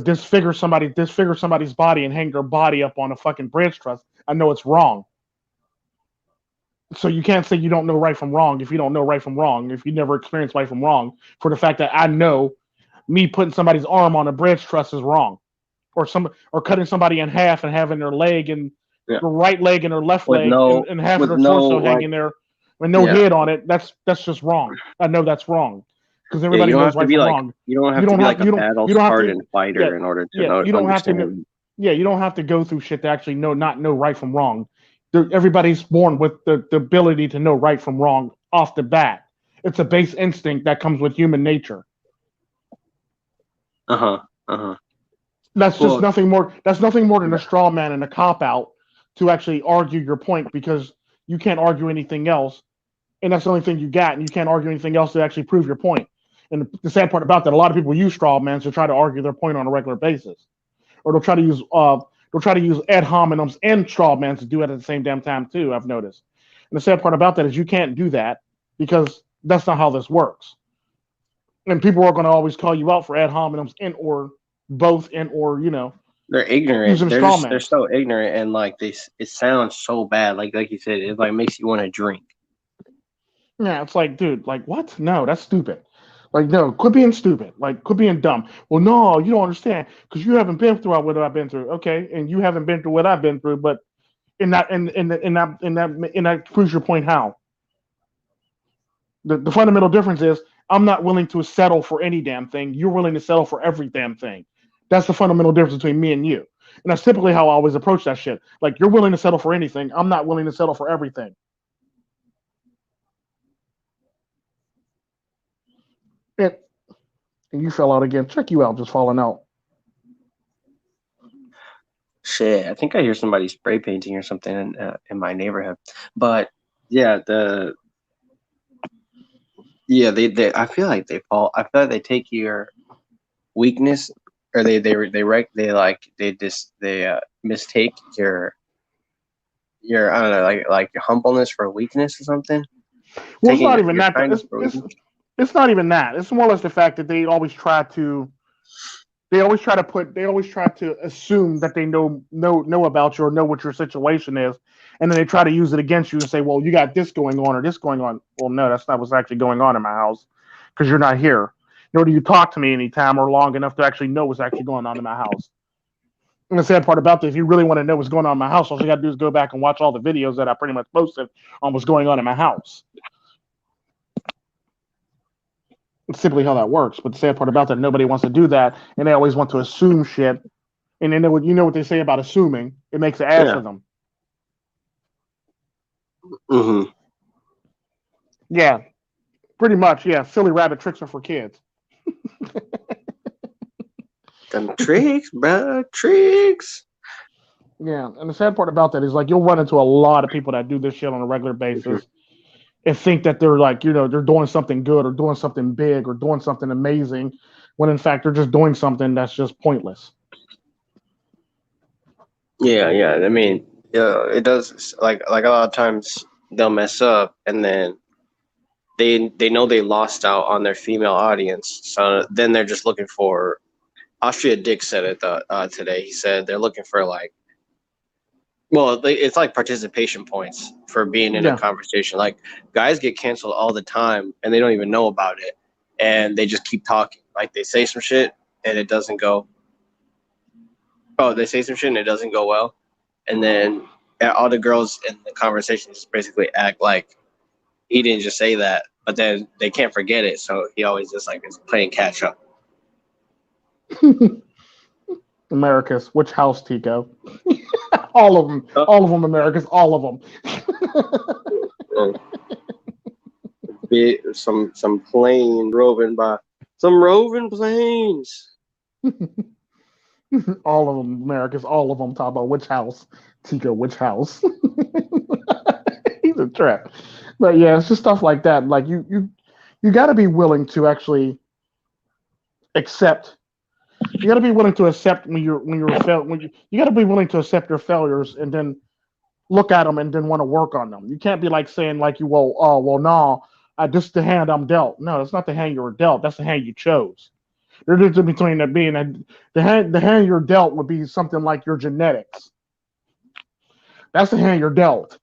disfigure somebody's body and hang their body up on a fucking bridge truss, I know it's wrong. So you can't say you don't know right from wrong if you don't know right from wrong, if you never experienced right from wrong, for the fact that I know me putting somebody's arm on a bridge truss is wrong. Or cutting somebody in half and having their leg and Yeah. their right leg and their left With leg no- and half of with their no, torso like- hanging there with no Yeah. head on it. That's just wrong. I know that's wrong. Because Yeah, everybody you don't knows have to right be from like wrong. you don't have You to don't be have- like a you don't- battle you don't have to- hardened fighter in order to know you don't have to understand. you don't have to go through shit to actually not know right from wrong. Everybody's born with the ability to know right from wrong off the bat. It's a base instinct that comes with human nature. That's just Well- nothing more. That's nothing more than a straw man and a cop out to actually argue your point, because you can't argue anything else, and that's the only thing you got, and you can't argue anything else to actually prove your point. And the sad part about that, a lot of people use straw men to try to argue their point on a regular basis, or they'll try to use ad hominems and straw men to do it at the same damn time too. I've noticed. And the sad part about that is you can't do that because that's not how this works. And people are going to always call you out for ad hominems or They're ignorant. Use them straw men. They're so ignorant, and like it sounds so bad. Like you said, it like makes you want to drink. Yeah, it's like, dude, like what? No, that's stupid. Like, no, quit being stupid. Like, quit being dumb. Well, no, you don't understand because you haven't been through what I've been through. Okay, and you haven't been through what I've been through, but in that proves your point. How? The fundamental difference is I'm not willing to settle for any damn thing. You're willing to settle for every damn thing. That's the fundamental difference between me and you. And that's typically how I always approach that shit. Like, you're willing to settle for anything. I'm not willing to settle for everything. And you fell out again. Check you out, just falling out. Shit, I think I hear somebody spray painting or something in my neighborhood. But yeah, they I feel like they fall. I feel like they take your weakness, or they mistake your I don't know, like your humbleness for weakness or something. Well, it's Taking not your even that. kindness for weakness. It's not even that. It's more or less the fact that they always try to assume that they know about you or know what your situation is, and then they try to use it against you and say, well, you got this going on or this going on. Well, no, that's not what's actually going on in my house, because you're not here, nor do you talk to me anytime or long enough to actually know what's actually going on in my house. And the sad part about this, if you really want to know what's going on in my house, all you got to do is go back and watch all the videos that I pretty much posted on what's going on in my house. It's simply how that works. But the sad part about that, nobody wants to do that, and they always want to assume shit. And then you know what they say about assuming? It makes an ass of them. Mm-hmm. Yeah, pretty much. Yeah, silly rabbit tricks are for kids. Them tricks, bro, tricks. Yeah, and the sad part about that is like you'll run into a lot of people that do this shit on a regular basis and think that they're like, they're doing something good or doing something big or doing something amazing, when in fact they're just doing something that's just pointless. Yeah. I mean, yeah, it does. Like a lot of times they'll mess up, and then they know they lost out on their female audience, so then they're just looking for. Austria Dick said it today. He said they're looking for it's like participation points for being in a conversation. Like, guys get canceled all the time and they don't even know about it, and they just keep talking. Like, they say some shit and it doesn't go. Oh, they say some shit and it doesn't go well, and then all the girls in the conversation just basically act like he didn't just say that, but then they can't forget it. So he always just like is playing catch up. America's which house, Tico? All of them. All of them, America's. All of them. Be some plane roving by. Some roving planes. All of them, America's. All of them. Talk about which house, Tico. Which house? He's a trap. But yeah, it's just stuff like that. Like you got to be willing to actually accept. You got to be willing to accept you got to be willing to accept your failures and then look at them and then want to work on them. You can't be like saying like no, This is the hand I'm dealt. No, that's not the hand you were dealt. That's the hand you chose. There's a difference between that being the hand you're dealt would be something like your genetics. That's the hand you're dealt.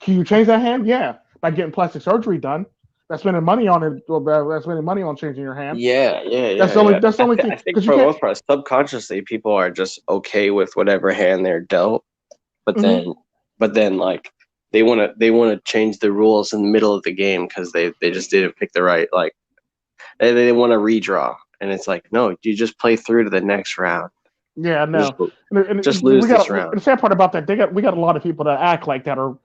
Can you change that hand? Yeah, by getting plastic surgery done. That's spending money on it. That's spending money on changing your hand. Yeah. That's the only. That's the only thing. I think Because for you the can't. most part, subconsciously, people are just okay with whatever hand they're dealt, but then like they want to change the rules in the middle of the game because they just didn't pick the right, like they want to redraw, and it's like, no, you just play through to the next round. Yeah, no. Just lose this round. The sad part about that, we got a lot of people that act like that are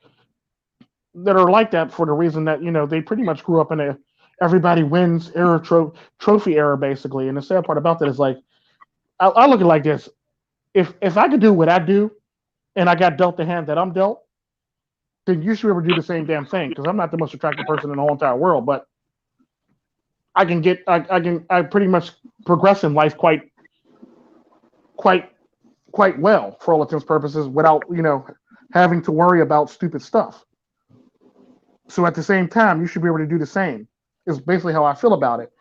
like that for the reason that they pretty much grew up in a everybody wins era trophy era basically. And the sad part about that is like I look at it like this: if I could do what I do, and I got dealt the hand that I'm dealt, then you should be able to do the same damn thing. Because I'm not the most attractive person in the whole entire world, but I pretty much progress in life quite well for all intents and purposes without having to worry about stupid stuff. So at the same time, you should be able to do the same. Is basically how I feel about it.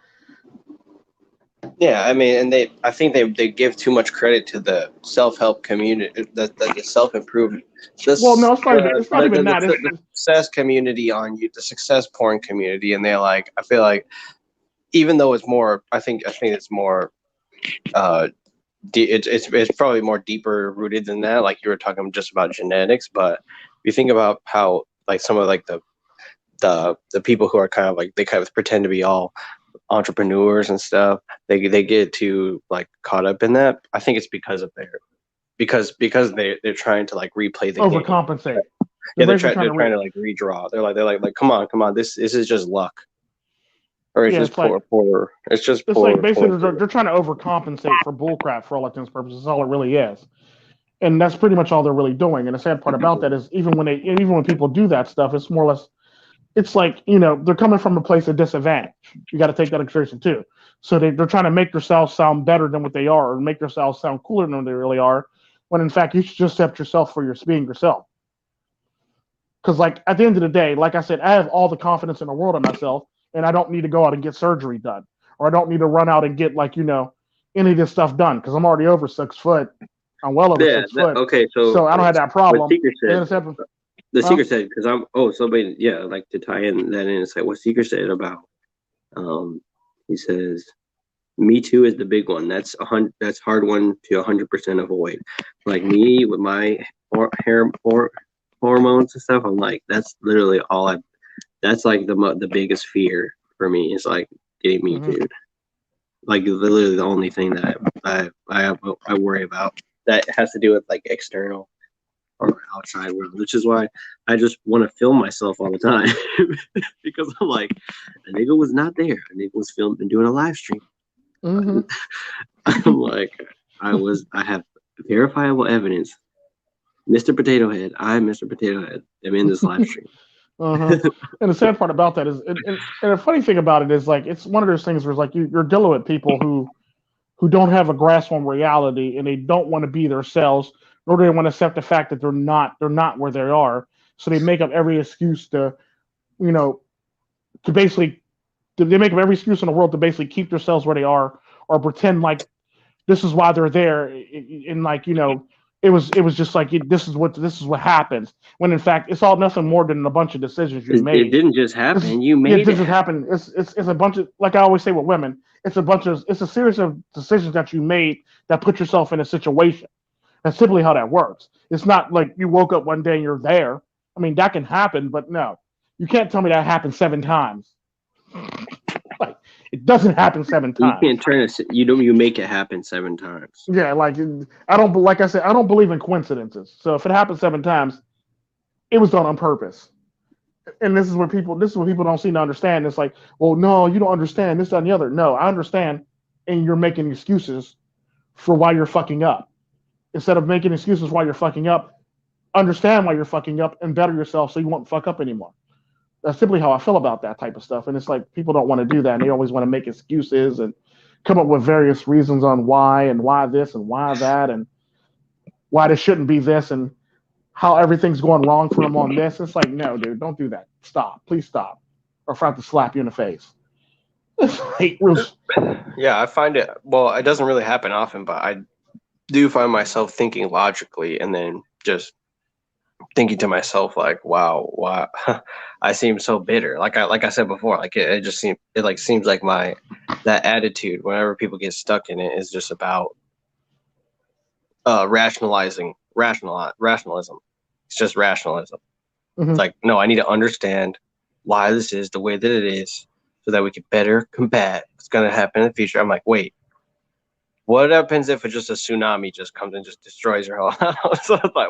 Yeah, I mean, and I think they give too much credit to the self-help community, the self-improvement. Well, no, it's not even that. The success community on you, the success porn community, and I feel like, even though it's more, I think it's more, it's probably more deeper rooted than that. Like you were talking just about genetics, but you think about how like some of like the people who are kind of like they kind of pretend to be all entrepreneurs and stuff, they get too like caught up in that. I think it's because of because they're trying to like replay the overcompensate. Game. Yeah, they're trying to like redraw. They're like come on, this is just luck, or it's just poor. It's just it's poor. Like basically they're trying to overcompensate for bullcrap for all intents and purposes. That's all it really is, and that's pretty much all they're really doing. And the sad part about that is even when people do that stuff, it's more or less. It's like, they're coming from a place of disadvantage. You got to take that into consideration too. So they're trying to make themselves sound better than what they are, or make themselves sound cooler than what they really are, when in fact you should just accept yourself for your being yourself. Because like at the end of the day, like I said, I have all the confidence in the world in myself, and I don't need to go out and get surgery done, or I don't need to run out and get like any of this stuff done because I'm already over 6 foot. I'm well over 6 foot. Okay, so I don't have that problem. The Secret said, because somebody, like to tie in that in, it's like what Secret said about, he says, Me Too is the big one. That's hard one to 100% avoid. Like me with my hair hormones and stuff, I'm like, that's literally that's like the biggest fear for me is like getting Me Too. Like literally the only thing that I worry about that has to do with like external or outside world, which is why I just want to film myself all the time because I'm like, a nigga was not there. A nigga was filmed and doing a live stream. I'm like, I have verifiable evidence. Mr. Potato Head, I'm Mr. Potato Head. I'm in this live stream. And the sad part about that is, and the funny thing about it is, like, it's one of those things where it's like you're dealing with people who don't have a grasp on reality, and they don't want to be themselves, nor do they want to accept the fact that they're not where they are. So they make up every excuse to basically, they make up every excuse in the world to basically keep themselves where they are, or pretend like this is why they're there, and like it was just like this is what happens, when in fact it's all nothing more than a bunch of decisions you made. It didn't just happen. You made it. It didn't happen. It's a bunch of, like I always say with women, it's a series of decisions that you made that put yourself in a situation. That's typically how that works. It's not like you woke up one day and you're there. I mean, that can happen, but no, you can't tell me that happened 7 times. Like, it doesn't happen 7 times. You can't turn it. You make it happen 7 times. Yeah, like I said, I don't believe in coincidences. So if it happened 7 times, it was done on purpose. And this is what people don't seem to understand. It's like, well, no, you don't understand this, that, and the other. No, I understand, and you're making excuses for why you're fucking up. Instead of making excuses why you're fucking up, understand why you're fucking up and better yourself so you won't fuck up anymore. That's simply how I feel about that type of stuff. And it's like people don't want to do that, and they always want to make excuses and come up with various reasons on why, and why this and why that, and why this shouldn't be this. And how everything's going wrong for them on this. It's like, no, dude, don't do that. Stop, please stop, or if I have to slap you in the face. It's like, Yeah, I find it. Well, it doesn't really happen often, but I do find myself thinking logically, and then just thinking to myself like, wow, I seem so bitter. Like I said before, like it just seems like that attitude whenever people get stuck in it is just about rationalism. It's just rationalism. mm-hmm. It's like, no, I need to understand why this is the way that it is so that we can better combat what's going to happen in the future. I'm like, wait, what happens if just a tsunami just comes and just destroys your whole house? So it's like,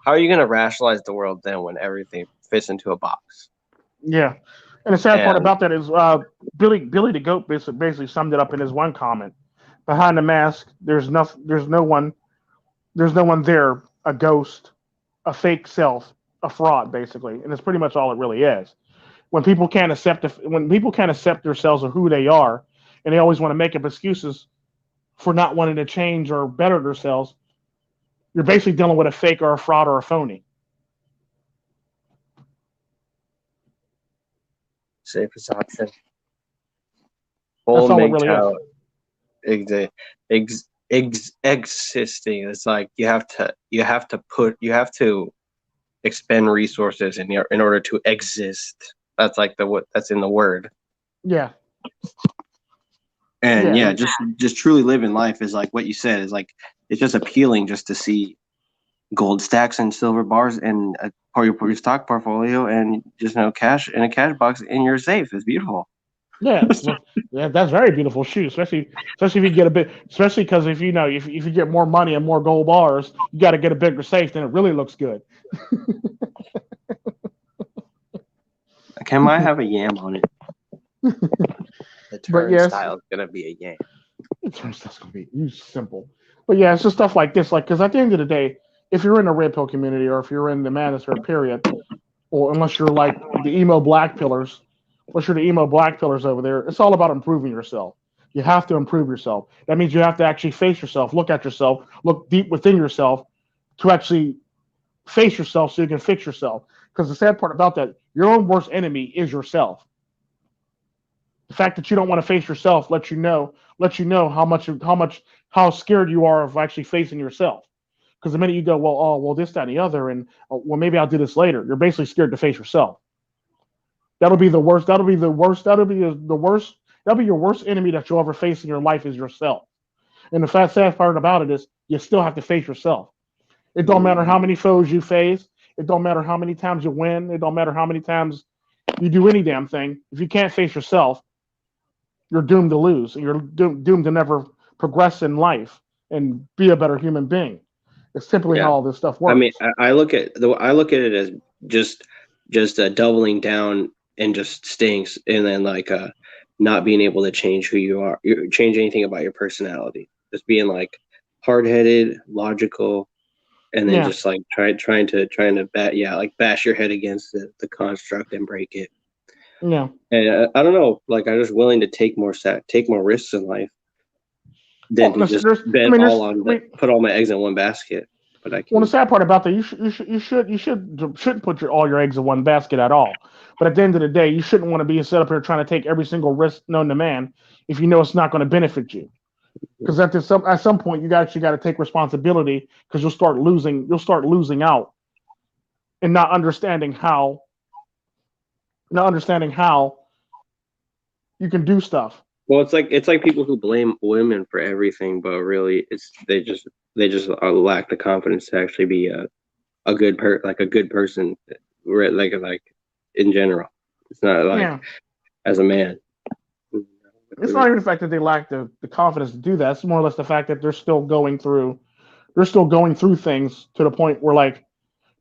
how are you going to rationalize the world then when everything fits into a box? Yeah. And the sad part about that is Billy the Goat basically summed it up in his one comment. Behind the mask, there's no one there, a ghost, a fake self, a fraud, basically. And it's pretty much all it really is. When people can't accept themselves or who they are, and they always want to make up excuses for not wanting to change or better themselves, you're basically dealing with a fake or a fraud or a phony. Safest option. That's all it really is. Existing. It's like you have to expend resources in order to exist. That's like that's in the word. Yeah. And just truly living life is like what you said, is like it's just appealing just to see gold stacks and silver bars and part of your stock portfolio and just cash in a cash box in your safe. It's beautiful. Yeah, that's very beautiful. Shoot, especially if you get a bit, especially because if you get more money and more gold bars, you got to get a bigger safe. Then it really looks good. I might have a yam on it. The turnstile is gonna be a yam. The turnstile's gonna be simple. But yeah, it's just stuff like this. Like, because at the end of the day, if you're in the red pill community or if you're in the manosphere period, or unless you're like the emo black pillars. Unless you're the emo black pillars over there, it's all about improving yourself. You have to improve yourself. That means you have to actually face yourself, look at yourself, look deep within yourself to actually face yourself so you can fix yourself. Because the sad part about that, your own worst enemy is yourself. The fact that you don't want to face yourself lets you know how scared you are of actually facing yourself. Because the minute you go, well, this, that, and the other, and well, maybe I'll do this later, you're basically scared to face yourself. That'll be the worst. That'll be your worst enemy that you'll ever face in your life is yourself. And the sad part about it is you still have to face yourself. It don't matter how many foes you face. It don't matter how many times you win. It don't matter how many times you do any damn thing. If you can't face yourself, you're doomed to lose. And you're doomed to never progress in life and be a better human being. It's simply how all this stuff works. I mean, I look at it as just doubling down and just staying, and then not being able to change who you are, change anything about your personality. Just being like hard-headed, logical, and then just like trying to bash your head against the construct and break it. Yeah. And I don't know, like I'm just willing to take more risks in life than to just put all my eggs in one basket. But I can't. Well, the sad part about that, you shouldn't put all your eggs in one basket at all. But at the end of the day, you shouldn't want to be set up here trying to take every single risk known to man if you know it's not going to benefit you. Because at some point, you actually got to take responsibility because you'll start losing out and not understanding how you can do stuff. Well, it's like people who blame women for everything, but really they just lack the confidence to actually be a good person, like in general. It's not like as a man. It's not even the fact that they lack the confidence to do that. It's more or less the fact that they're still going through things to the point where like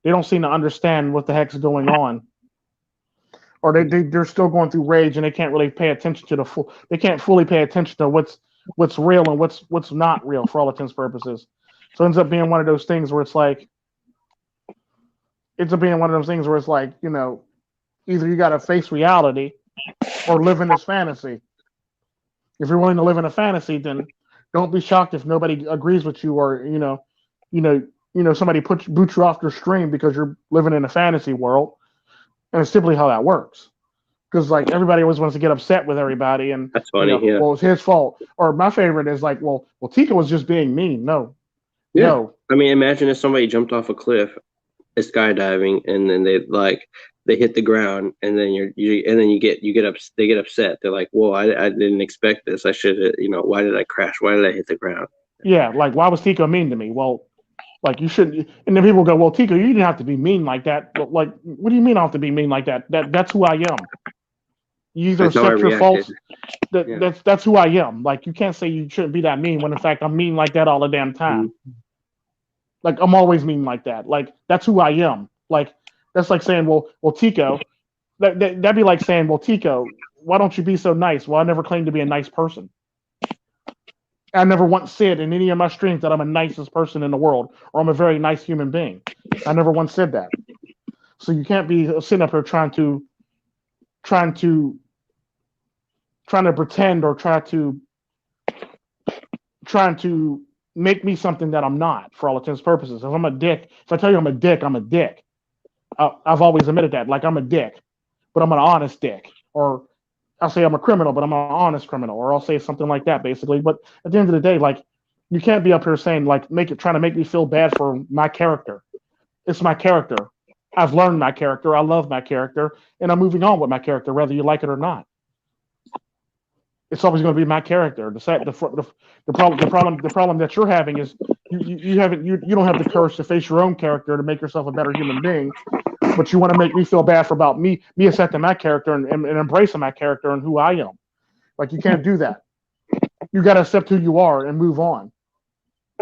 they don't seem to understand what the heck's going on. Or they're still going through rage and they can't really pay attention to they can't fully pay attention to what's real and what's not real for all intents and purposes. So it ends up being one of those things where it's like, either you got to face reality or live in this fantasy. If you're willing to live in a fantasy, then don't be shocked if nobody agrees with you or somebody boots you off their stream because you're living in a fantasy world, and it's simply how that works. Because like everybody always wants to get upset with everybody, and That's funny. Yeah. well, it's his fault. Or my favorite is like, well, Tico was just being mean. No, Yeah. no. I mean, imagine if somebody jumped off a cliff, skydiving, and then they hit the ground, and then they get upset. They're like, "Whoa, I didn't expect this. I should have, why did I crash? Why did I hit the ground?" Yeah, like why was Tico mean to me? Well, like you shouldn't. And then people go, well, Tico, you didn't have to be mean like that. But like, what do you mean I have to be mean like that? That's who I am. You either accept your faults. That's who I am. Like you can't say you shouldn't be that mean when in fact I'm mean like that all the damn time. Mm-hmm. Like I'm always mean like that. Like that's who I am. Like that's like saying, well, Tico. That'd be like saying, well, Tico, why don't you be so nice? Well, I never claimed to be a nice person. I never once said in any of my streams that I'm the nicest person in the world or I'm a very nice human being. I never once said that. So you can't be sitting up here trying to pretend or trying to make me something that I'm not for all intents and purposes. If I'm a dick, if I tell you I'm a dick, I'm a dick. I've always admitted that. Like I'm a dick, but I'm an honest dick. Or I'll say I'm a criminal, but I'm an honest criminal. Or I'll say something like that, basically. But at the end of the day, like you can't be up here saying like trying to make me feel bad for my character. It's my character. I've learned my character. I love my character, and I'm moving on with my character, whether you like it or not. It's always going to be my character. The problem that you're having is you don't have the courage to face your own character to make yourself a better human being, but you want to make me feel bad about me accepting my character and embracing my character and who I am. Like you can't do that. You got to accept who you are and move on.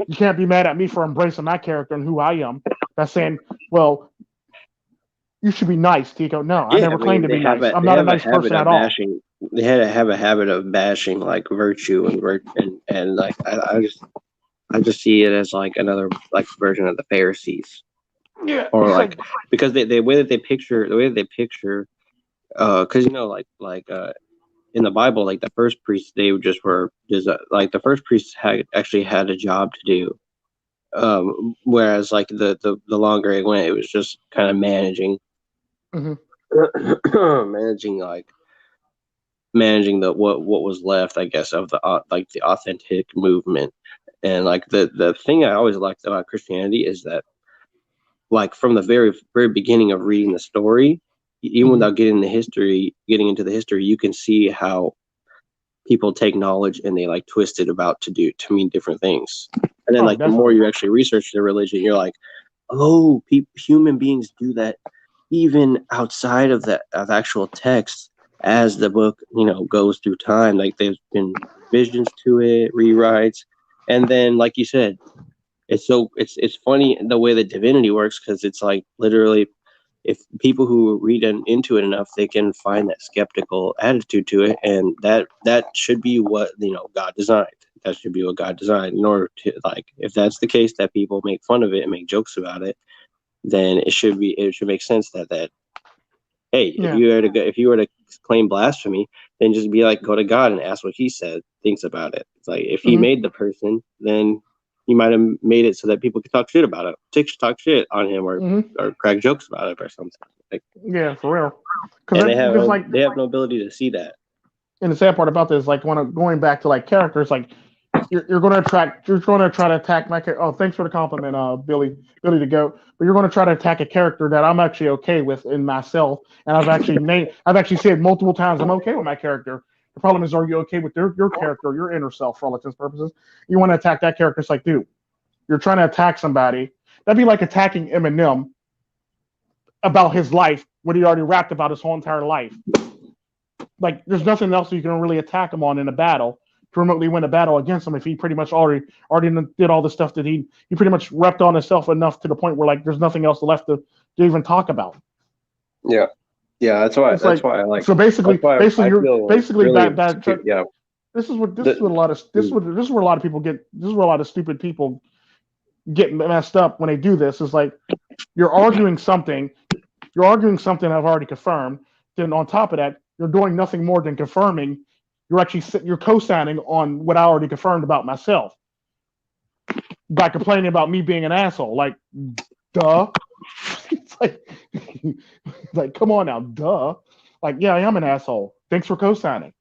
You can't be mad at me for embracing my character and who I am. That's saying, well, you should be nice, Tico. No, I never claimed to be nice. I'm not a nice person at all. They had to have a habit of bashing like virtue and like I just see it as like another like version of the Pharisees. Yeah. Or like because the way that they picture because in the Bible, like the first priests, they just were like the first priests actually had a job to do. Whereas like the longer it went, it was just kind of managing. Mm-hmm. managing the what was left, I guess, of the like the authentic movement. And like the thing I always liked about Christianity is that like from the very very beginning of reading the story, even without getting into the history, you can see how people take knowledge and they like twist it about to mean different things. And then the more you actually research the religion, you're like, oh, human beings do that even outside of the actual text. As the book, goes through time, like there's been revisions to it, rewrites, and then, like you said, it's funny the way that divinity works, because it's like literally, if people who read into it enough, they can find that skeptical attitude to it, and that should be what God designed. That should be what God designed. In order to like, if that's the case, that people make fun of it and make jokes about it, then it should make sense that. Hey, if you were to claim blasphemy, then just be like, go to God and ask what He thinks about it. It's like if He made the person, then He might have made it so that people could talk shit about it, talk shit on Him, or crack jokes about it or something. Like, yeah, for real. And they have no ability to see that. And the sad part about this, like going back to like characters, like you're going to try to attack my character. Oh, thanks for the compliment, Billy to go. But you're going to try to attack a character that I'm actually okay with in myself, and I've actually said multiple times I'm okay with my character. The problem is, are you okay with your character, your inner self, for all intents and purposes? You want to attack that character? It's like, dude, you're trying to attack somebody. That'd be like attacking Eminem about his life, what he already rapped about his whole entire life. Like, there's nothing else you can really attack him on in a battle to remotely win a battle against him if he pretty much already did all the stuff that he pretty much repped on himself enough to the point where like there's nothing else left to even talk about. Yeah, that's why I like. So basically, This is where a lot of stupid people get messed up when they do this. Is like you're arguing something I've already confirmed. Then on top of that, you're doing nothing more than confirming. You're co-signing on what I already confirmed about myself. by complaining about me being an asshole. Like, duh. It's like, come on now, duh. Like, yeah, I am an asshole. Thanks for co-signing.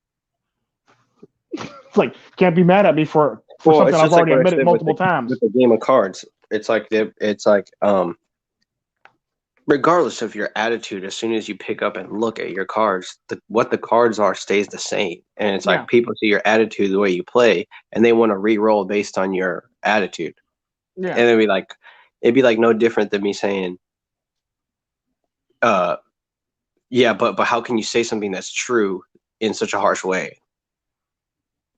It's like, can't be mad at me for something I've already admitted multiple times. With the game of cards, it's like regardless of your attitude, as soon as you pick up and look at your cards, what the cards are stays the same. And it's like people see your attitude, the way you play, and they want to re-roll based on your attitude. Yeah. And it'd be like no different than me saying, yeah, but how can you say something that's true in such a harsh way?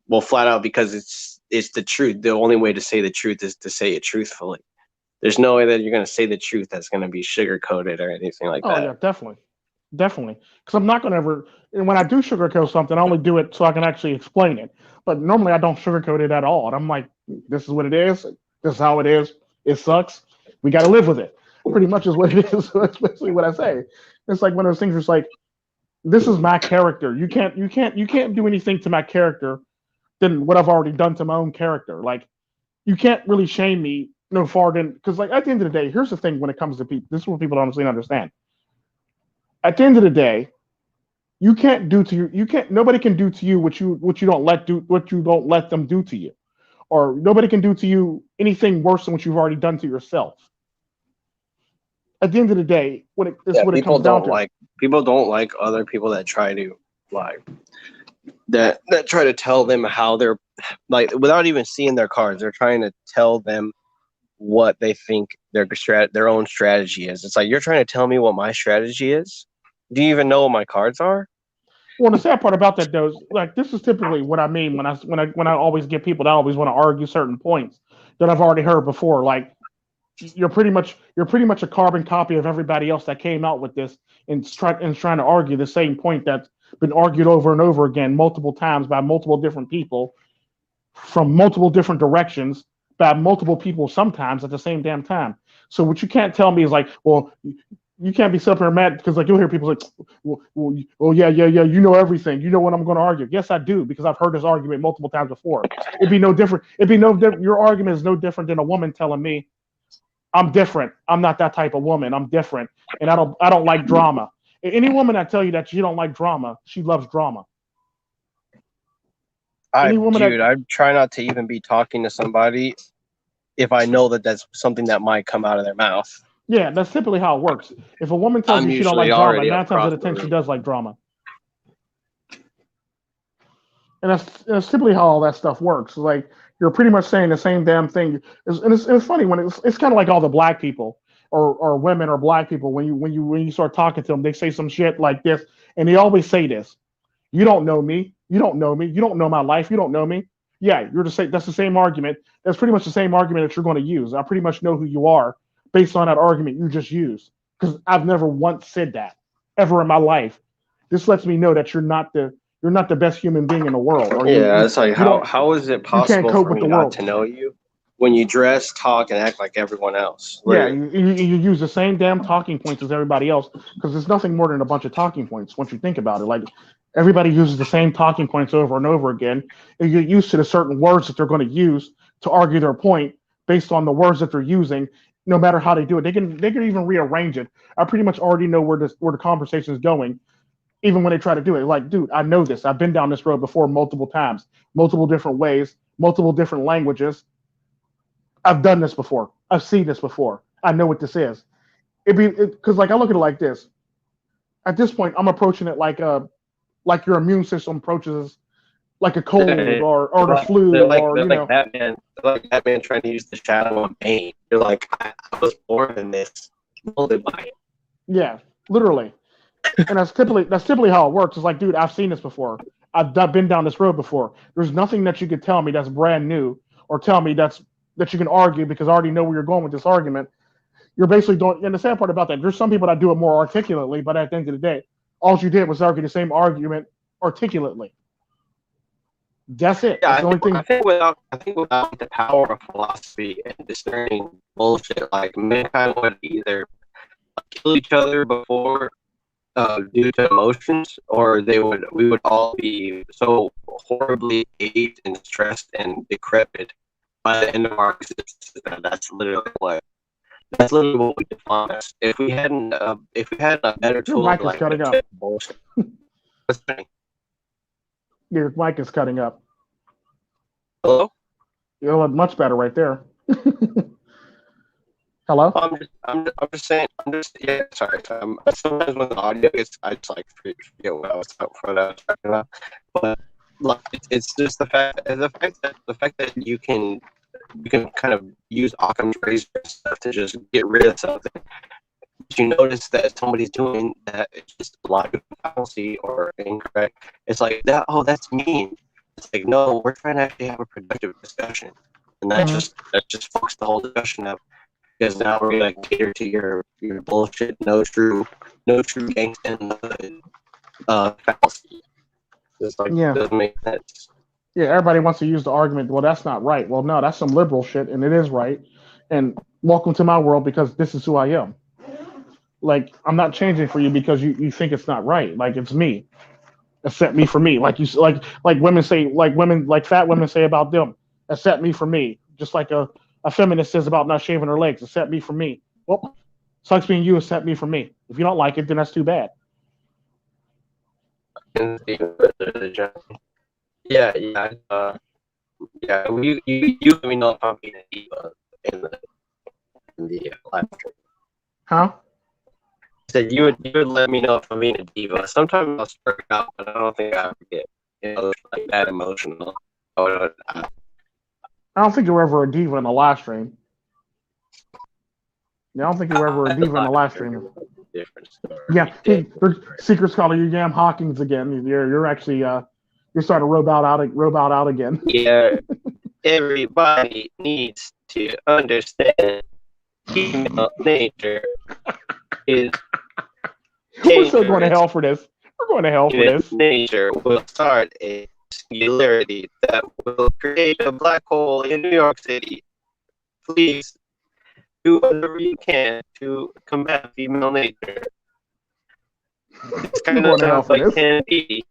Well, flat out because it's the truth. The only way to say the truth is to say it truthfully. There's no way that you're going to say the truth that's going to be sugar-coated or anything like that. Oh, yeah, definitely. Definitely. Because I'm not going to ever, and when I do sugarcoat something, I only do it so I can actually explain it. But normally I don't sugarcoat it at all. And I'm like, this is what it is. This is how it is. It sucks. We got to live with it. Pretty much is what it is. That's basically what I say. It's like one of those things where it's like, this is my character. You can't do anything to my character than what I've already done to my own character. Like, you can't really shame me no farther than, because like at the end of the day, here's the thing when it comes to people. This is what people honestly understand. At the end of the day, nobody can do to you what you don't let them do to you, or nobody can do to you anything worse than what you've already done to yourself. At the end of the day, what it comes down to. People don't like other people that try to that try to tell them how they're like without even seeing their cards. They're trying to tell them what they think their own strategy is. It's like, you're trying to tell me what my strategy is? Do you even know what my cards are? Well, the sad part about that, though, is like this is typically what I mean when I always get people that always want to argue certain points that I've already heard before. Like, you're pretty much a carbon copy of everybody else that came out with this and trying to argue the same point that's been argued over and over again multiple times by multiple different people from multiple different directions by multiple people sometimes at the same damn time. So what you can't tell me is like, well, you can't be super mad because like you'll hear people like, well, yeah, you know everything. You know what I'm going to argue. Yes, I do, because I've heard this argument multiple times before. It'd be no different. Your argument is no different than a woman telling me, I'm different. I'm not that type of woman. I'm different, and I don't like drama. Any woman that tell you that she don't like drama, she loves drama. I try not to even be talking to somebody if I know that that's something that might come out of their mouth. Yeah, that's typically how it works. If a woman tells you she don't like drama, 9 times out of 10 she does like drama. And that's typically how all that stuff works. Like, you're pretty much saying the same damn thing. It's funny when it's kind of like all the black people or women or black people when you start talking to them, they say some shit like this, and they always say this: "You don't know me. You don't know me. You don't know my life. You don't know me." Yeah, that's the same argument. That's pretty much the same argument that you're going to use. I pretty much know who you are based on that argument you just used, because I've never once said that ever in my life. This lets me know that you're not the best human being in the world. It's like how is it possible for me not to know you when you dress, talk, and act like everyone else? Yeah, you use the same damn talking points as everybody else, because there's nothing more than a bunch of talking points once you think about it. Like, everybody uses the same talking points over and over again, and you get used to the certain words that they're going to use to argue their point based on the words that they're using. No matter how they do it, they can even rearrange it. I pretty much already know where the conversation is going, even when they try to do it. Like, dude, I know this. I've been down this road before multiple times, multiple different ways, multiple different languages. I've done this before. I've seen this before. I know what this is. Because like I look at it like this. At this point, I'm approaching it like your immune system approaches like a cold or the flu. Like Batman trying to use the shadow of pain. You're like, I was born in this, molded by it. Yeah, literally. And that's typically how it works. It's like, dude, I've seen this before. I've been down this road before. There's nothing that you could tell me that's brand new, or tell me that you can argue, because I already know where you're going with this argument. You're basically doing, and the sad part about that, there's some people that do it more articulately, but at the end of the day, all you did was argue the same argument articulately. That's it. Yeah, that's the only thing. I think without the power of philosophy and discerning bullshit, like mankind would either kill each other before due to emotions, or we would all be so horribly aged and stressed and decrepit by the end of our existence. That's literally what we define as. If we had a better tool, Your mic is cutting up. Bullshit. What's happening? Your mic is cutting up. Hello? You look much better right there. Hello? I'm just saying. Yeah. Sorry. Sometimes when the audio gets, I just like forget what I was talking about. But like, it's just the fact that you can kind of use Occam's razor and stuff to just get rid of something. But you notice that somebody's doing that, it's just a logical fallacy or incorrect. It's like that. Oh, that's mean. It's like, no, we're trying to actually have a productive discussion, and that just fucks the whole discussion up. Because now we're gonna cater to your bullshit, no true gangsta fallacy. It's like, doesn't make sense. Yeah, everybody wants to use the argument, well, that's not right. Well, no, that's some liberal shit, and it is right. And welcome to my world, because this is who I am. Like, I'm not changing for you because you think it's not right. Like, it's me. Accept me for me. Like women say, like fat women say about them. Accept me for me. Just like a feminist says about not shaving her legs. Accept me for me. Well, sucks being you. Accept me for me. If you don't like it, then that's too bad. Yeah. Yeah. You let me know if I'm being a diva in the live stream. Huh? I said you would let me know if I'm being a diva. Sometimes I'll spark out, but I don't think I ever get like that emotional. I don't think you were ever a diva in a live stream. I don't think you were ever a diva in a live stream. Yeah, Secret's calling you Yam Hawkins again. You're actually you're starting to robot out again. Yeah, everybody needs to understand female nature is We're still going to hell for this. We're going to hell for this. Nature will start a singularity that will create a black hole in New York City. Please do whatever you can to combat female nature. It's kind of sounds like Can P.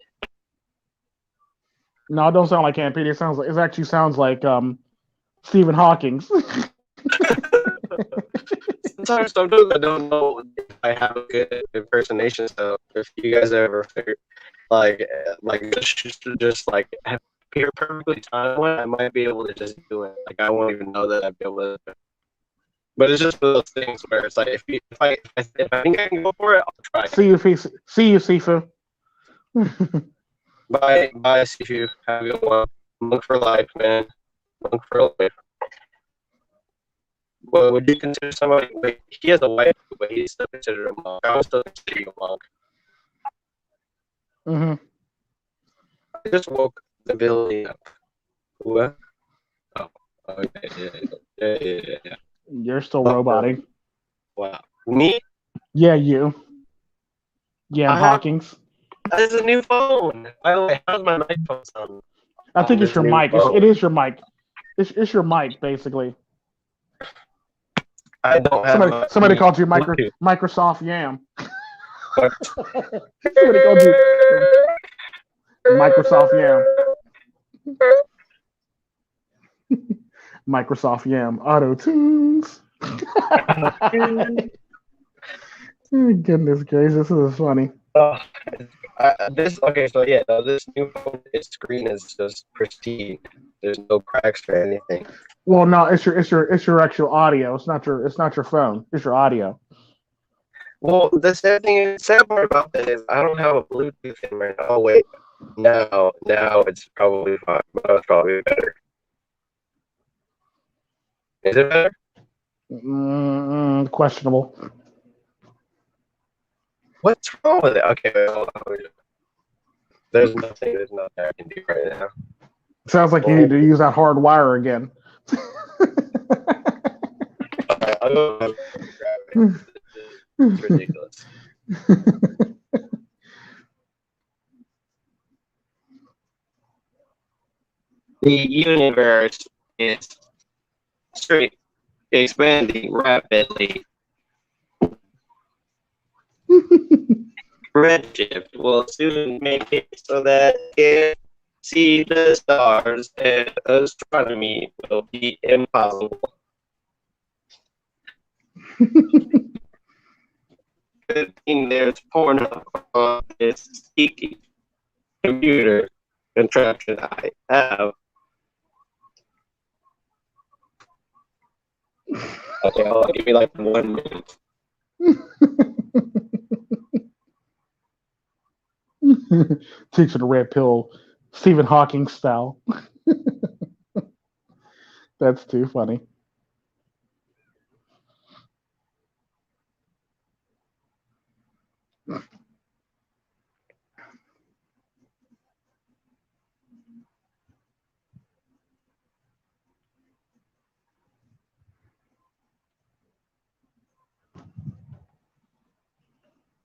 No, it don't sound like Can P. It actually sounds like Stephen Hawking. Sometimes I don't know if I have a good impersonation. So if you guys ever figure like just like appear perfectly timed one, I might be able to just do it. Like I won't even know that I'd be able to. But it's just one of those things where it's like if I think I can go for it, I'll try. See you, Sifu. Bye, Sifu. Have a good one. Monk for life, man. Monk for life. Well, would you consider somebody? Wait, he has a wife, but he's still considered a monk. I would still consider you a monk. I just woke the villain up. What? Oh, okay. Yeah. You're still roboting. Wow. Me? Yeah, you. Yeah, Hawkins. That is a new phone. By the way, how's my microphone sound? I think it's your mic. It is your mic. It's your mic, basically. I don't have somebody called you Microsoft Yam. Somebody called you Microsoft Yam. Microsoft Yam Auto Tunes. Goodness gracious, this is funny. This new phone, its screen is just pristine. There's no cracks or anything. Well, no, it's your actual audio. It's not your phone. It's your audio. Well, the sad part about that is I don't have a Bluetooth in right now. Oh wait, now it's probably fine. Now it's probably better. Is it better? Questionable. What's wrong with it? Okay, hold on. There's nothing I can do right now. Sounds like you need to use that hard wire again. I don't know. It's ridiculous. The universe is expanding rapidly. Redshift will soon make it so that it see the stars, and astronomy will be impossible. Good thing there's porno on this geeky computer contraption I have. Okay, hold on, give me like 1 minute. Takes the red pill, Stephen Hawking style. That's too funny.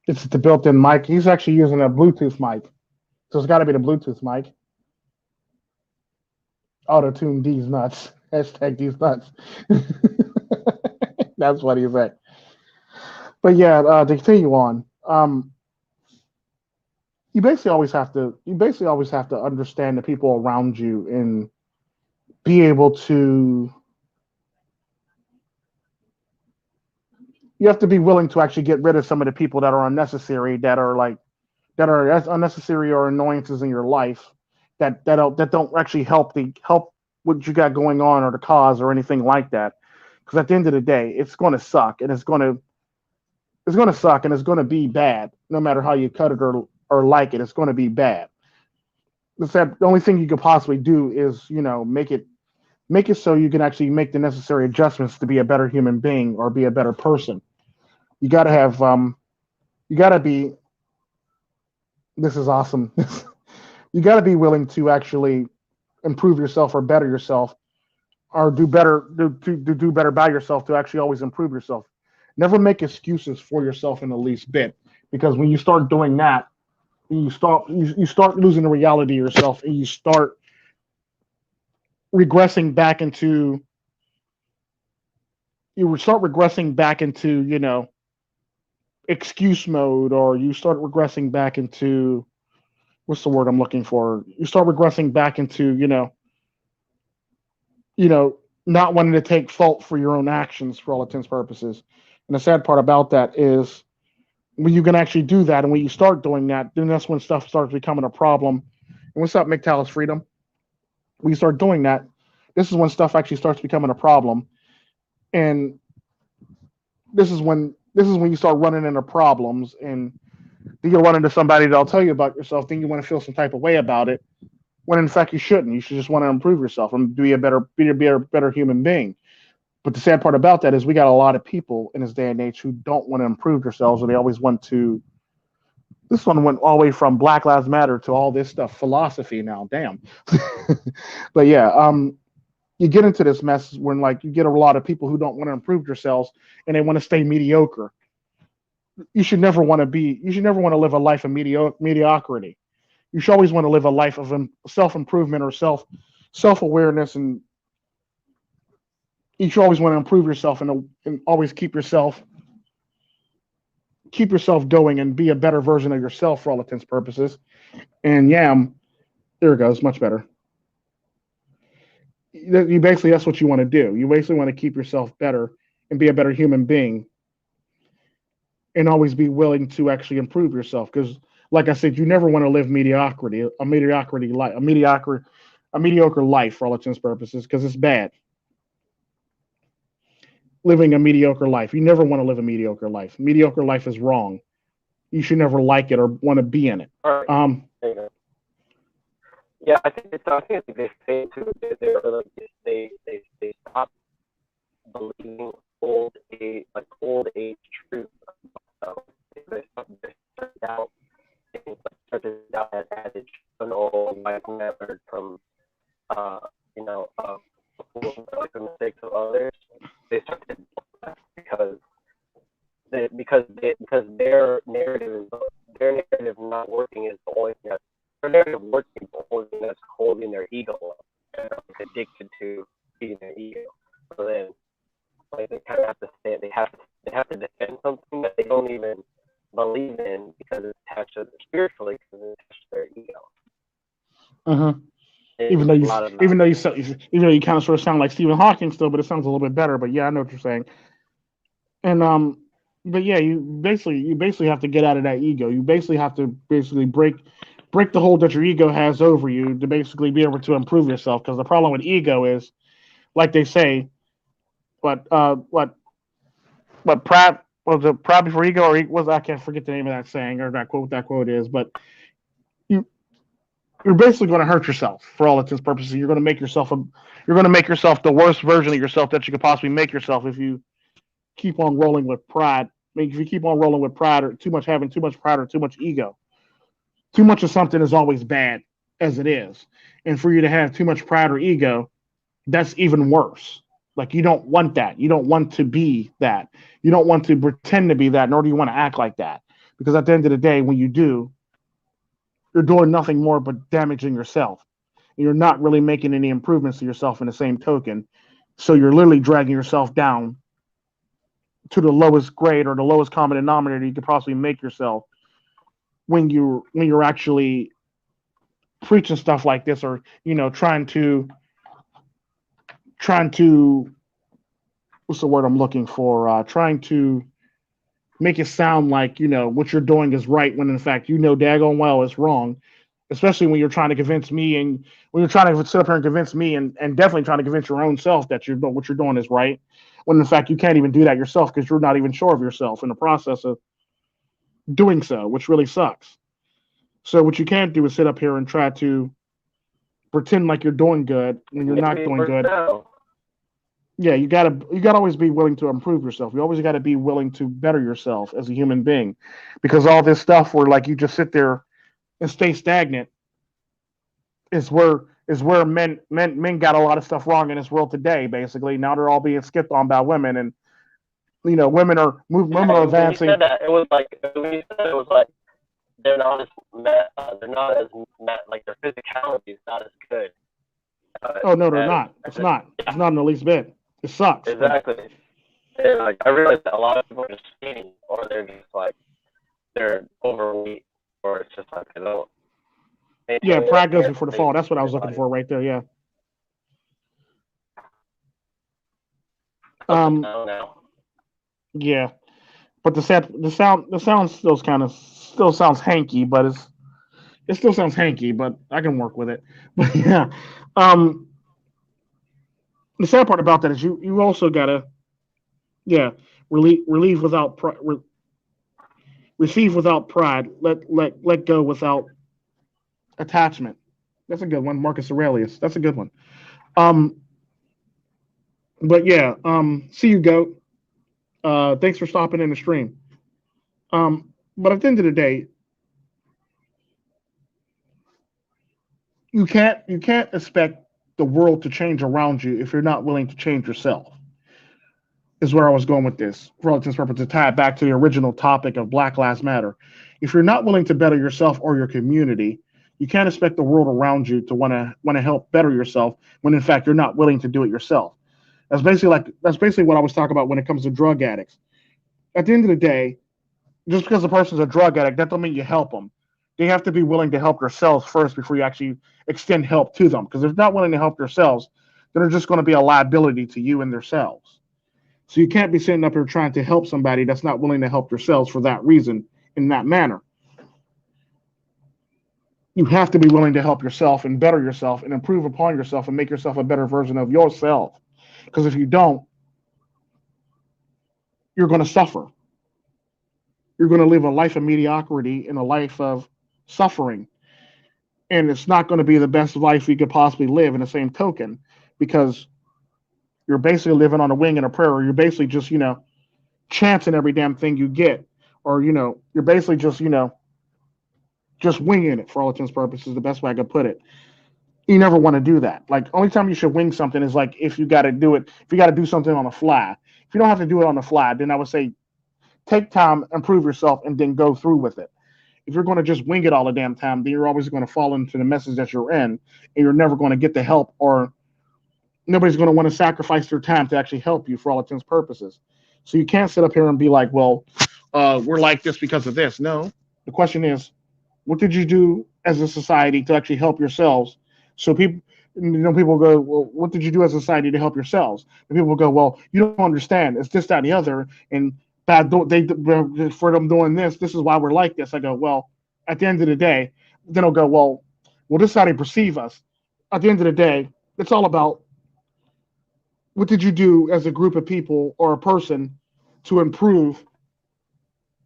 It's the built-in mic. He's actually using a Bluetooth mic, so it's got to be the Bluetooth mic. Auto-tune these nuts. Hashtag these nuts. That's what he's at. But yeah, to continue on, you basically always have to understand the people around you and be able to. You have to be willing to actually get rid of some of the people that are unnecessary, that are unnecessary or annoyances in your life that don't actually help what you got going on or the cause or anything like that. Because at the end of the day, it's going to suck and it's going to be bad no matter how you cut it or like it. It's going to be bad. The only thing you could possibly do is make it so you can actually make the necessary adjustments to be a better human being or be a better person. You got to have you got to be. This is awesome. You got to be willing to actually improve yourself or better yourself or do better by yourself to actually always improve yourself. Never make excuses for yourself in the least bit, because when you start doing that, you start losing the reality of yourself and you start regressing back into excuse mode, or you start regressing back into, what's the word I'm looking for? You start regressing back into, not wanting to take fault for your own actions for all intents and purposes. And the sad part about that is when you can actually do that, and when you start doing that, then that's when stuff starts becoming a problem. And what's up, MIGTOW's Freedom? When you start doing that, this is when stuff actually starts becoming a problem. And this is when you start running into problems, and then you'll run into somebody that'll tell you about yourself. Then you want to feel some type of way about it, when in fact you shouldn't. You should just want to improve yourself and be a better human being. But the sad part about that is we got a lot of people in this day and age who don't want to improve themselves, or they always want to. This one went all the way from Black Lives Matter to all this stuff, philosophy now. Damn. But yeah, you get into this mess when you get a lot of people who don't want to improve themselves and they want to stay mediocre. You should never want to live a life of mediocrity. You should always want to live a life of self-improvement or self-awareness, and you should always want to improve yourself and always keep yourself going and be a better version of yourself for all intents and purposes. And there it goes, much better. That's what you want to do. You basically want to keep yourself better and be a better human being, and always be willing to actually improve yourself. Because, like I said, you never want to live a mediocre life for all intents and purposes, because it's bad. Living a mediocre life. You never want to live a mediocre life. Mediocre life is wrong. You should never like it or want to be in it. All right. Yeah, I think they say too. They stop believing old age truth. They started out that adage, an old white method from the mistakes of others. They started because their narrative not working is the only thing their narrative working is the only thing that's holding their ego up, and they're addicted to feeding their ego. So then, they kind of have to stand. They have to defend something that they don't even believe in, because it's attached to spiritually, because it's attached to their ego. Even though a you, lot of even though you, even though you kind of sort of sound like Stephen Hawking still, but it sounds a little bit better. But yeah, I know what you're saying. And but yeah, you basically have to get out of that ego. You basically have to basically break the hold that your ego has over you to basically be able to improve yourself. Because the problem with ego is, like they say, what pride was it pride before ego or was I can't forget the name of that saying or that quote what that quote is, but you you're basically going to hurt yourself for all intents and purposes. You're going to make yourself the worst version of yourself that you could possibly make yourself if you keep on rolling with pride. I mean, if you keep on rolling with pride or having too much pride or too much ego, too much of something is always bad as it is. And for you to have too much pride or ego, that's even worse. Like you don't want that. You don't want to be that. You don't want to pretend to be that, nor do you want to act like that. Because at the end of the day, when you do, you're doing nothing more but damaging yourself. You're not really making any improvements to yourself in the same token. So you're literally dragging yourself down to the lowest grade or the lowest common denominator you could possibly make yourself when you're actually preaching stuff like this, or trying to what's the word I'm looking for? Trying to make it sound like what you're doing is right when in fact daggone well it's wrong. Especially when you're trying to convince me, and when you're trying to sit up here and convince me, and definitely trying to convince your own self that what you're doing is right, when in fact you can't even do that yourself because you're not even sure of yourself in the process of doing so, which really sucks. So what you can't do is sit up here and try to pretend like you're doing good when you're not doing good. Yeah, you gotta always be willing to improve yourself. You always got to be willing to better yourself as a human being, because all this stuff where like you just sit there and stay stagnant is where men got a lot of stuff wrong in this world today. Basically, now they're all being skipped on by women, and women are advancing. When you said that, it was like they're not as like their physicality is not as good. Oh no, they're not. It's not. It's not in the least bit. It sucks. Exactly. And like I realize that a lot of people are just skinny, or they're just like they're overweight, or it's just like they don't. Yeah, pride goes before the fall. That's what I was looking for right there. Yeah. Yeah, but the sound still sounds hanky, but it still sounds hanky, but I can work with it. But yeah, um, the sad part about that is you also gotta relieve without receive without pride, let go without attachment. That's a good one, Marcus Aurelius. That's a good one. Um, but yeah, see you, goat. Thanks for stopping in the stream. But at the end of the day, you can't expect the world to change around you if you're not willing to change yourself. Is where I was going with this. For all intents and purposes, to tie it back to the original topic of Black Lives Matter. If you're not willing to better yourself or your community, you can't expect the world around you to want to help better yourself when in fact you're not willing to do it yourself. That's basically what I was talking about when it comes to drug addicts. At the end of the day, just because a person's a drug addict, that don't mean you help them. They have to be willing to help themselves first before you actually extend help to them. Because if they're not willing to help themselves, then they're just going to be a liability to you and themselves. So you can't be sitting up here trying to help somebody that's not willing to help themselves for that reason in that manner. You have to be willing to help yourself and better yourself and improve upon yourself and make yourself a better version of yourself. Because if you don't, you're going to suffer. You're going to live a life of mediocrity and a life of suffering. And it's not going to be the best life you could possibly live in the same token, because you're basically living on a wing and a prayer, or you're basically just, chancing every damn thing you get, or, you're basically just winging it for all intents and purposes, the best way I could put it. You never want to do that. Like, only time you should wing something is like if you got to do something on the fly. If you don't have to do it on the fly, then I would say take time, improve yourself, and then go through with it. If you're going to just wing it all the damn time, then you're always going to fall into the message that you're in, and you're never going to get the help, or nobody's going to want to sacrifice their time to actually help you for all intents and purposes. So you can't sit up here and be like, well, we're like this because of this. No. The question is, what did you do as a society to actually help yourselves And people go, well, what did you do as a society to help yourselves? And people go, well, you don't understand. It's this, that, and the other. And for them doing this, this is why we're like this. I go, well, at the end of the day, then they'll go, well, this is how they perceive us. At the end of the day, it's all about what did you do as a group of people or a person to improve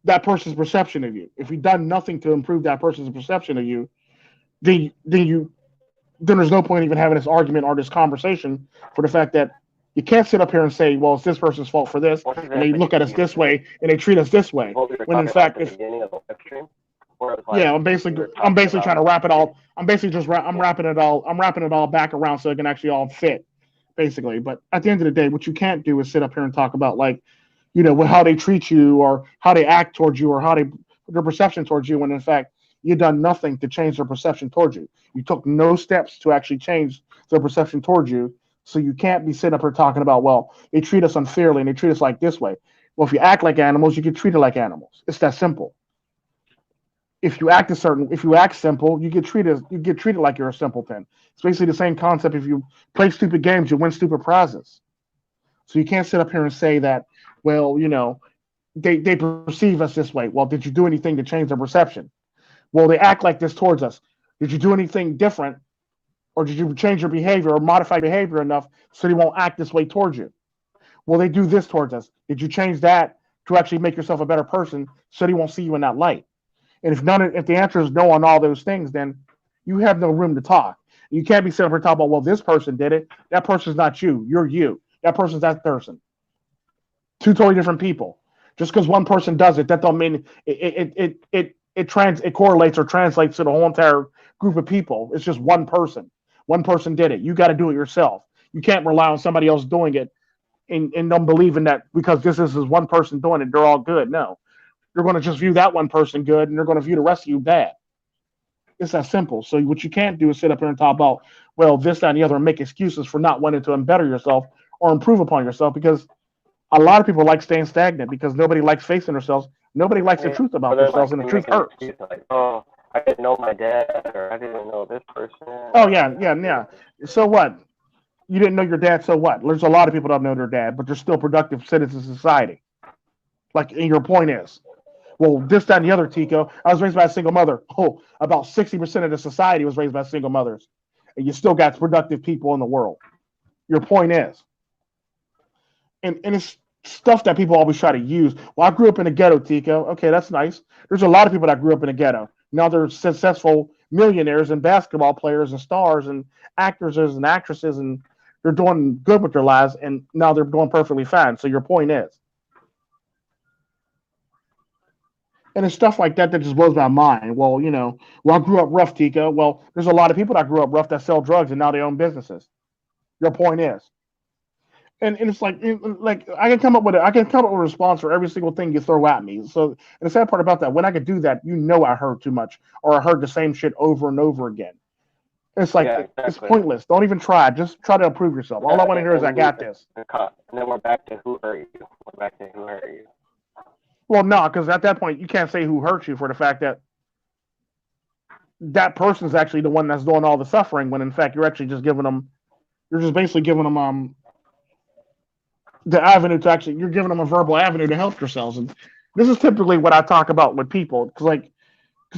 that person's perception of you. If you've done nothing to improve that person's perception of you, then there's no point even having this argument or this conversation for the fact that you can't sit up here and say, well, it's this person's fault for this, and they look at us this way and they treat us this way. When in fact, if yeah, I'm basically trying to wrap it all. I'm basically just I'm wrapping it all. I'm wrapping it all back around so it can actually all fit, basically. But at the end of the day, what you can't do is sit up here and talk about like, how they treat you or how they act towards you or how their perception towards you. When in fact, you've done nothing to change their perception towards you. You took no steps to actually change their perception towards you. So you can't be sitting up here talking about, well, they treat us unfairly and they treat us like this way. Well, if you act like animals, you get treated like animals. It's that simple. If you act simple, you get treated like you're a simpleton. It's basically the same concept. If you play stupid games, you win stupid prizes. So you can't sit up here and say that, well, they perceive us this way. Well, did you do anything to change their perception? Well, they act like this towards us. Did you do anything different, or did you change your behavior or modify behavior enough so they won't act this way towards you? Well, they do this towards us. Did you change that to actually make yourself a better person so they won't see you in that light? And if the answer is no on all those things, then you have no room to talk. You can't be sitting up here talking about, well, this person did it. That person's not you. You're you. That person's that person. Two totally different people. Just because one person does it, that don't mean it correlates or translates to the whole entire group of people. It's just one person. One person did it. You got to do it yourself. You can't rely on somebody else doing it and them believing that because this is one person doing it, they're all good. No, you're going to just view that one person good, and they're going to view the rest of you bad. It's that simple. So what you can't do is sit up here and talk about, well, this, that, and the other, and make excuses for not wanting to better yourself or improve upon yourself because a lot of people like staying stagnant because nobody likes facing themselves. Nobody likes the truth about themselves, and the truth hurts. Like, oh, I didn't know my dad, or I didn't know this person. Oh yeah. So what? You didn't know your dad, so what? There's a lot of people that don't know their dad, but they're still productive citizens of society. Like, and your point is, well, this, that, and the other, Tico. I was raised by a single mother. Oh, about 60% of the society was raised by single mothers, and you still got productive people in the world. Your point is, and it's stuff that people always try to use. Well, I grew up in a ghetto, Tico. Okay, that's nice. There's a lot of people that grew up in a ghetto. Now they're successful millionaires and basketball players and stars and actors and actresses, and they're doing good with their lives, and now they're doing perfectly fine. So your point is, and it's stuff like that that just blows my mind. Well, I grew up rough, Tico. Well, there's a lot of people that grew up rough that sell drugs and now they own businesses. Your point is, and it's like I can come up with a response for every single thing you throw at me. So, and the sad part about that, when I could do that, I heard too much or I heard the same shit over and over again. It's like it's pointless. Don't even try. Just try to improve yourself. All I want to hear is I got this. And then we're back to who hurt you. We're back to who hurt you. Well, no, because at that point you can't say who hurt you for the fact that that person's actually the one that's doing all the suffering. When in fact you're actually just you're just basically giving them the avenue to actually, you're giving them a verbal avenue to help yourselves. And this is typically what I talk about with people, because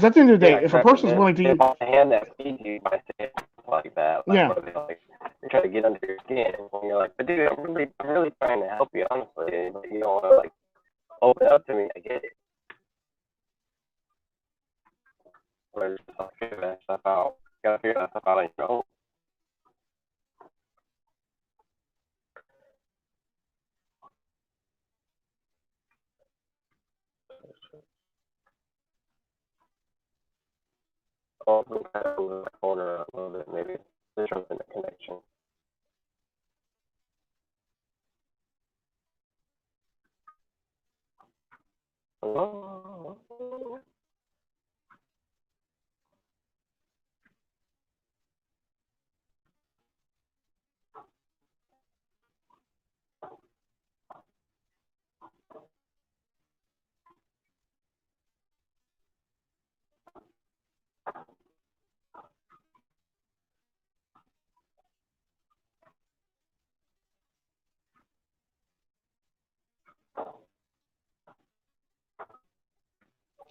at the end of the day, if a person's willing to use the hand that feeds you by saying like that, like you're trying to get under your skin, and you're like, but dude, I'm really trying to help you, honestly, but you don't want to like open up to me. I get it. But just like figure that stuff out. You gotta figure that stuff out on your own. Also, kind of move my corner a little bit, maybe there's something a connection. Hello?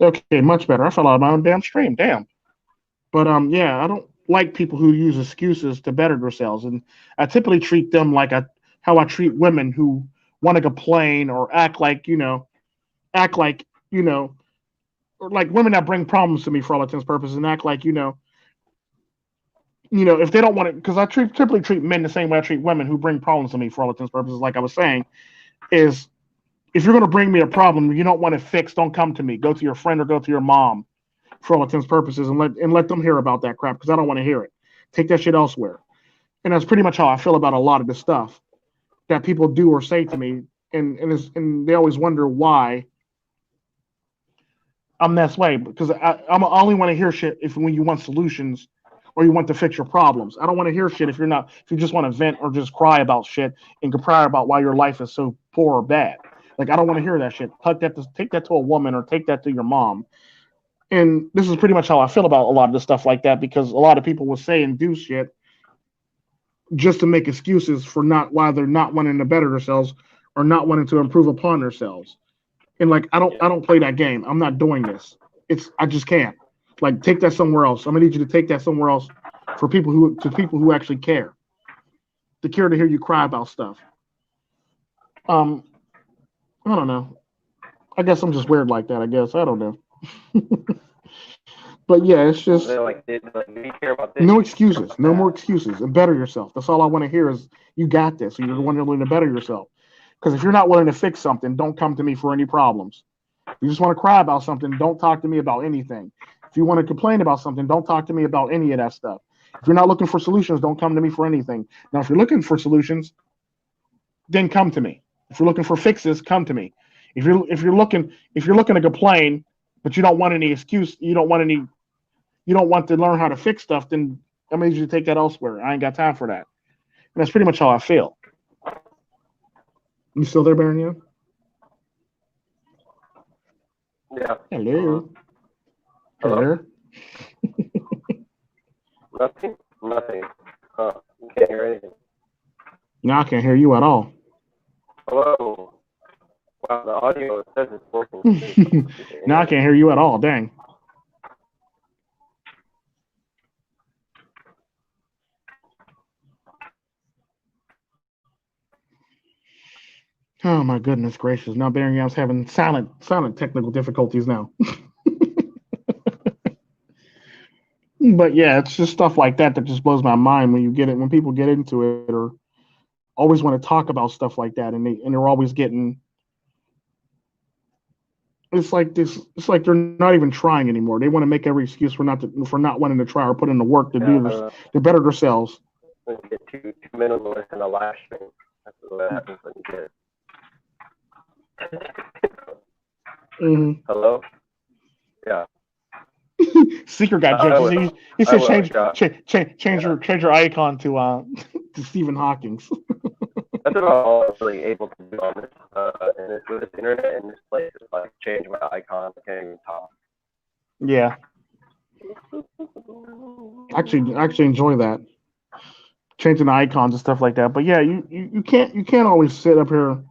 Okay, much better. I fell out of my own damn stream. Damn. But yeah, I don't like people who use excuses to better themselves, and I typically treat them like how I treat women who want to complain or act like you know, or like women that bring problems to me for all intents and purposes, and act like if they don't want it, because typically treat men the same way I treat women who bring problems to me for all intents and purposes. Like I was saying, is if you're going to bring me a problem you don't want it fixed, don't come to me. Go to your friend or go to your mom for all intents and purposes, and let them hear about that crap because I don't want to hear it. Take that shit elsewhere. And that's pretty much how I feel about a lot of the stuff that people do or say to me, and they always wonder why I'm this way because I only want to hear shit if when you want solutions or you want to fix your problems. I don't want to hear shit if you just want to vent or just cry about shit and cry about why your life is so poor or bad. Like I don't want to hear that shit. Take that to a woman or take that to your mom. And this is pretty much how I feel about a lot of the stuff like that because a lot of people will say and do shit just to make excuses for not why they're not wanting to better themselves or not wanting to improve upon themselves. And like I don't play that game. I'm not doing this. I just can't. Like take that somewhere else. I'm gonna need you to take that somewhere else for people who actually care. To care to hear you cry about stuff. Um, I don't know. I guess I'm just weird like that, I guess. I don't know. But yeah, it's just They're like, do you care about this? no excuses. No more excuses. And better yourself. That's all I want to hear is you got this. You're the one willing to better yourself. Because if you're not willing to fix something, don't come to me for any problems. If you just want to cry about something, don't talk to me about anything. If you want to complain about something, don't talk to me about any of that stuff. If you're not looking for solutions, don't come to me for anything. Now, if you're looking for solutions, then come to me. If you're looking for fixes, come to me. If you're looking to complain, but you don't want any excuse, you don't want to learn how to fix stuff, then I'm gonna need you to take that elsewhere. I ain't got time for that. And that's pretty much how I feel. You still there, Baron? You? Yeah. Hello. Hello? Hello. Nothing. You can't hear anything. No, I can't hear you at all. Hello. Wow, the audio says it's working. Now I can't hear you at all. Dang. Oh my goodness gracious! Now Baron Yam's having silent technical difficulties now. But yeah, it's just stuff like that just blows my mind when people get into it or always want to talk about stuff like that, and they're always getting. It's like this. It's like they're not even trying anymore. They want to make every excuse for not wanting to try or put in the work to do this to better themselves. When you get too minimalist in a live stream, that's what happens when you get. Mm-hmm. Hello. Yeah. Secret got judges. He said change your icon to Stephen Hawking's. That's what I'm really able to do on this and with this internet and this place is like change my icon. I can't even talk. Yeah. Actually enjoy that. Changing the icons and stuff like that. But yeah, you can't always sit up here.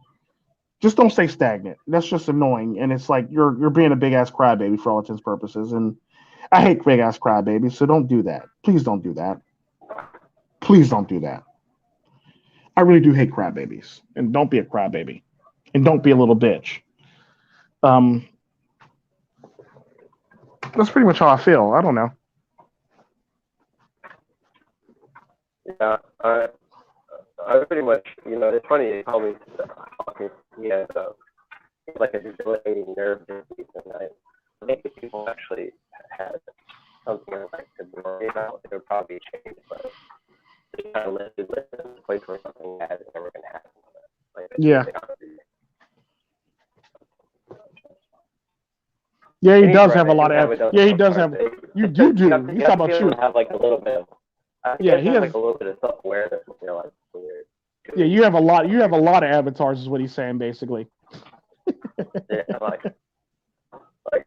Just don't stay stagnant. That's just annoying. And it's like you're being a big ass crybaby for all intents and purposes. And I hate big ass crybabies, so don't do that. Please don't do that. Please don't do that. I really do hate crybabies. And don't be a crybaby. And don't be a little bitch. That's pretty much how I feel. I don't know. Yeah, I pretty much, it's funny, they call me talking, he had like a debilitating nerve disease, and I think if people actually had something like to worry about, it would probably change, but they kind of listen to the place where something bad is never going to happen. Like, yeah. Yeah, he does have a lot of. Yeah, he does have. You do. You talking about you. Have like a little bit of. Yeah, he has like a little bit of self-awareness. Like weird. Yeah, you have a lot. You have a lot of avatars, is what he's saying, basically. Yeah, like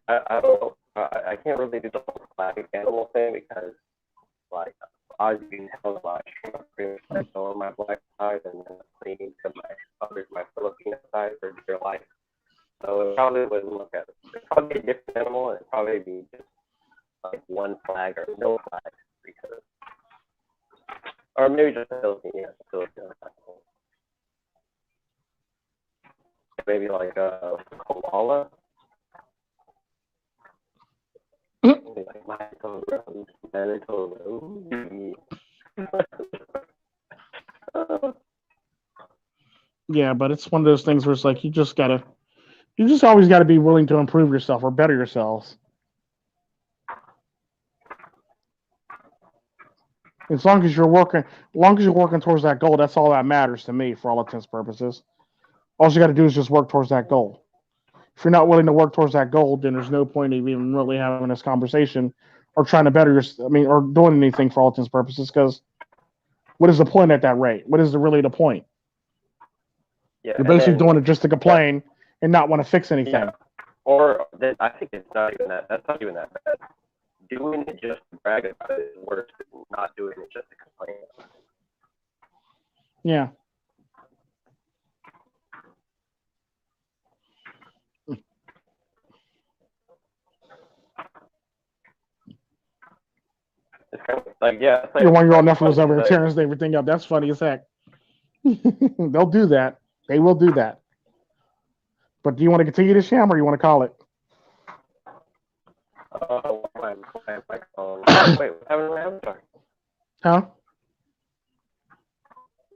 I don't know. I can't really do the whole classic animal thing because, like, I've been telling my like on my black side and then clinging to my Filipino side for dear life. So it probably probably a different animal. It'd probably be just like one flag or no flag because, or maybe just a Philippine. Yeah, Philippine. Maybe like a koala. Maybe like Manitoba Road. Manitoba Road. Yeah, but it's one of those things where it's like you just always gotta be willing to improve yourself or better yourselves. As long as you're working towards that goal, that's all that matters to me for all intents and purposes. All you got to do is just work towards that goal. If you're not willing to work towards that goal, then there's no point of even really having this conversation or trying to better or doing anything for all intents and purposes. Because what is the point at that rate? What is really the point? Yeah, you're basically doing it just to complain and not want to fix anything. Yeah. Or I think it's not even that. That's not even that bad. Doing it just to brag about it is worse than not doing it just to complain about it. Yeah. It's kind of like, yeah. It's like, your 1-year-old nephew was over here tearing everything up. That's funny as heck. They'll do that. They will do that. But do you want to continue this, Sham, or you want to call it? My phone. Wait, what happened to my avatar? Huh?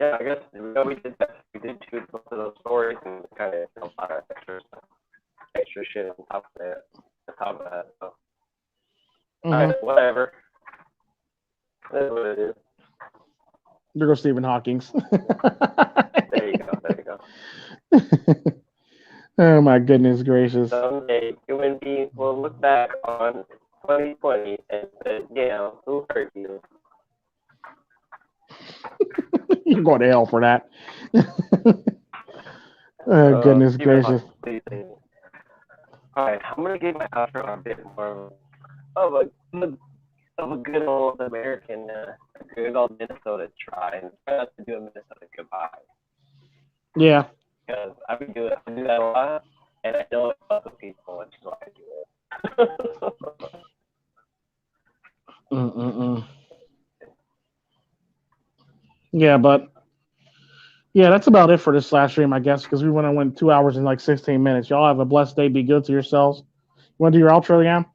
Yeah, I guess we did that. We did choose both of those stories and kind of a lot of extra shit on top of that. So. Mm-hmm. All right, whatever. That's what it is. There goes Stephen Hawking's. There you go. Oh my goodness gracious. Someday human beings will look back on 2020 and say, yeah, who hurt you? You're going to hell for that. Oh goodness gracious. Alright, I'm gonna give my outro a bit more of a good old American, good old Minnesota try, and try not to do a Minnesota goodbye. Yeah. Because I do that a lot, and I know other people, which is why I do it. Yeah, but yeah, that's about it for this last stream, I guess, because we went 2 hours and like 16 minutes. Y'all have a blessed day. Be good to yourselves. You want to do your outro, Yam?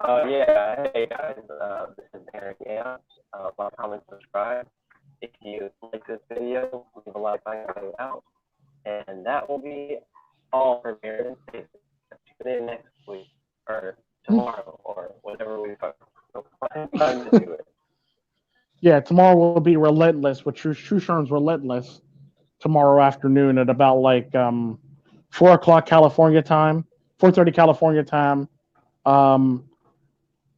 Yeah. Hey guys, this is Eric Yam. Like, comment, subscribe. If you like this video, leave a like on your way out. And that will be all for Maryland State. Tune in next week or tomorrow or whatever we find. So find time to do it. Yeah, tomorrow will be Relentless, with True Sherm's Relentless tomorrow afternoon at about like 4 o'clock California time, 4:30 California time,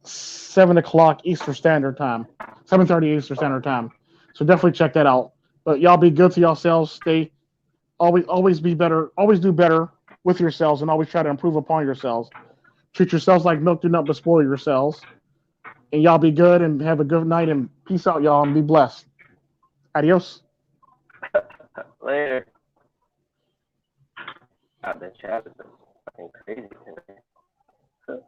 7 o'clock Eastern Standard Time, 7:30 Eastern Standard Time. So definitely check that out. But y'all be good to yourselves. Stay always be better. Always do better with yourselves, and always try to improve upon yourselves. Treat yourselves like milk, do not but spoil yourselves. And y'all be good and have a good night, and peace out, y'all, and be blessed. Adios. Later. God, the chat is fucking crazy today.